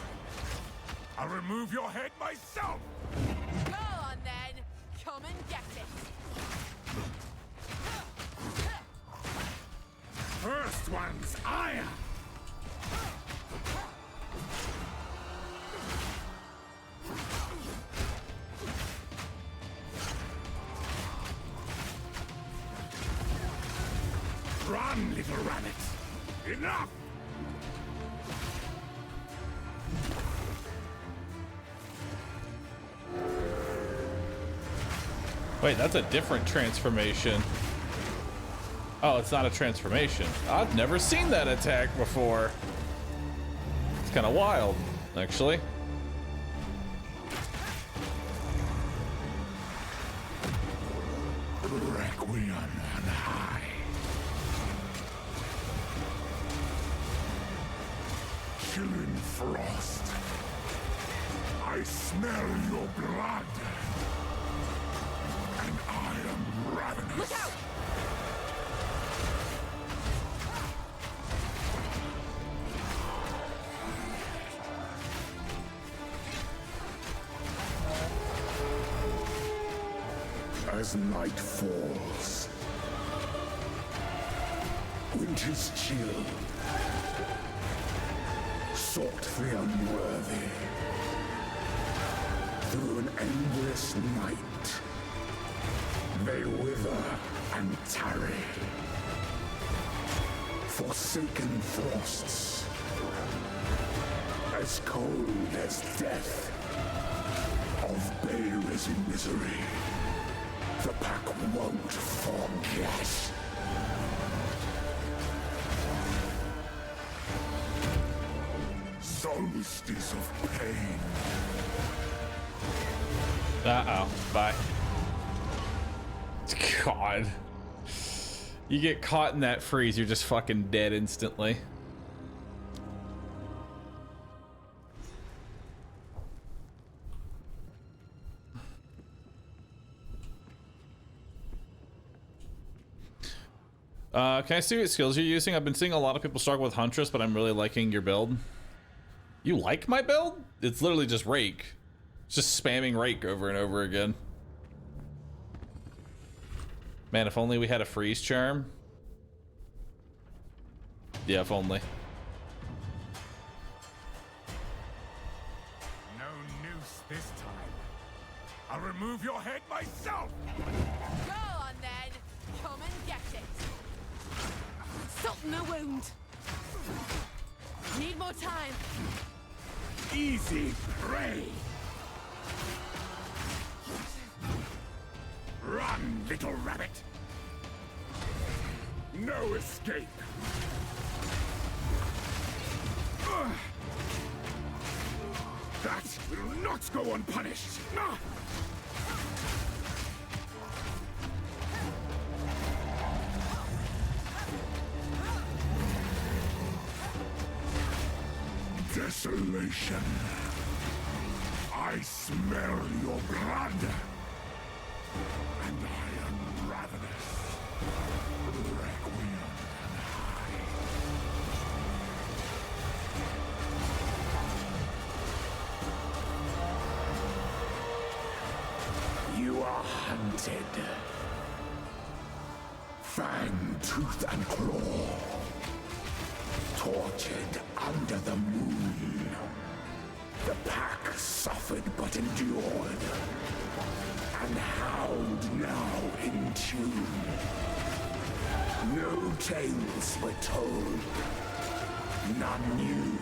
I'll remove your head myself. Go on then. Come and get it. First one's iron. Run, little rabbit. Enough! Wait, that's a different transformation. Oh, it's not a transformation. I've never seen that attack before. It's kind of wild, actually. Requiem on high. Chilling frost. I smell your blood. And I am ravenous. Look out! As night falls, winter's chill sought the unworthy through an endless night. They wither and tarry, forsaken frosts, as cold as death of Bahroo's misery. The pack won't forget. Solstice of pain. Uh-oh. Bye. God. You get caught in that freeze, you're just fucking dead instantly. Can I see what skills you're using? I've been seeing a lot of people struggle with Huntress, but I'm really liking your build. You like my build? It's literally just Rake. It's just spamming Rake over and over again. Man, if only we had a freeze charm. Yeah, if only. No noose this time. I'll remove your head myself. Go on then. Come and get it. Soften the wound. Need more time. Easy prey. Run, little rabbit. No escape. That will not go unpunished. Desolation. I smell your blood. And I am ravenous. Requiem on high. You are hunted. fang, tooth, and claw. Tortured under the moon. The pack suffered but endured. And howled now in tune. No tales were told. None new,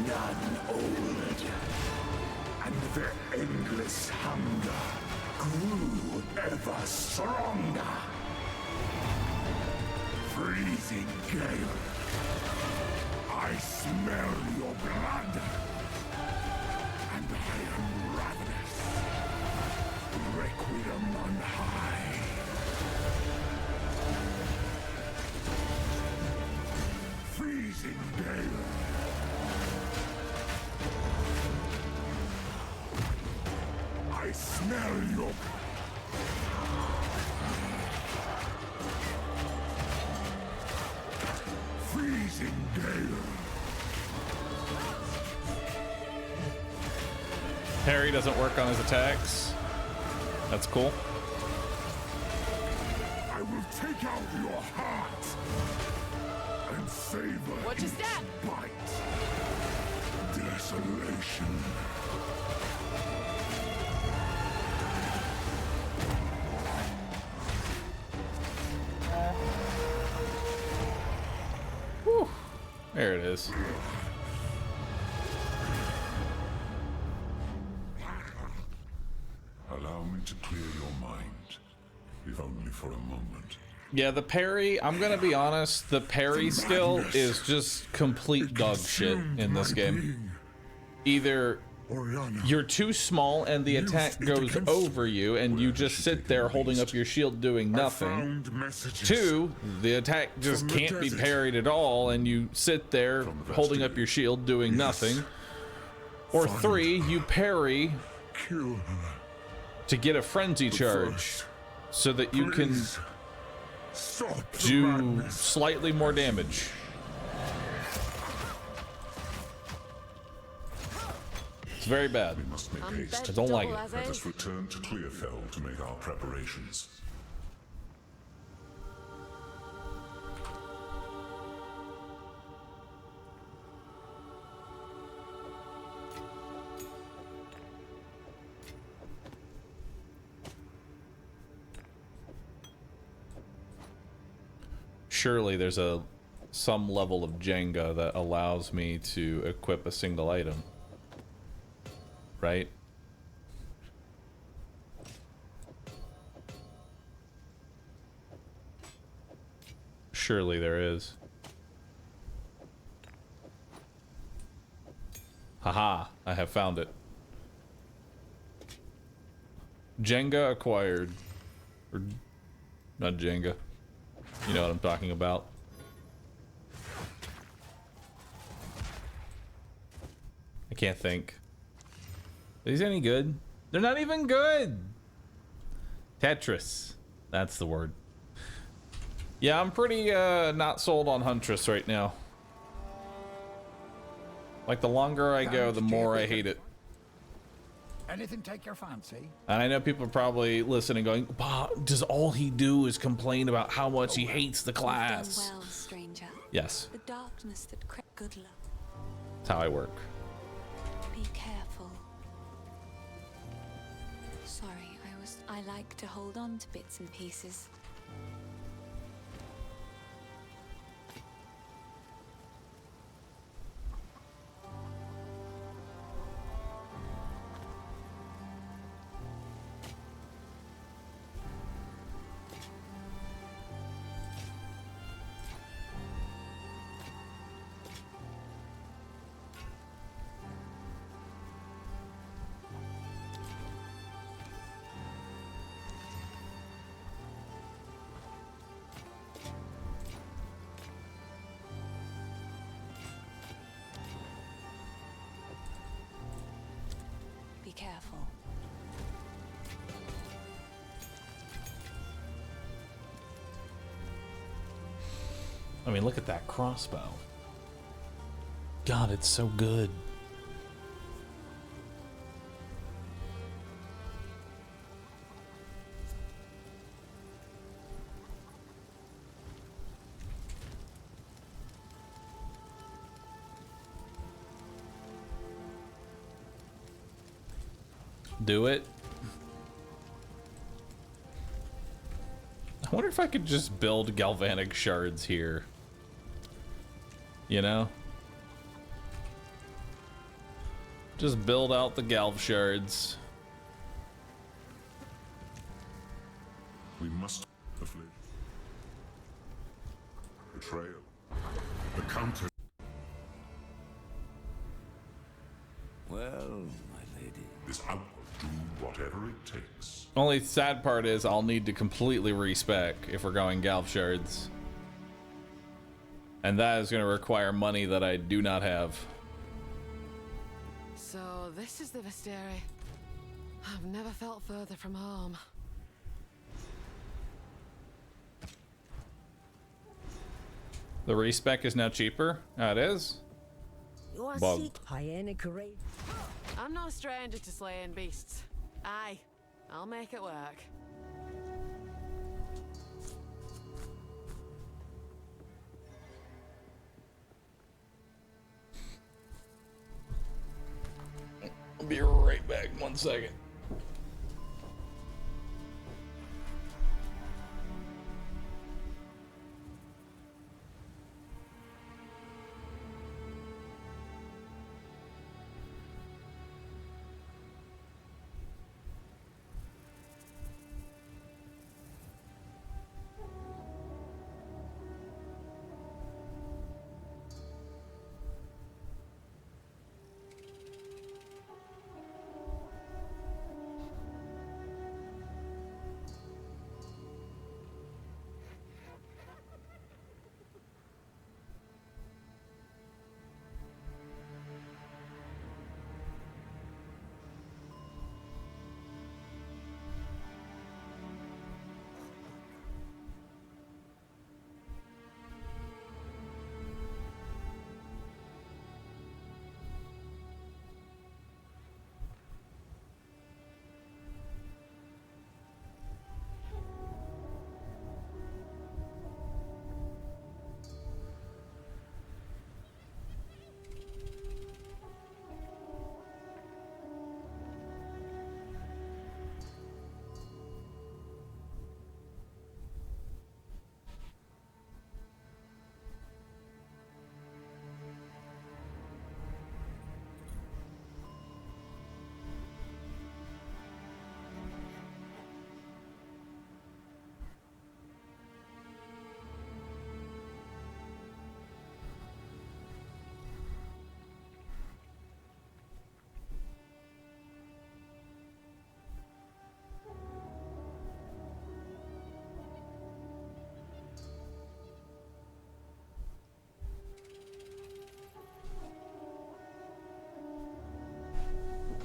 none old. And their endless hunger grew ever stronger. Freezing gale, I smell your blood, and I am ravenous. Requiem on high. Freezing gale. I smell your... Freezing gale. Parry doesn't work on his attacks. That's cool. I will take out your heart and savor Watch your step. bite. Desolation. Whew. There it is. Allow me to clear your mind, if only for a moment. Yeah, the parry, I'm gonna be honest, the parry skill is just complete dog shit in this game. Either you're too small and the attack goes over you and you just sit there holding up your shield doing nothing. Two, the attack just can't be parried at all and you sit there holding up your shield doing nothing. Or three, you parry to get a frenzy charge so that you can do slightly more damage. It's very bad. We must make haste. I don't like it. Let us return to Clearfell to make our preparations. Surely there's some level of Jenga that allows me to equip a single item, right? Surely there is. Haha, I have found it. Jenga acquired. Or not Jenga. You know what I'm talking about. I can't think. Are these any good? They're not even good! Tetris. That's the word. Yeah, I'm pretty not sold on Huntress right now. Like, the longer I go, the more I hate it. Anything take your fancy? And I know people are probably listening going, bah, does all he do is complain about how much he hates the class? You've done well, stranger. Yes. The darkness that good luck. That's how I work. Be careful. Sorry, I like to hold on to bits and pieces. Be careful. I mean, look at that crossbow. God, it's so good. do it. I wonder if I could just build galvanic shards here. You know? Just build out the galv shards. We must afflict. Betrayal. The counter. Well, my lady. This outward do whatever it takes. Only sad part is I'll need to completely respec if we're going galv shards. And that is going to require money that I do not have. So this is the Visteri. I've never felt further from home. The respec is now cheaper. It is. Bug. I'm no stranger to slaying beasts. Aye, I'll make it work. I'll be right back. 1 second.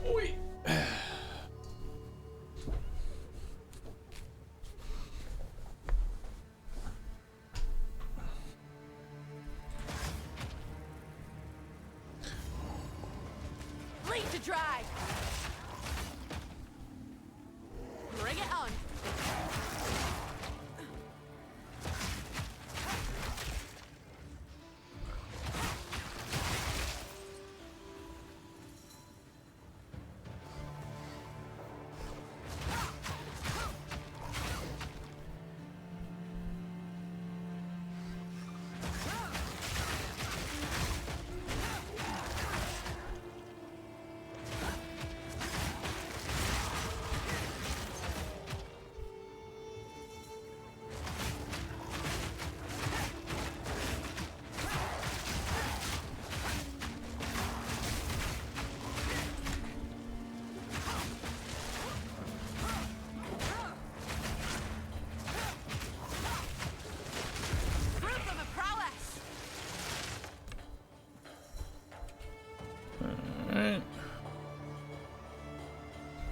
Oi. Lead to drive. Bring it on.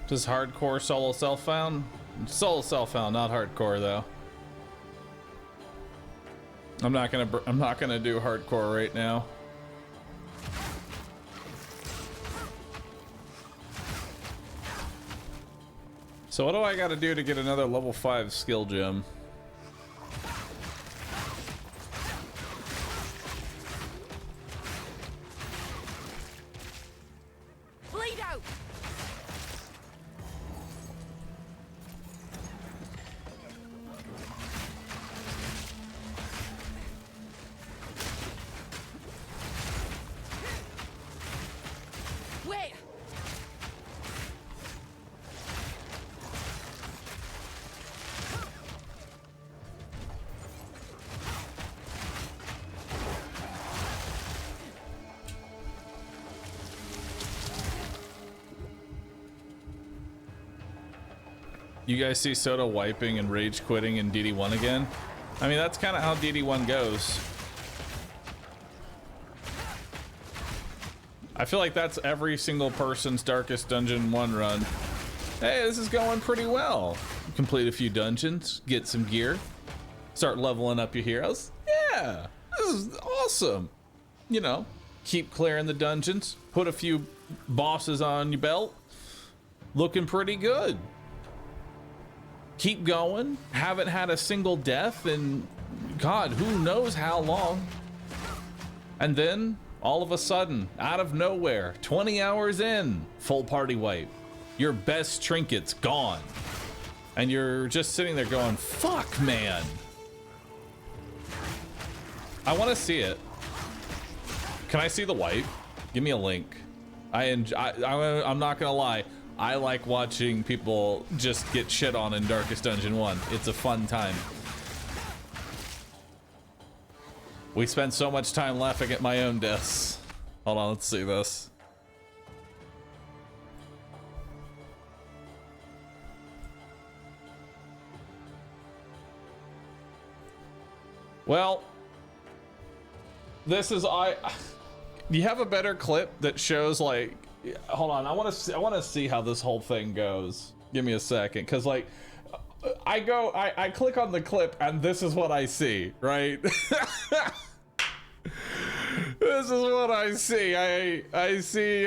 Does hardcore solo self-found? Solo self-found, not hardcore though. I'm not gonna do hardcore right now. So what do I gotta do to get another level 5 skill gem? Bleed out. You guys see Soda wiping and rage quitting in DD1 again? I mean, that's kind of how DD1 goes. I feel like that's every single person's Darkest Dungeon 1 run. Hey, this is going pretty well. Complete a few dungeons, get some gear, start leveling up your heroes. Yeah, this is awesome. You know, keep clearing the dungeons, put a few bosses on your belt. Looking pretty good. Keep going. Haven't had a single death in, God, who knows how long. And then, all of a sudden, out of nowhere, 20 hours in, full party wipe. Your best trinket's gone. And you're just sitting there going, fuck, man. I want to see it. Can I see the wipe? Give me a link. I'm not gonna lie. I like watching people just get shit on in Darkest Dungeon 1. It's a fun time. We spend so much time laughing at my own deaths. Hold on, let's see this. Well, this is do you have a better clip that shows like, hold on, I want to see how this whole thing goes. Give me a second, because like I click on the clip and this is what I see, right? This is what I see. I see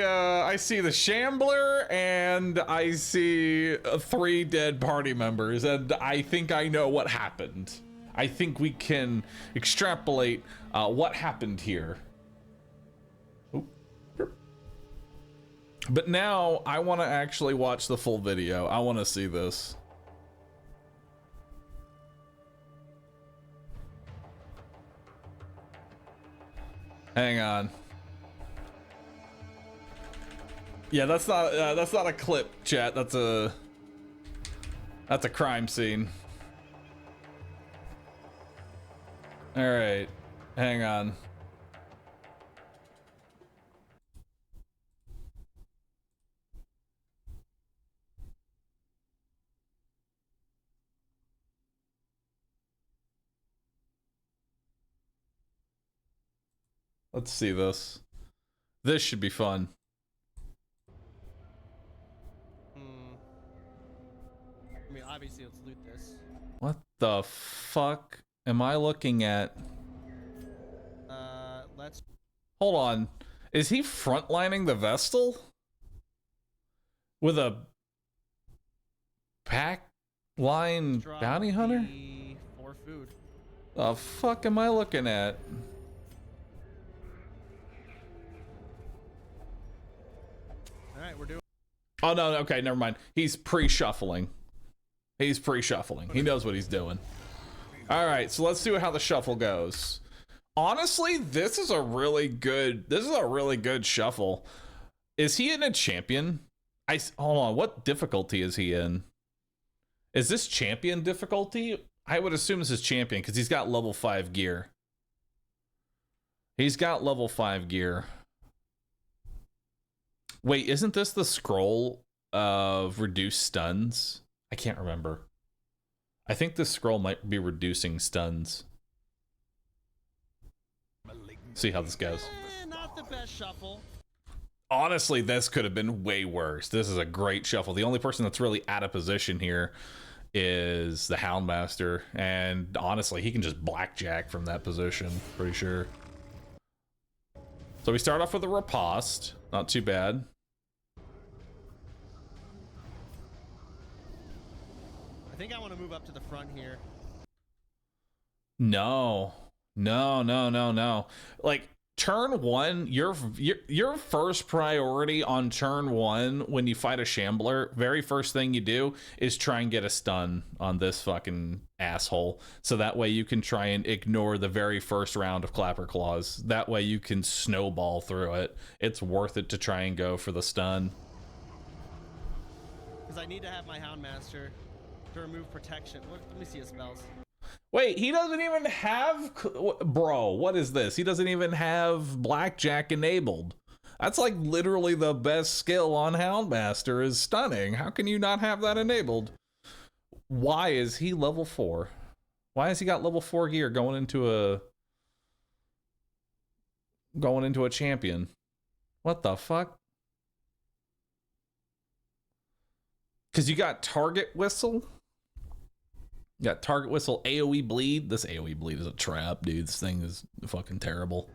the Shambler and I see 3 dead party members, and I think I know what happened. I think we can extrapolate what happened here. But now I want to actually watch the full video. I want to see this. Hang on. Yeah, that's not a clip, chat. That's a crime scene. All right, hang on. Let's see this. This should be fun. I mean, obviously, let's loot this. What the fuck am I looking at? Let's... Hold on. Is he frontlining the Vestal? With a pack line bounty hunter? For food. The fuck am I looking at? Alright, we're doing... Oh, no, okay, never mind. He's pre-shuffling. He's pre-shuffling. He knows what he's doing. All right, so let's see how the shuffle goes. Honestly, this is a really good shuffle. Is he in a champion? Hold on, what difficulty is he in? Is this champion difficulty? I would assume this is champion because he's got level 5 gear. He's got level 5 gear. Wait, isn't this the scroll of reduced stuns? I can't remember. I think this scroll might be reducing stuns. See how this goes. Not the best shuffle. Honestly, this could have been way worse. This is a great shuffle. The only person that's really out of position here is the Houndmaster, and honestly, he can just blackjack from that position, pretty sure. So we start off with a riposte. Not too bad. I think I want to move up to the front here. No. Like turn 1, your first priority on turn 1 when you fight a Shambler, very first thing you do is try and get a stun on this fucking asshole. So that way you can try and ignore the very first round of Clapper Claws. That way you can snowball through it. It's worth it to try and go for the stun. Because I need to have my Houndmaster to remove protection. Let me see his spells. Wait, he doesn't even have... Bro, what is this? He doesn't even have Blackjack enabled. That's like literally the best skill on Houndmaster is stunning. How can you not have that enabled? why is he level 4? Why has he got level 4 gear going into a champion? What the fuck? Because you got target whistle. You got target whistle, AoE bleed. This AoE bleed is a trap, dude. This thing is fucking terrible.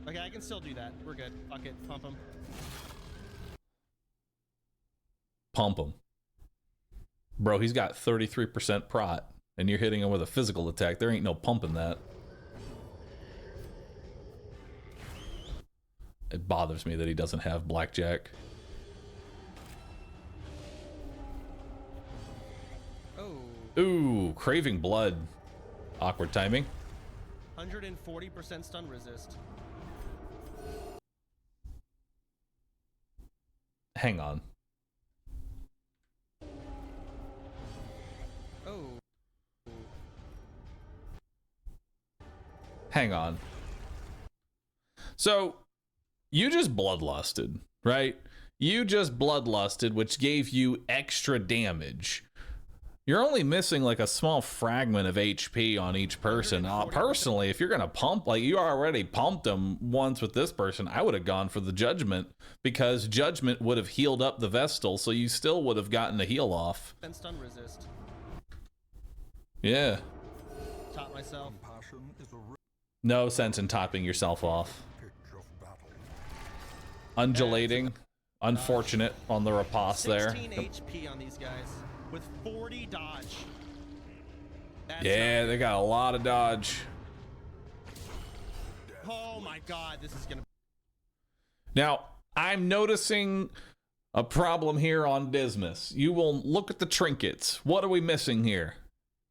Okay, I can still do that. We're good. Fuck it. Pump him. Pump him. Bro, he's got 33% prot, and you're hitting him with a physical attack. There ain't no pumping that. It bothers me that he doesn't have blackjack. Oh. Ooh, craving blood. Awkward timing. 140% stun resist. Hang on. Oh. Hang on. So, you just bloodlusted, right? You just bloodlusted, which gave you extra damage. You're only missing like a small fragment of HP on each person. Personally, if you're gonna pump, like you already pumped them once with this person, I would have gone for the Judgment, because Judgment would have healed up the Vestal, so you still would have gotten a heal off. Then stun resist. Yeah. Top myself. No sense in topping yourself off. Undulating. Unfortunate on the riposte there. 16 HP on these guys with 40 dodge. Yeah, they got a lot of dodge. Oh my god, this is gonna... Now, I'm noticing a problem here on Dismas. You will look at the trinkets. What are we missing here?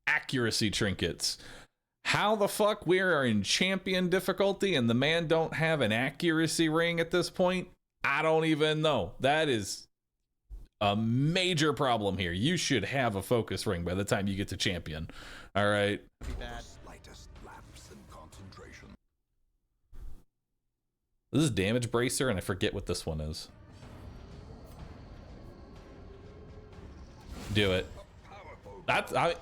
Accuracy trinkets. How the fuck we are in champion difficulty and the man don't have an accuracy ring at this point? I don't even know. That is a major problem here. You should have a focus ring by the time you get to champion. All right. Be bad. This is damage bracer, and I forget what this one is. Do it. That's I'm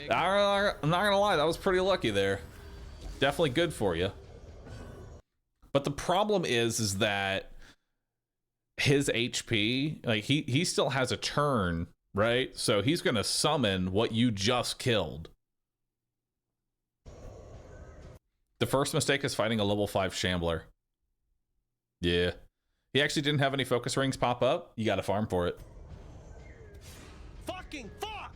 not gonna lie, that was pretty lucky there. Definitely good for you. But the problem is that his HP, like he still has a turn, right? So he's gonna summon what you just killed. The first mistake is fighting a level 5 Shambler. Yeah. He actually didn't have any focus rings pop up. You gotta farm for it. Fucking fuck!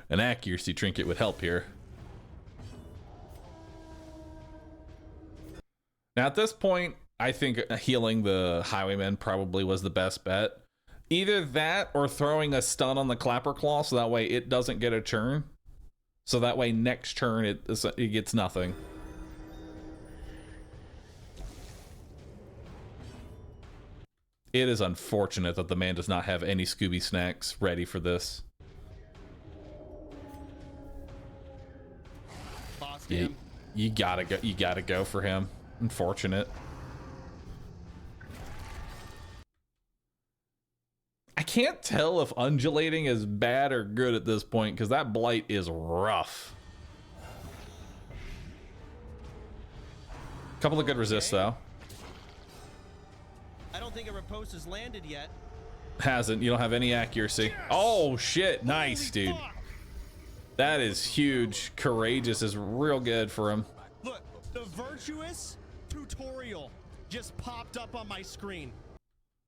An accuracy trinket would help here. Now at this point, I think healing the Highwayman probably was the best bet. Either that or throwing a stun on the Clapper Claw so that way it doesn't get a turn. So that way next turn it gets nothing. It is unfortunate that the man does not have any Scooby snacks ready for this. Yeah, you gotta go for him. Unfortunate. I can't tell if undulating is bad or good at this point because that blight is rough. Couple of good resists though. I don't think a riposte has landed yet. Hasn't. You don't have any accuracy. Yes! Oh shit! Nice, dude. Fuck. That is huge. Courageous is real good for him. Look, the virtuous tutorial just popped up on my screen.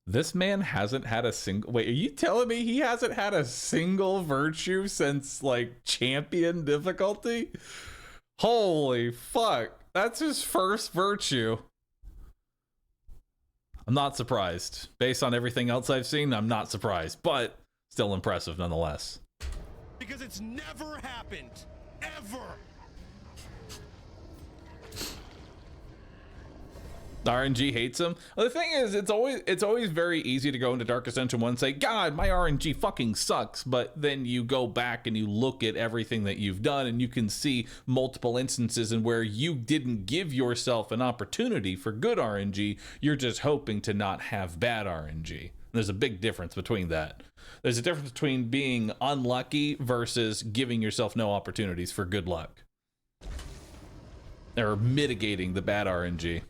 This man hasn't had a single... Wait, are you telling me he hasn't had a single virtue since, like, champion difficulty? Holy fuck. That's his first virtue. I'm not surprised. Based on everything else I've seen, I'm not surprised. But still impressive nonetheless. Because it's never happened. Ever. RNG hates him. Well, the thing is, it's always very easy to go into Dark Ascension 1 and say, God, my RNG fucking sucks. But then you go back and you look at everything that you've done and you can see multiple instances in where you didn't give yourself an opportunity for good RNG. You're just hoping to not have bad RNG. There's a big difference between that. There's a difference between being unlucky versus giving yourself no opportunities for good luck. Or mitigating the bad RNG.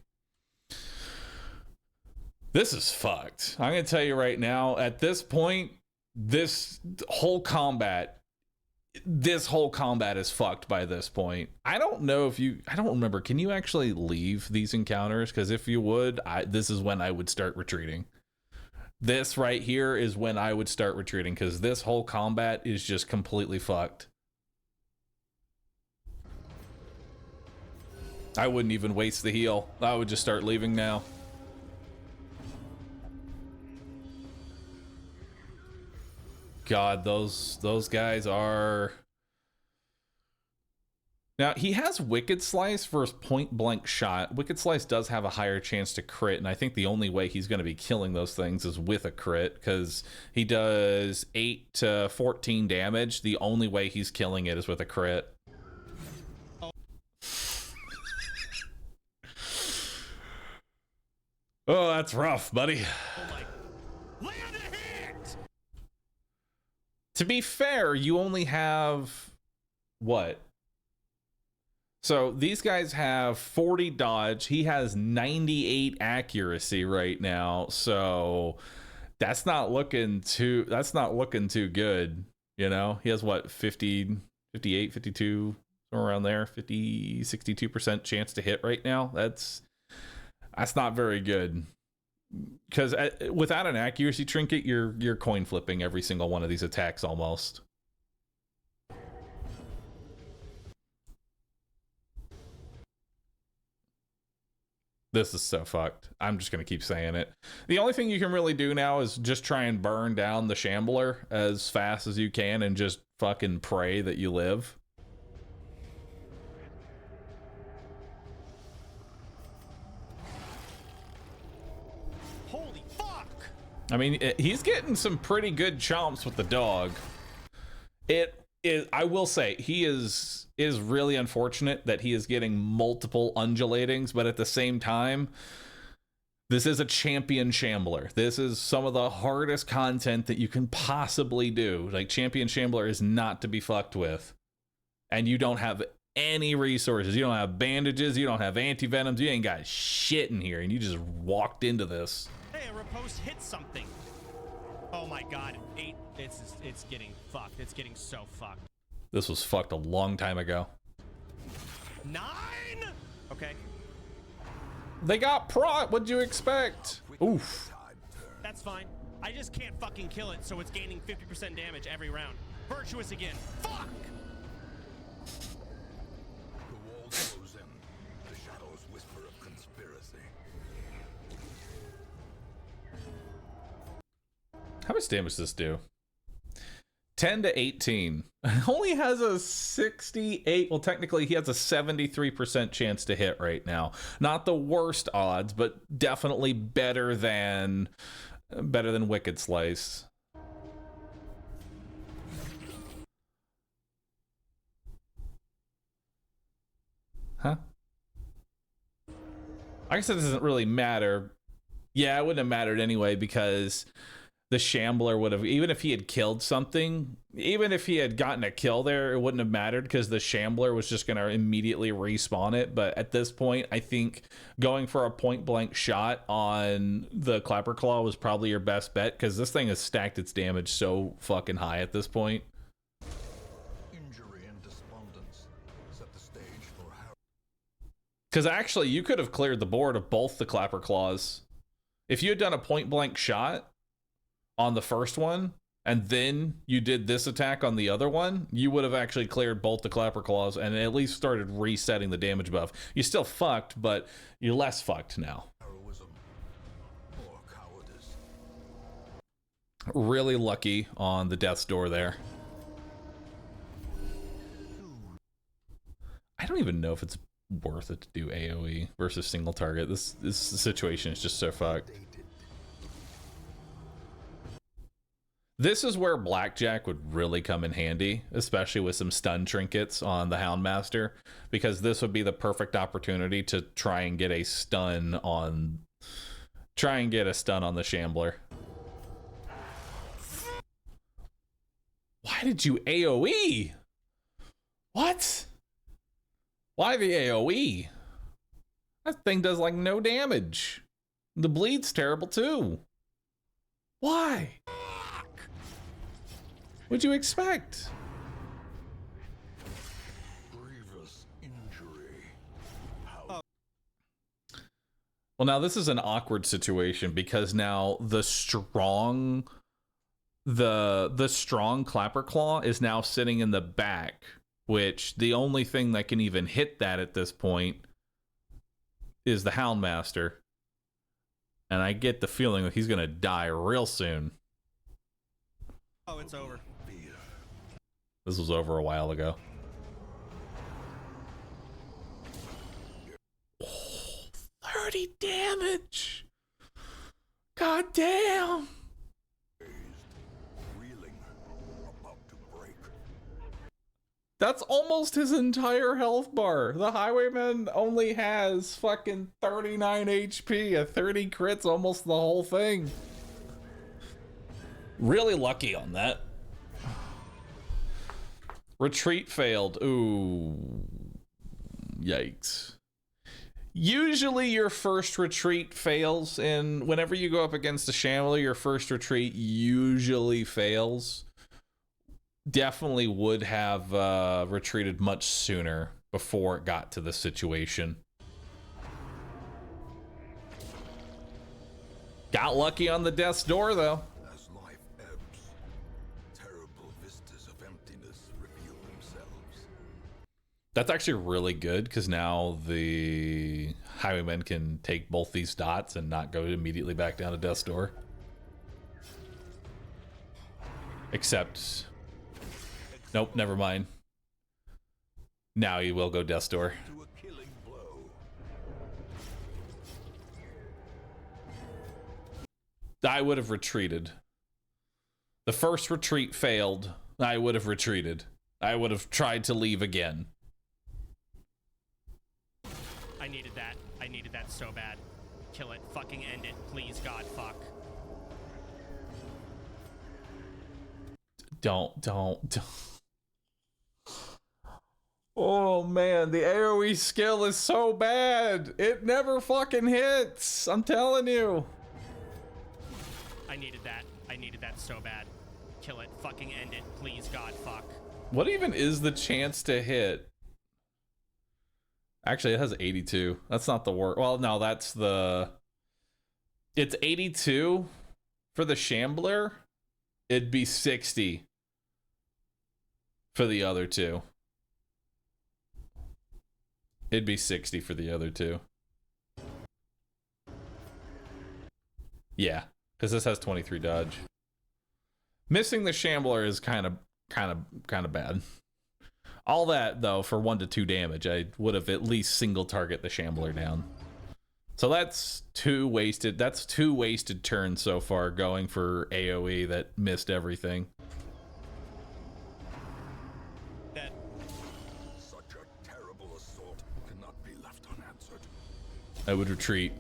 This is fucked. I'm going to tell you right now, at this point, this whole combat is fucked by this point. I don't know if you, I don't remember, can you actually leave these encounters? Because if you would, this is when I would start retreating. This right here is when I would start retreating, because this whole combat is just completely fucked. I wouldn't even waste the heal. I would just start leaving now. God, those guys are... Now, he has Wicked Slice versus Point Blank Shot. Wicked Slice does have a higher chance to crit, and I think the only way he's going to be killing those things is with a crit, because he does 8 to 14 damage. The only way he's killing it is with a crit. Oh, that's rough, buddy. To be fair, you only have... what? So these guys have 40 dodge. He has 98 accuracy right now. So that's not looking too good. You know, he has what, 50, 58, 52, somewhere around there, 50, 62% chance to hit right now. That's not very good. Because without an accuracy trinket, you're coin flipping every single one of these attacks almost. This is so fucked. I'm just going to keep saying it. The only thing you can really do now is just try and burn down the Shambler as fast as you can and just fucking pray that you live. Holy fuck! I mean, he's getting some pretty good chomps with the dog. I will say, he is really unfortunate that he is getting multiple undulatings, but at the same time, this is a champion Shambler. This is some of the hardest content that you can possibly do. Like, champion Shambler is not to be fucked with. And you don't have any resources. You don't have bandages. You don't have anti-venoms. You ain't got shit in here, and you just walked into this. Hey, a riposte hit something. Oh my god, 8. It's getting fucked. It's getting so fucked. This was fucked a long time ago. 9? Okay. They got prot. What'd you expect? Oof. That's fine. I just can't fucking kill it, so it's gaining 50% damage every round. Virtuous again. Fuck! The wall closes in. The shadows whisper of conspiracy. How much damage does this do? 10 to 18. Only has a 68. Well, technically, he has a 73% chance to hit right now. Not the worst odds, but definitely better than Wicked Slice. Huh? I guess it doesn't really matter. Yeah, it wouldn't have mattered anyway, because the Shambler would have, even if he had killed something, even if he had gotten a kill there, it wouldn't have mattered, because the Shambler was just going to immediately respawn it. But at this point, I think going for a point blank shot on the Clapper Claw was probably your best bet, because this thing has stacked its damage so fucking high at this point. Injury and despondence set the stage for Harry. Because actually, you could have cleared the board of both the Clapper Claws. If you had done a point blank shot on the first one, and then you did this attack on the other one, you would have actually cleared both the Clapper Claws and at least started resetting the damage buff. You're still fucked, but you're less fucked now. Heroism or cowardice. Really lucky on the death's door there. I don't even know if it's worth it to do AoE versus single target. This situation is just so fucked. This is where Blackjack would really come in handy, especially with some stun trinkets on the Houndmaster, because this would be the perfect opportunity to try and get a stun on the Shambler. Why did you AoE? What? Why the AoE? That thing does like no damage. The bleed's terrible too. Why? What'd you expect? Grievous injury. Well, now this is an awkward situation because now the strong Clapper Claw is now sitting in the back, which the only thing that can even hit that at this point is the Houndmaster. And I get the feeling that he's gonna die real soon. Oh, it's over. This was over a while ago. Oh, 30 damage! God damn! That's almost his entire health bar. The Highwayman only has fucking 39 HP. A 30 crits almost the whole thing. Really lucky on that. Retreat failed. Ooh. Yikes. Usually your first retreat fails, and whenever you go up against a Shambler, your first retreat usually fails. Definitely would have retreated much sooner before it got to this situation. Got lucky on the death's door, though. As life ebbs, terrible vistas of emptiness reveal themselves. That's actually really good because now the Highwaymen can take both these dots and not go immediately back down to death's door. Except... Nope, never mind. Now you will go death's door. I would have retreated. The first retreat failed. I would have retreated. I would have tried to leave again. I needed that. I needed that so bad. Kill it. Fucking end it. Please, God, fuck. Don't. Oh man, the AoE skill is so bad. It never fucking hits. I'm telling you. I needed that. I needed that so bad. Kill it. Fucking end it. Please, God, fuck. What even is the chance to hit? Actually, it has 82. That's not the worst. Well, no, that's the... It's 82 for the Shambler. It'd be 60 for the other two. It'd be 60 for the other two. Yeah, because this has 23 dodge. Missing the Shambler is kind of bad. All that though for 1 to 2 damage, I would have at least single target the Shambler down. So that's 2 wasted. That's 2 wasted turns so far going for AoE that missed everything. I would retreat.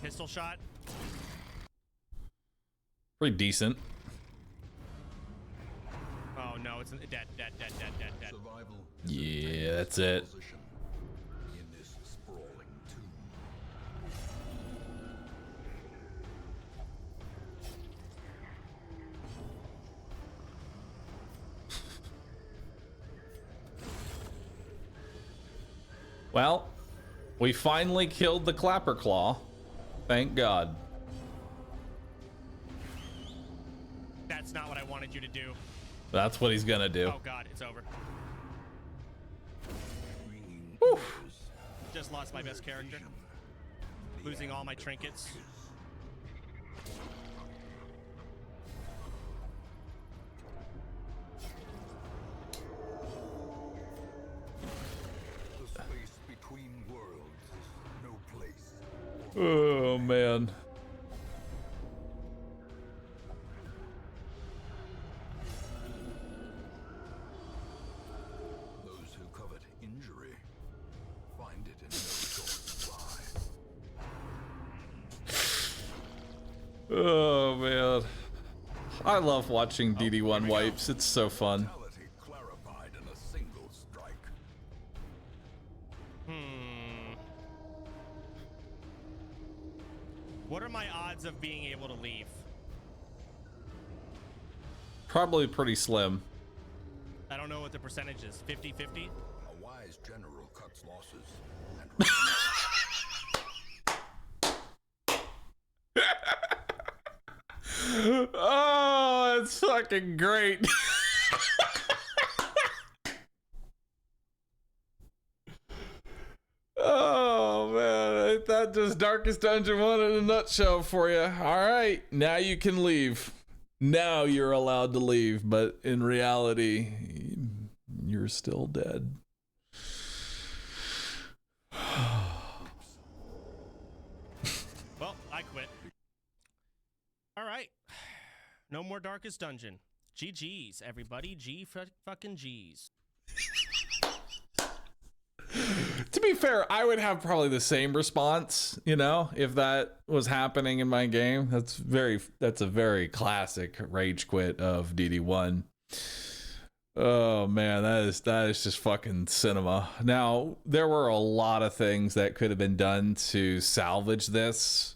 Pistol shot. Pretty decent. Oh no, it's dead. Survival. Yeah, that's it. In this sprawling tomb. Well, we finally killed the Clapper Claw. Thank God. That's not what I wanted you to do. That's what he's gonna do. Oh God, it's over. Whew. Just lost my best character. Losing all my trinkets. The space between worlds is no place. Oh man. Those who covet injury find it in no short supply. Oh man. I love watching DD1 wipes. It's so fun. Clarified in a single strike. What are my odds of being able to leave? Probably pretty slim. I don't know what the percentage is. 50-50? A wise general cuts losses. Oh, it's fucking great. Oh man, that just Darkest Dungeon 1 in a nutshell for you. All right, now you can leave. Now you're allowed to leave, but in reality, you're still dead. Well, I quit. All right. No more Darkest Dungeon. GG's, everybody. Fucking G's. To be fair, I would have probably the same response, you know, if that was happening in my game. That's a very classic rage quit of DD1. Oh man, that is just fucking cinema. Now, there were a lot of things that could have been done to salvage this.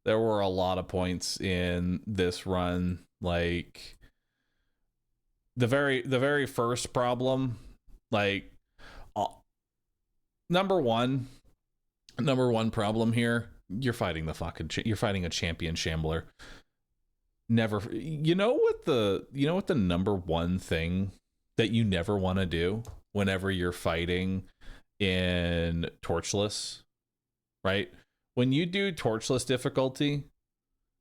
There were a lot of points in this run, like the very first problem, like number one problem here, you're fighting a champion shambler. Never, you know what the number one thing that you never want to do whenever you're fighting in torchless, right? When you do torchless difficulty,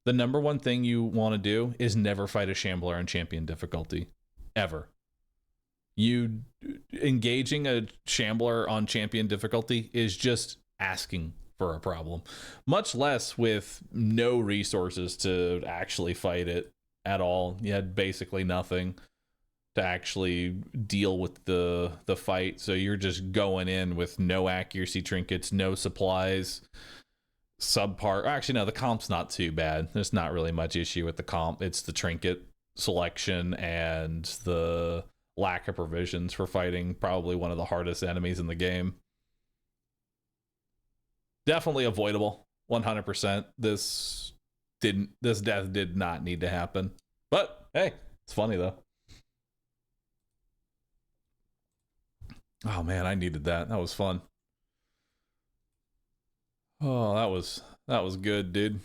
the number one thing you want to do is never fight a shambler on champion difficulty, ever. You engaging a shambler on champion difficulty is just asking for a problem, much less with no resources to actually fight it at all. You had basically nothing to actually deal with the fight, so you're just going in with no accuracy trinkets, no supplies, subpar. Actually, no, the comp's not too bad. There's not really much issue with the comp. It's the trinket selection and the lack of provisions for fighting probably one of the hardest enemies in the game. Definitely avoidable, 100%. This death did not need to happen, but hey, it's funny though. Oh man, I needed that. That was fun. Oh, that was good, dude.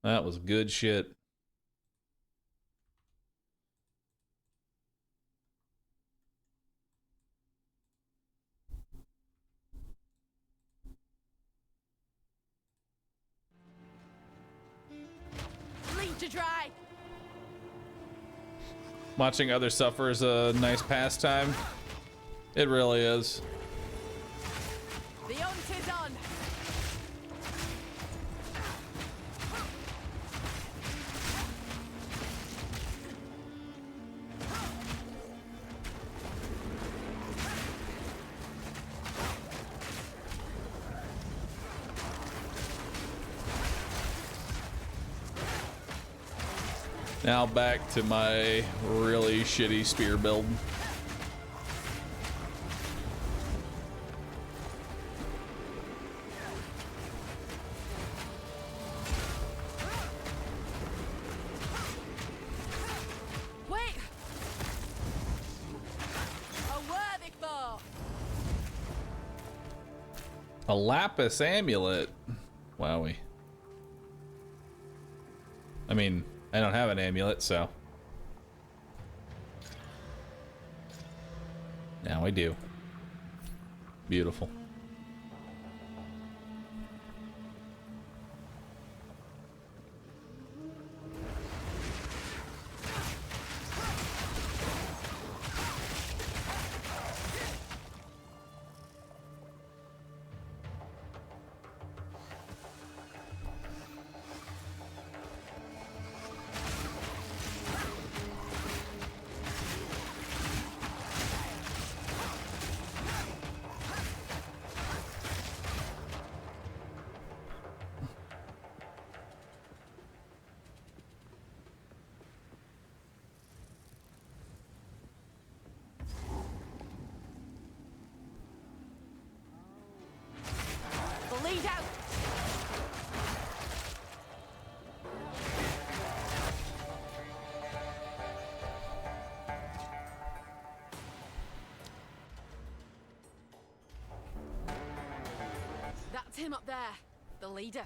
That was good shit. Lead to dry. Watching others suffer is a nice pastime. It really is. The hunt is on. Now back to my really shitty spear build. Wait. A worthy foe. A lapis amulet. Wowie. I mean, I don't have an amulet, so. Now I do. Beautiful. him up there, the leader.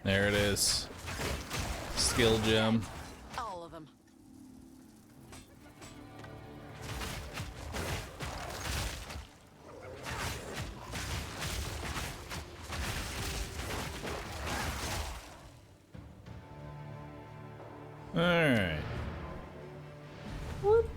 There it is. Skill gem. All of them. All right. Whoop.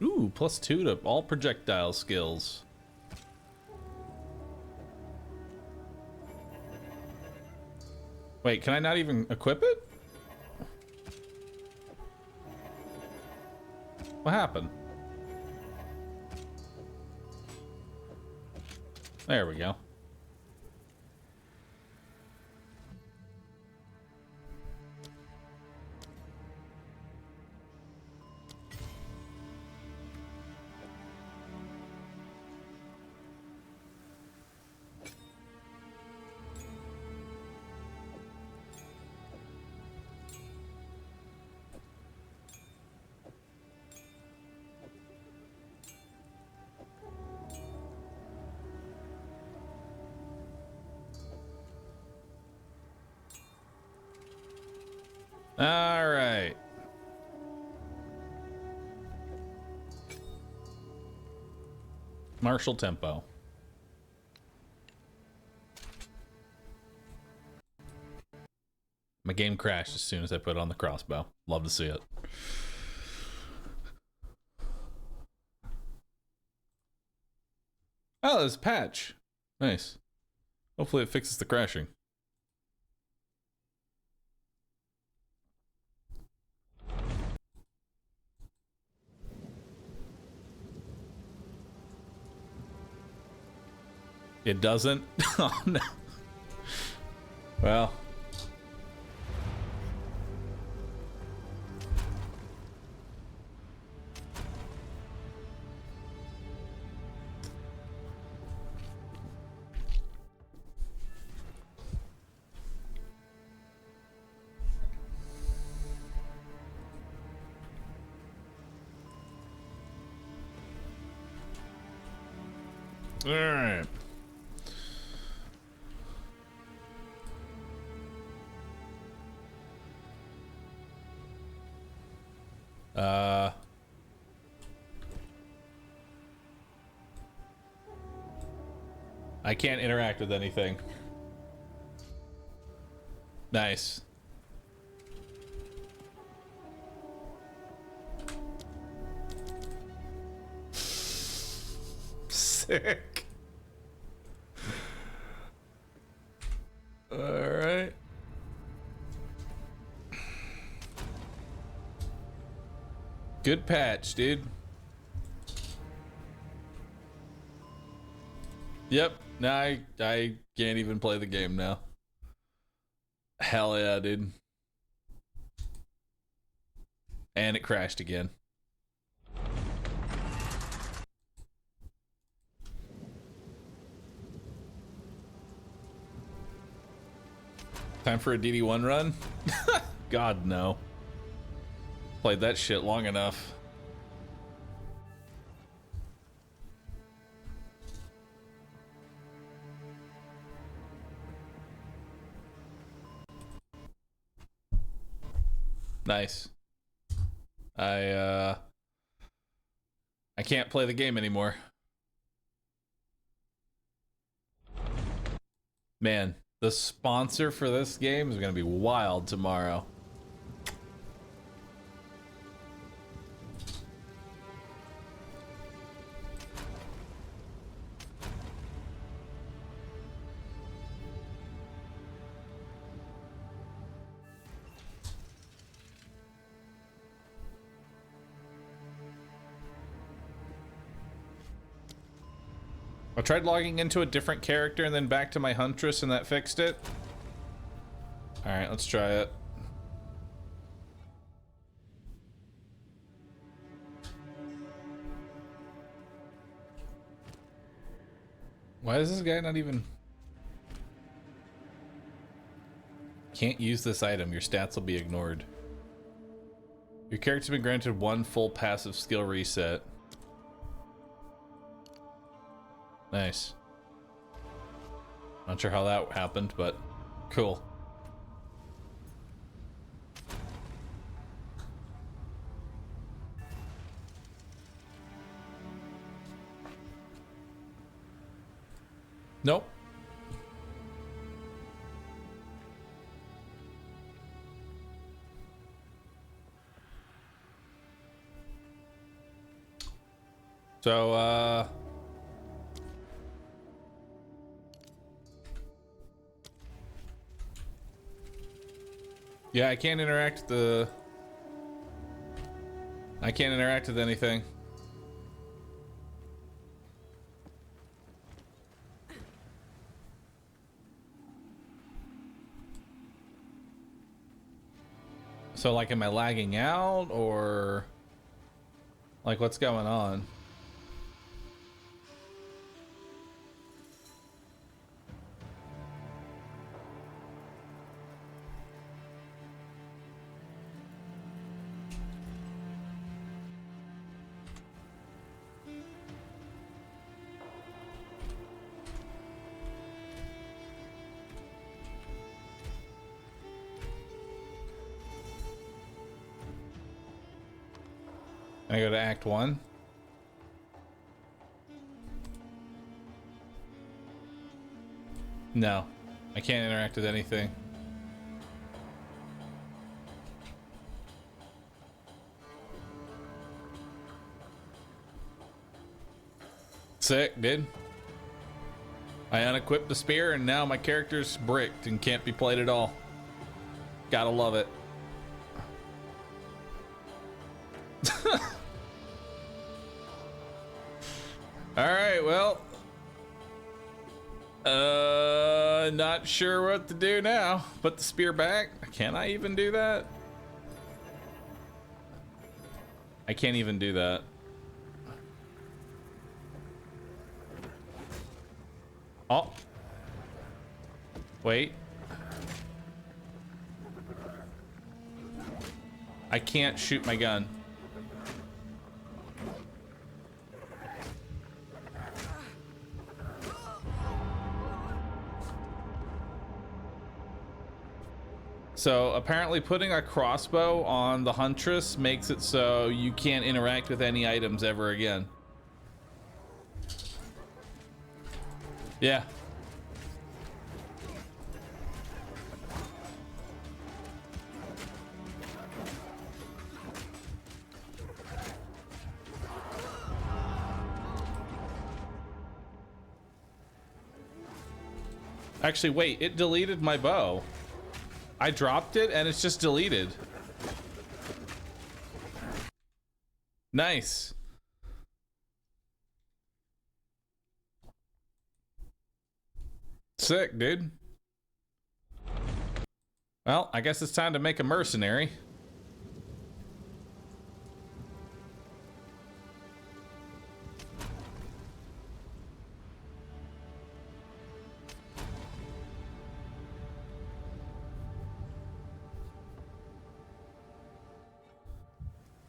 Ooh, +2 to all projectile skills. Wait, can I not even equip it? What happened? There we go. All right. Martial tempo. My game crashed as soon as I put on the crossbow. Love to see it. Oh, there's a patch. Nice. Hopefully it fixes the crashing. It doesn't? Oh no. Well. All right. I can't interact with anything. Nice. Sick. All right. Good patch, dude. Yep. Now I can't even play the game now. Hell yeah, dude. And it crashed again. Time for a DD1 run? God, no. Played that shit long enough. Nice. I can't play the game anymore. Man, the sponsor for this game is gonna be wild tomorrow. I tried logging into a different character and then back to my Huntress and that fixed it. Alright, let's try it. Why is this guy not even... Can't use this item. Your stats will be ignored. Your character's been granted one full passive skill reset. Nice. Not sure how that happened, but cool. Nope. So, yeah, I can't interact with anything. So, like, am I lagging out, or like, what's going on? I go to Act 1. No, I can't interact with anything. Sick, dude. I unequipped the spear and now my character's bricked and can't be played at all. Gotta love it. Alright, well. Not sure what to do now. Put the spear back. Can I even do that? I can't even do that. Oh. Wait. I can't shoot my gun. So apparently putting a crossbow on the Huntress makes it so you can't interact with any items ever again. Yeah. Actually, wait, it deleted my bow. I dropped it and it's just deleted. Nice. Sick, dude. Well, I guess it's time to make a mercenary.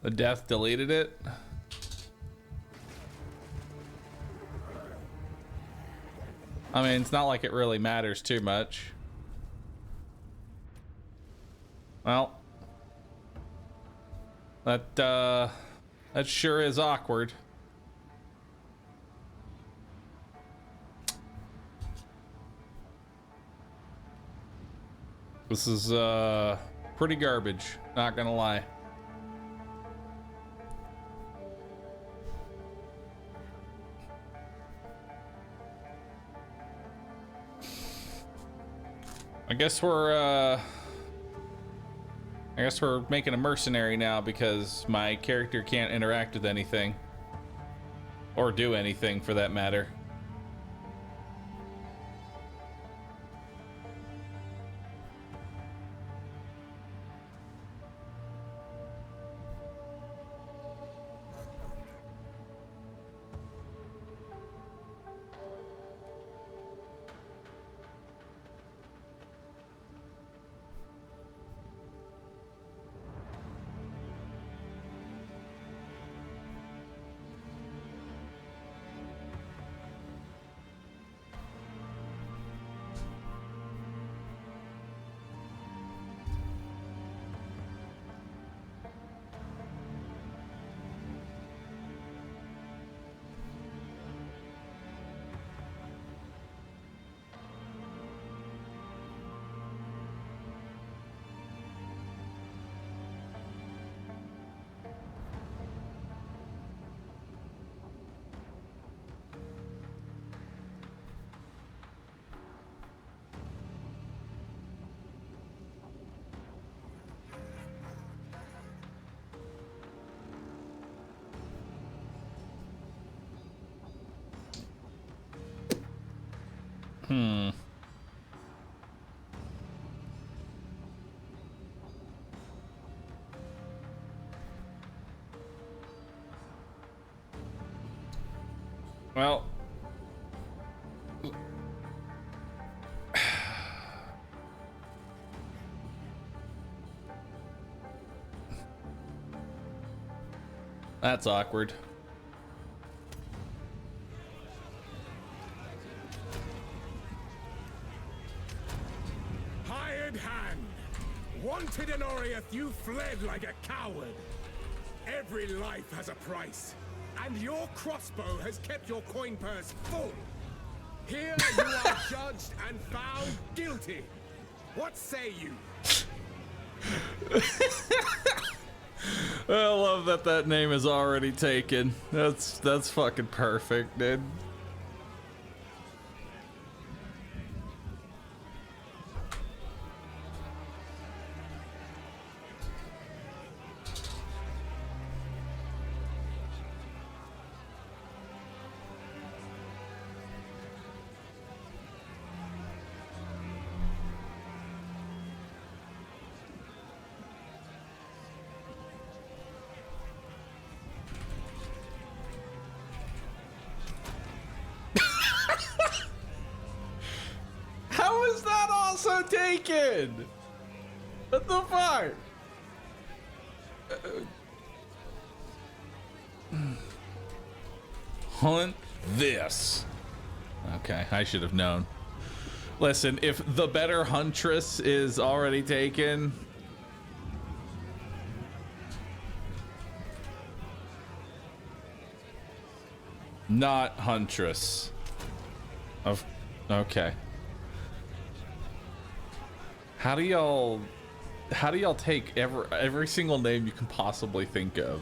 The death deleted it. I mean, it's not like it really matters too much. Well, That sure is awkward. This is pretty garbage, not gonna lie. I guess we're making a mercenary now because my character can't interact with anything. Or do anything for that matter. Well, that's awkward. Hired hand! Wanted in Oriath, you fled like a coward. Every life has a price, and your crossbow has kept your coin purse full. Here you are judged and found guilty. What say you? I love that that name is already taken. That's fucking perfect, dude. How is that also taken? What the fuck? Hunt this. Okay, I should have known. Listen, if the better huntress is already taken, not huntress. Okay. How do y'all take every single name you can possibly think of?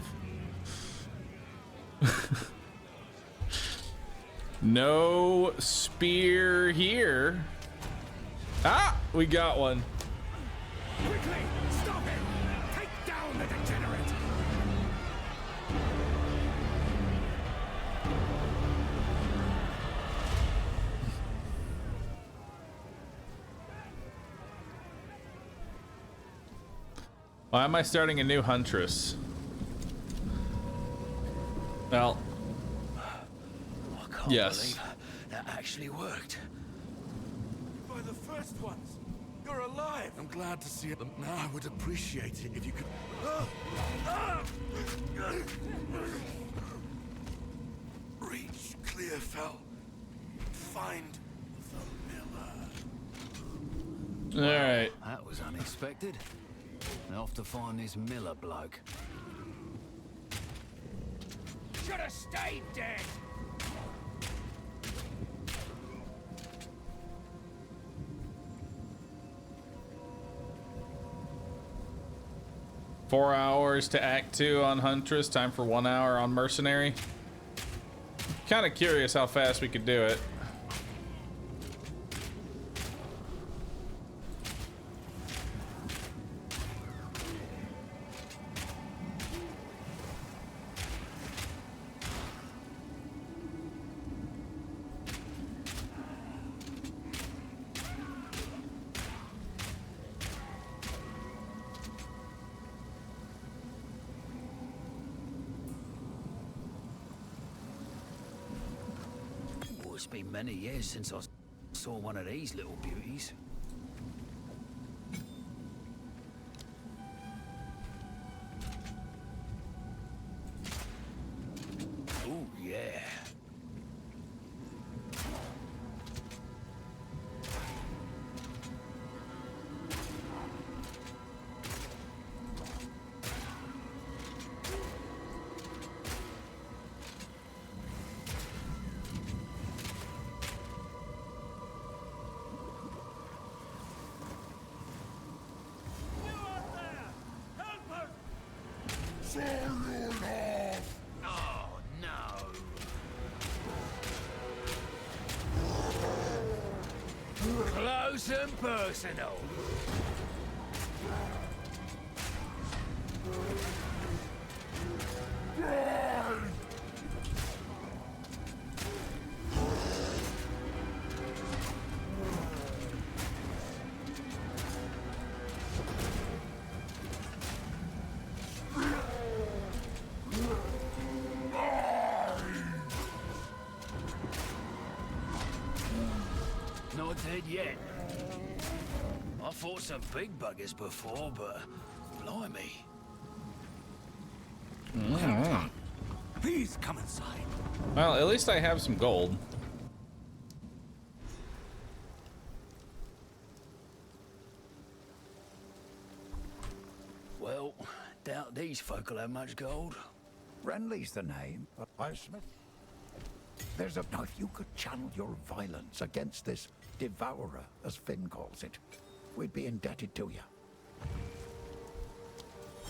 No spear here. Ah, we got one. Quickly, stop him! Take down the degenerate! Why am I starting a new huntress? Well, I can't yes. believe that actually worked. By the first ones, you're alive. I'm glad to see it. Now I would appreciate it if you could. Reach Clearfell. Find the miller. All right. That was unexpected. And off to find this Miller bloke. should have stayed dead. 4 hours to Act 2 on Huntress, time for 1 hour on Mercenary. Kind of curious how fast we could do it. It's been many years since I saw one of these little beauties. Oh, yeah. Oh, no. Close and personal. Not dead yet. I fought some big buggers before, but blimey. Please come inside. Well, at least I have some gold. Well, doubt these folk will have much gold. Renly's the name, but I Smith. There's a... Now, if you could channel your violence against this devourer, as Finn calls it, we'd be indebted to you.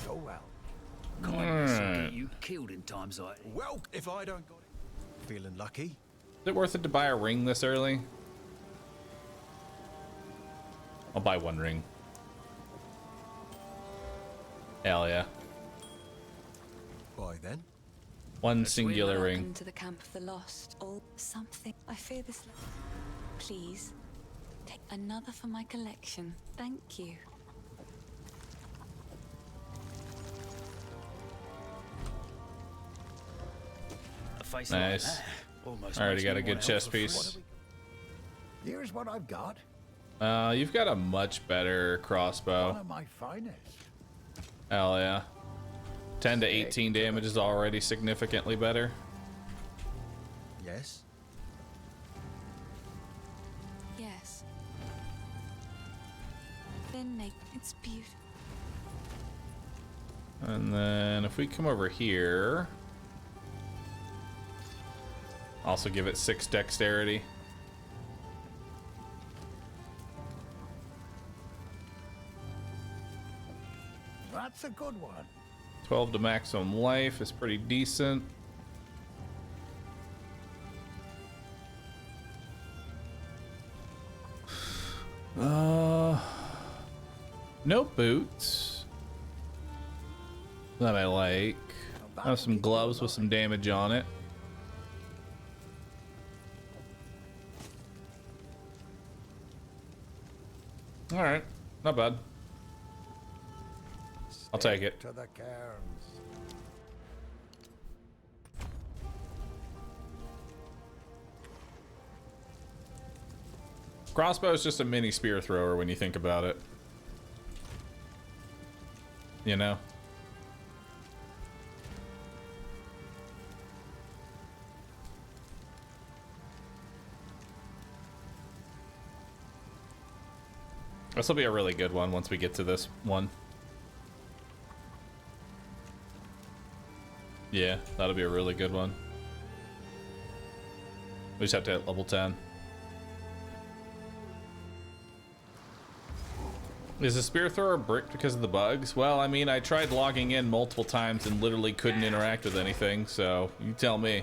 So well. Kindness will get you killed in times like... Well, if I don't got it. Feeling lucky? Is it worth it to buy a ring this early? I'll buy one ring. Hell yeah. Why then? One singular ring. Welcome to the camp of the lost. All something. I fear this. Please, take another for my collection. Thank you. A face Nice. like that almost Already makes got me a good want chest help for piece. Here's what I've got. You've got a much better crossbow. One of my finest. Hell yeah. 10 to 18 damage is already significantly better. Yes. Yes. Then make it's beautiful. And then if we come over here, also give it 6 dexterity. That's a good one. 12 to maximum life is pretty decent. No boots that I like. I have some gloves with some damage on it. All right, not bad. I'll take it. To the cairns. Crossbow is just a mini spear thrower when you think about it. You know? This will be a really good one once we get to this one. Yeah, that'll be a really good one. We just have to hit level 10. Is the spear thrower bricked because of the bugs? Well, I mean, I tried logging in multiple times and literally couldn't interact with anything, so you tell me.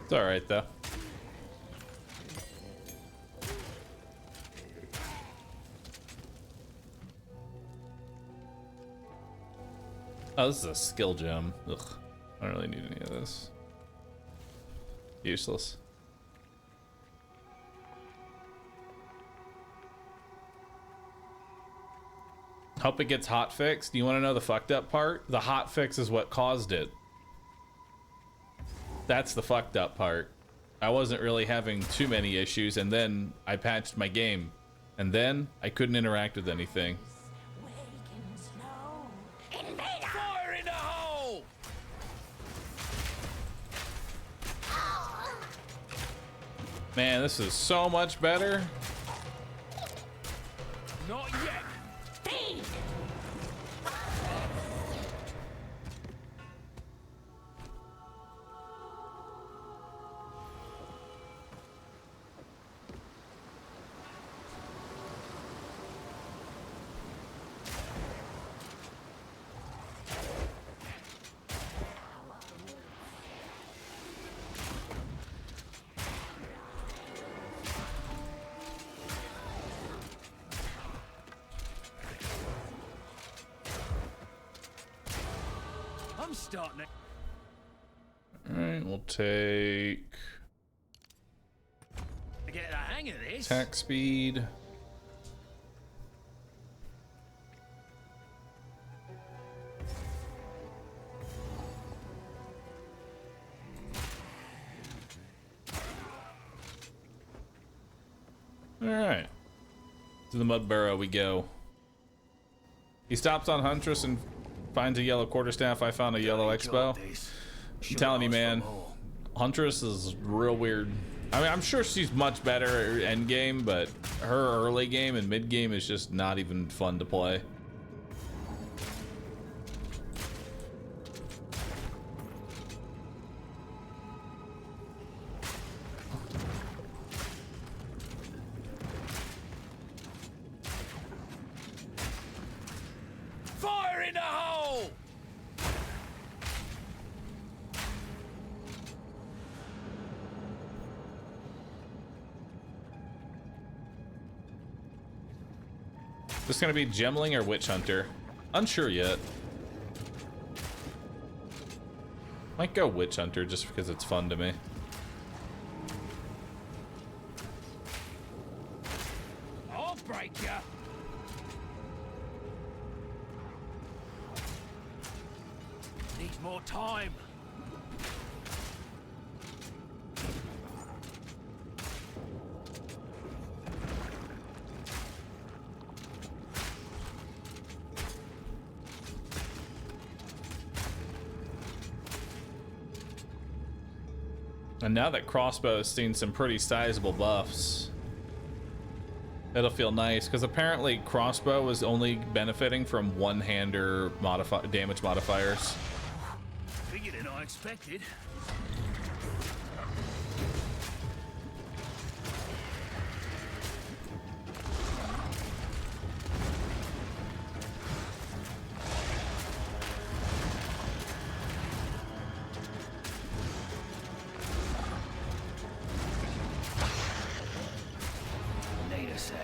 It's alright, though. Oh, this is a skill gem. Ugh. I don't really need any of this. Useless. Hope it gets hot fixed. Do you want to know the fucked up part? The hot fix is what caused it. That's the fucked up part. I wasn't really having too many issues, and then I patched my game, and then I couldn't interact with anything. Fire in the hole! Man, this is so much better. Not yet. I'm starting it. Alright, we'll take To get the hang of this. attack speed. Alright. To the mud burrow we go. He stops on Huntress and finds a yellow quarterstaff. I found a yellow X-bow. I'm telling you, man, Huntress is real weird. I mean, I'm sure she's much better at end game, but her early game and mid game is just not even fun to play. Fire in the hole! This gonna be Gemling or Witch Hunter? Unsure yet. Might go Witch Hunter just because it's fun to me. I'll break ya. Needs more time. And now that crossbow has seen some pretty sizable buffs, it'll feel nice, because apparently crossbow was only benefiting from one-hander damage modifiers. Bigger than I expected. Need a sec.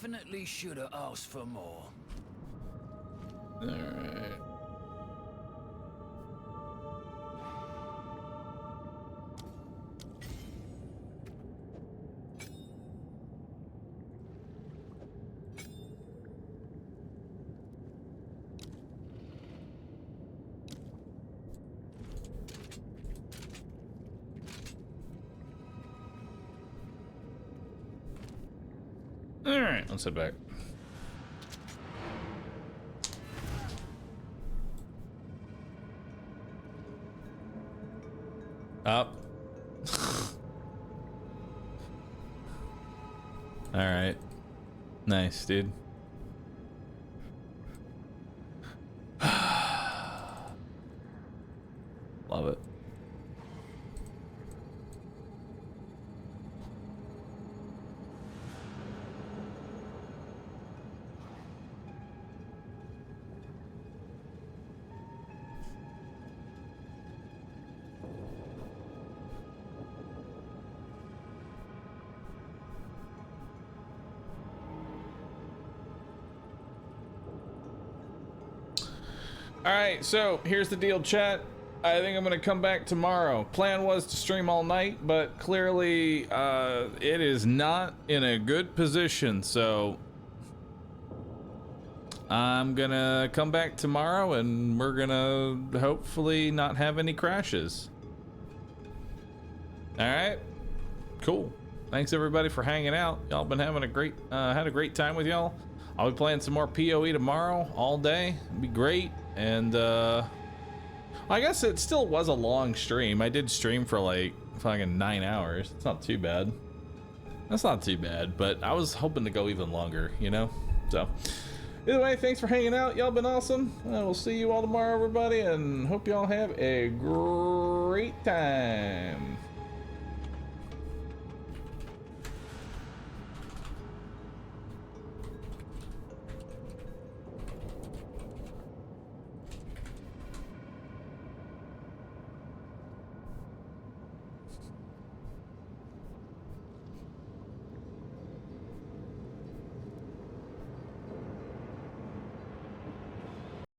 definitely should have asked for more. Alright. Alright, let's head back. Up. Alright. Nice, dude. Love it. Alright, so here's the deal, chat. I think I'm gonna come back tomorrow. Plan was to stream all night, but clearly it is not in a good position, so I'm gonna come back tomorrow and we're gonna hopefully not have any crashes. Alright, cool. Thanks everybody for hanging out. Y'all been having a great had a great time with y'all. I'll be playing some more PoE tomorrow all day. It'll be great. And I guess it still was a long stream. I did stream for like fucking 9 hours. It's not too bad. That's not too bad, but I was hoping to go even longer, you know? So either way, thanks for hanging out. Y'all been awesome. We'll see you all tomorrow, everybody, and hope y'all have a great time.